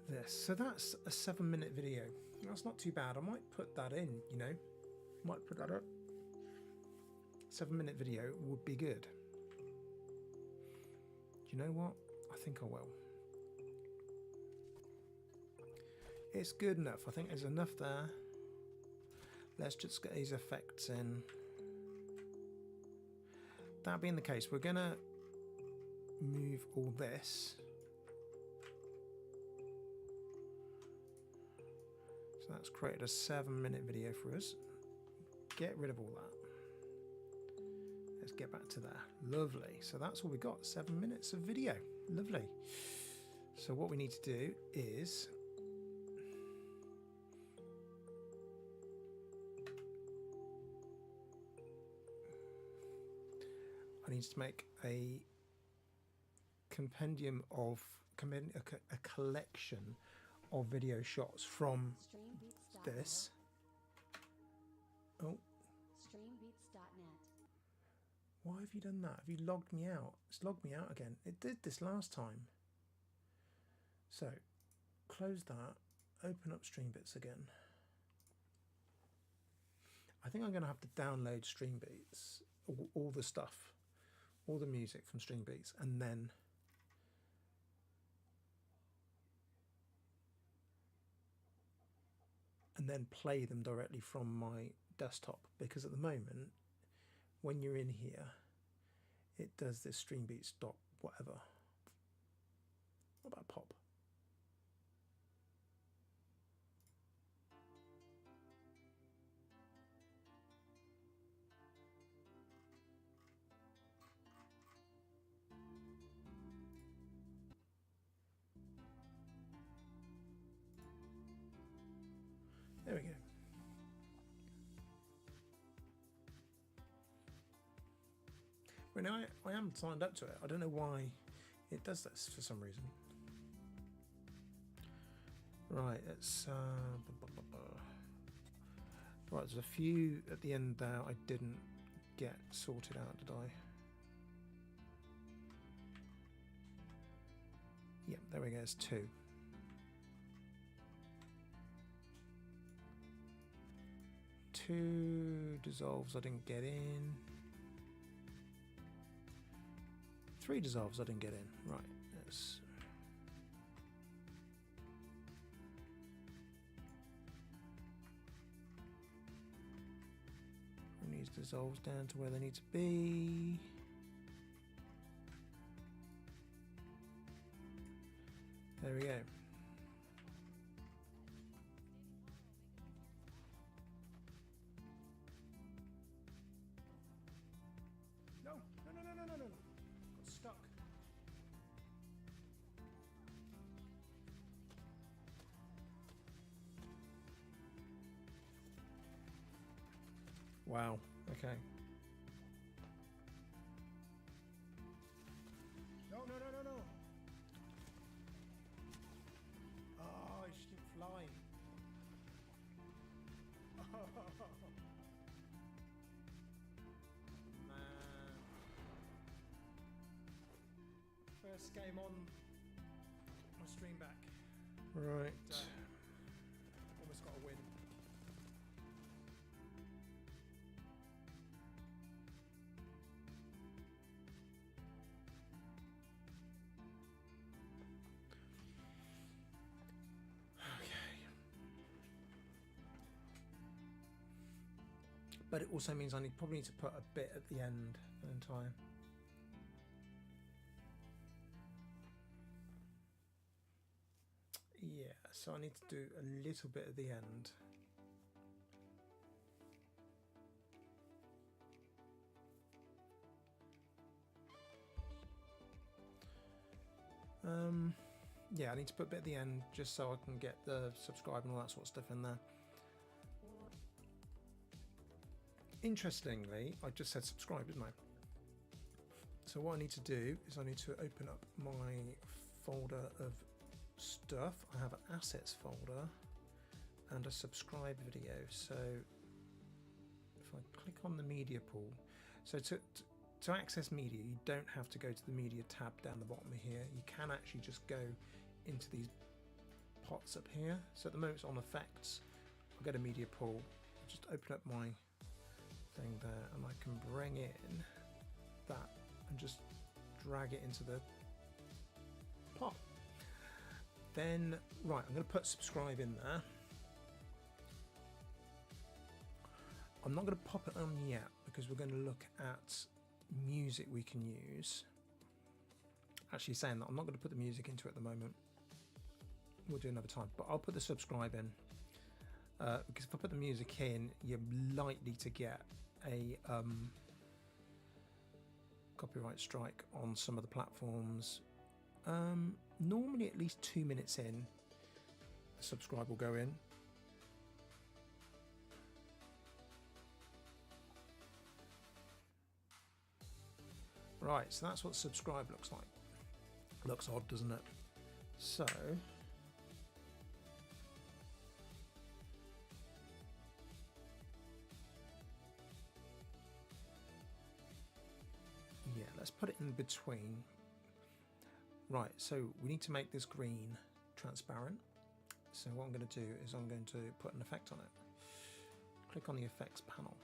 this. So that's a 7-minute video. That's not too bad. I might put that in, you know. Might put that up. 7-minute video would be good. Do you know what? I think I will. It's good enough. I think there's enough there. Let's just get these effects in. That being the case, we're going to move all this. So that's created a 7-minute video for us. Get rid of all that. Let's get back to there. Lovely. So that's all we got. 7 minutes of video. Lovely. So what we need to do is I need to make a compendium of a collection of video shots from this. Oh. Streambeats.net. Why have you done that? Have you logged me out? It's logged me out again. It did this last time. So, close that. Open up Streambits again. I think I'm going to have to download Streambeats, all the stuff, all the music from Streambeats, and then play them directly from my desktop, because at the moment when you're in here it does this Streambeats dot whatever. What about pop? There we go. Well, now I am signed up to it. I don't know why it does this for some reason. Right, it's right. There's a few at the end there I didn't get sorted out, did I? Yeah, there we go. It's 2. Two dissolves I didn't get in. 3 dissolves I didn't get in. Right, let's. Bring these dissolves down to where they need to be. There we go. Wow. Okay. No, no, no, no, no. Oh, she kept flying. Man. First game on my stream back. Right. Almost got a win. But it also means I probably need to put a bit at the end in time. Yeah, so I need to do a little bit at the end. Yeah, I need to put a bit at the end just so I can get the subscribe and all that sort of stuff in there. Interestingly, I just said subscribe, didn't I? So what I need to do is I need to open up my folder of stuff. I have an assets folder and a subscribe video. So if I click on the media pool, so to access media, you don't have to go to the media tab down the bottom here. You can actually just go into these pots up here. So at the moment it's on effects. I'll go to media pool, I'll just open up my thing there, and I can bring in that and just drag it into the pot. Then, right, I'm going to put subscribe in there. I'm not going to pop it on yet because we're going to look at music we can use. Actually, saying that, I'm not going to put the music into it at the moment. We'll do another time, but I'll put the subscribe in because if I put the music in, you're likely to get a copyright strike on some of the platforms. Normally at least 2 minutes in, the subscribe will go in. Right, so that's what subscribe looks like. Looks odd, doesn't it? So yeah, let's put it in between. Right, so we need to make this green transparent. So what I'm going to do is I'm going to put an effect on it. Click on the effects panel.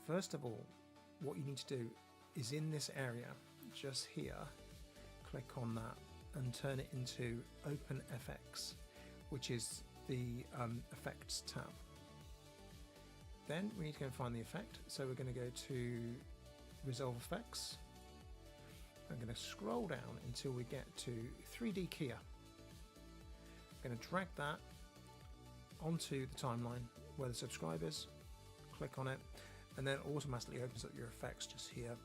First of all, what you need to do is in this area, just here, click on that and turn it into Open FX, which is the effects tab. Then we need to go and find the effect. So we're going to go to Resolve Effects. I'm going to scroll down until we get to 3D Keyer. I'm going to drag that onto the timeline where the subscribe is, click on it, and then it automatically opens up your effects just here.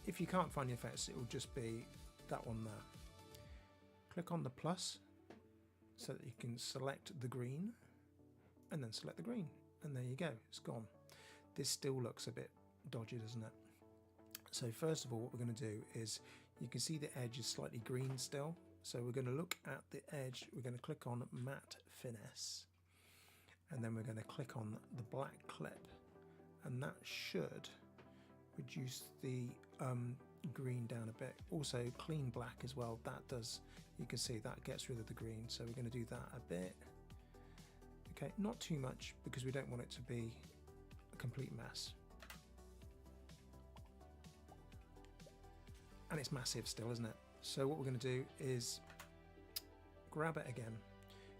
If you can't find the effects, it will just be that one there. Click on the plus so that you can select the green, and then select the green, and there you go, it's gone. This still looks a bit dodgy, doesn't it? So first of all, what we're going to do is, you can see the edge is slightly green still, so we're going to look at the edge, we're going to click on Matte Finesse, and then we're going to click on the black clip, and that should reduce the green down a bit. Also clean black as well, that does, you can see that gets rid of the green, so we're going to do that a bit. Okay, not too much because we don't want it to be a complete mess. And it's massive still, isn't it? So what we're going to do is grab it again,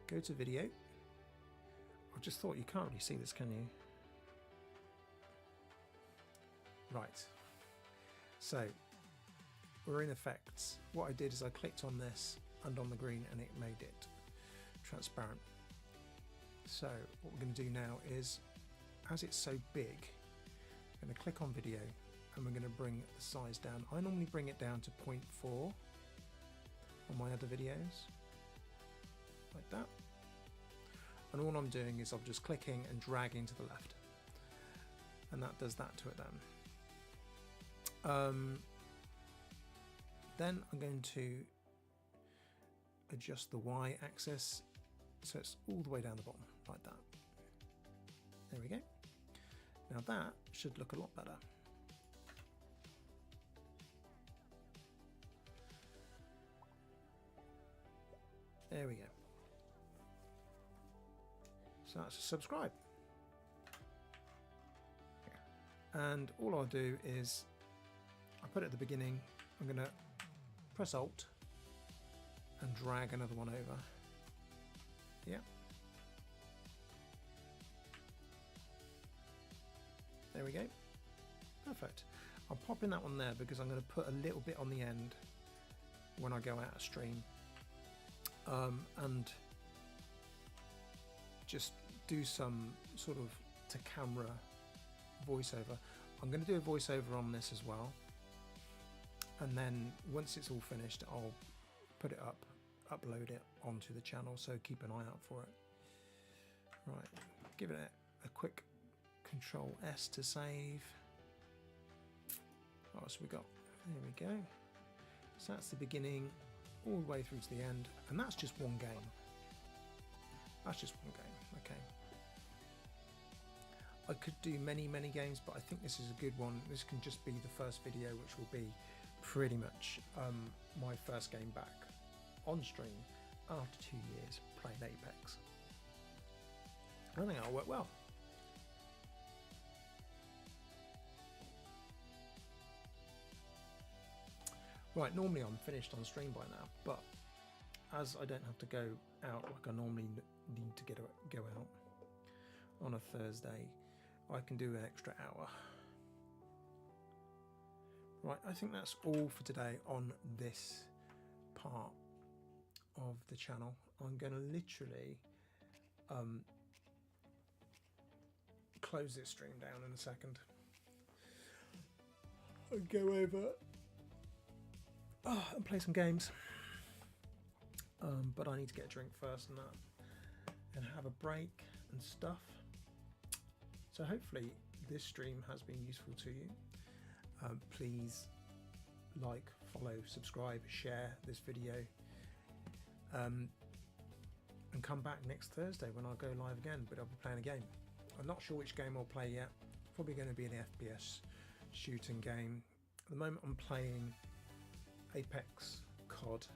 go to video. I just thought, you can't really see this, can you? Right, so we're in effects. What I did is I clicked on this and on the green, and it made it transparent. So what we're going to do now is, as it's so big, I'm going to click on video, and we're going to bring the size down. I normally bring it down to 0.4 on my other videos, like that. And all I'm doing is I'm just clicking and dragging to the left. and that does that to it then. Then I'm going to adjust the Y axis so it's all the way down the bottom like that. There we go. Now that should look a lot better. There we go. So that's a subscribe. And all I'll do is I put it at the beginning. I'm going to press Alt and drag another one over. Yeah. There we go. Perfect. I'll pop in that one there because I'm going to put a little bit on the end when I go out of stream. And just do some sort of to camera voiceover. I'm going to do a voiceover on this as well, and then once it's all finished I'll put it up, upload it onto the channel, so keep an eye out for it. Right, give it a quick Control S to save. What else we got? There we go. So that's the beginning all the way through to the end, and that's just one game. That's just one game. Okay. I could do many games, but I think this is a good one. This can just be the first video, which will be pretty much my first game back on stream after 2 years playing Apex. I think that'll work well. Right, normally I'm finished on stream by now, but as I don't have to go out like I normally need to go out on a Thursday, I can do an extra hour. Right, I think that's all for today on this part of the channel. I'm going to literally close this stream down in a second and go over and play some games. But I need to get a drink first and that, and have a break and stuff. So hopefully this stream has been useful to you. Please like, follow, subscribe, share this video, and come back next Thursday when I'll go live again, but I'll be playing a game. I'm not sure which game I'll play yet. Probably going to be an FPS shooting game. At the moment I'm playing Apex, COD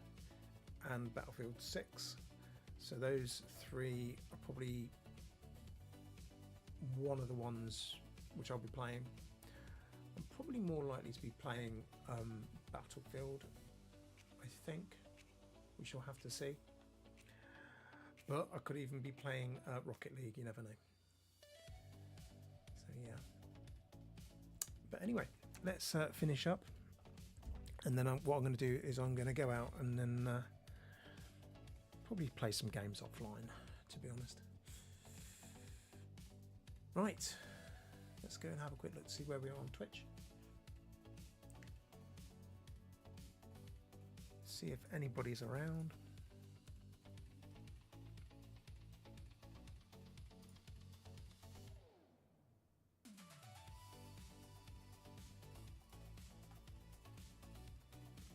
and Battlefield 6. So those three are probably one of the ones which I'll be playing. I'm probably more likely to be playing Battlefield, I think. We shall have to see. But I could even be playing Rocket League, you never know. So yeah. But anyway, let's finish up. And then what I'm going to do is I'm going to go out and then probably play some games offline, to be honest. Right, let's go and have a quick look to see where we are on Twitch. See if anybody's around.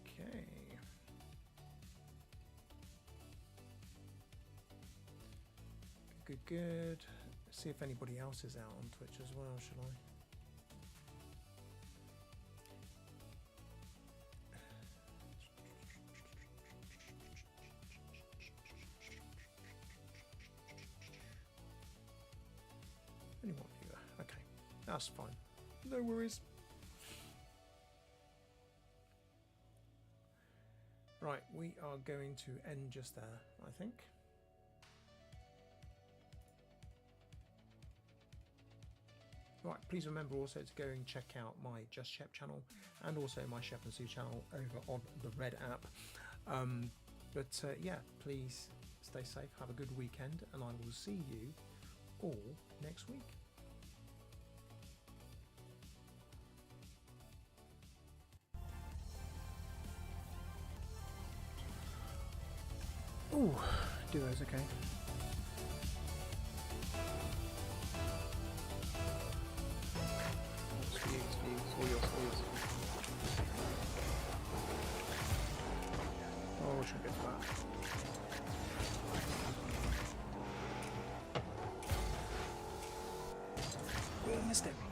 Okay. Good. See if anybody else is out on Twitch as well, shall I? Only one viewer. Okay, that's fine. No worries. Right, we are going to end just there, I think. Right, please remember also to go and check out my Just Shep channel and also my Shep and Sue channel over on the Red app. Yeah, please stay safe, have a good weekend, and I will see you all next week. Ooh, do those okay. missed it.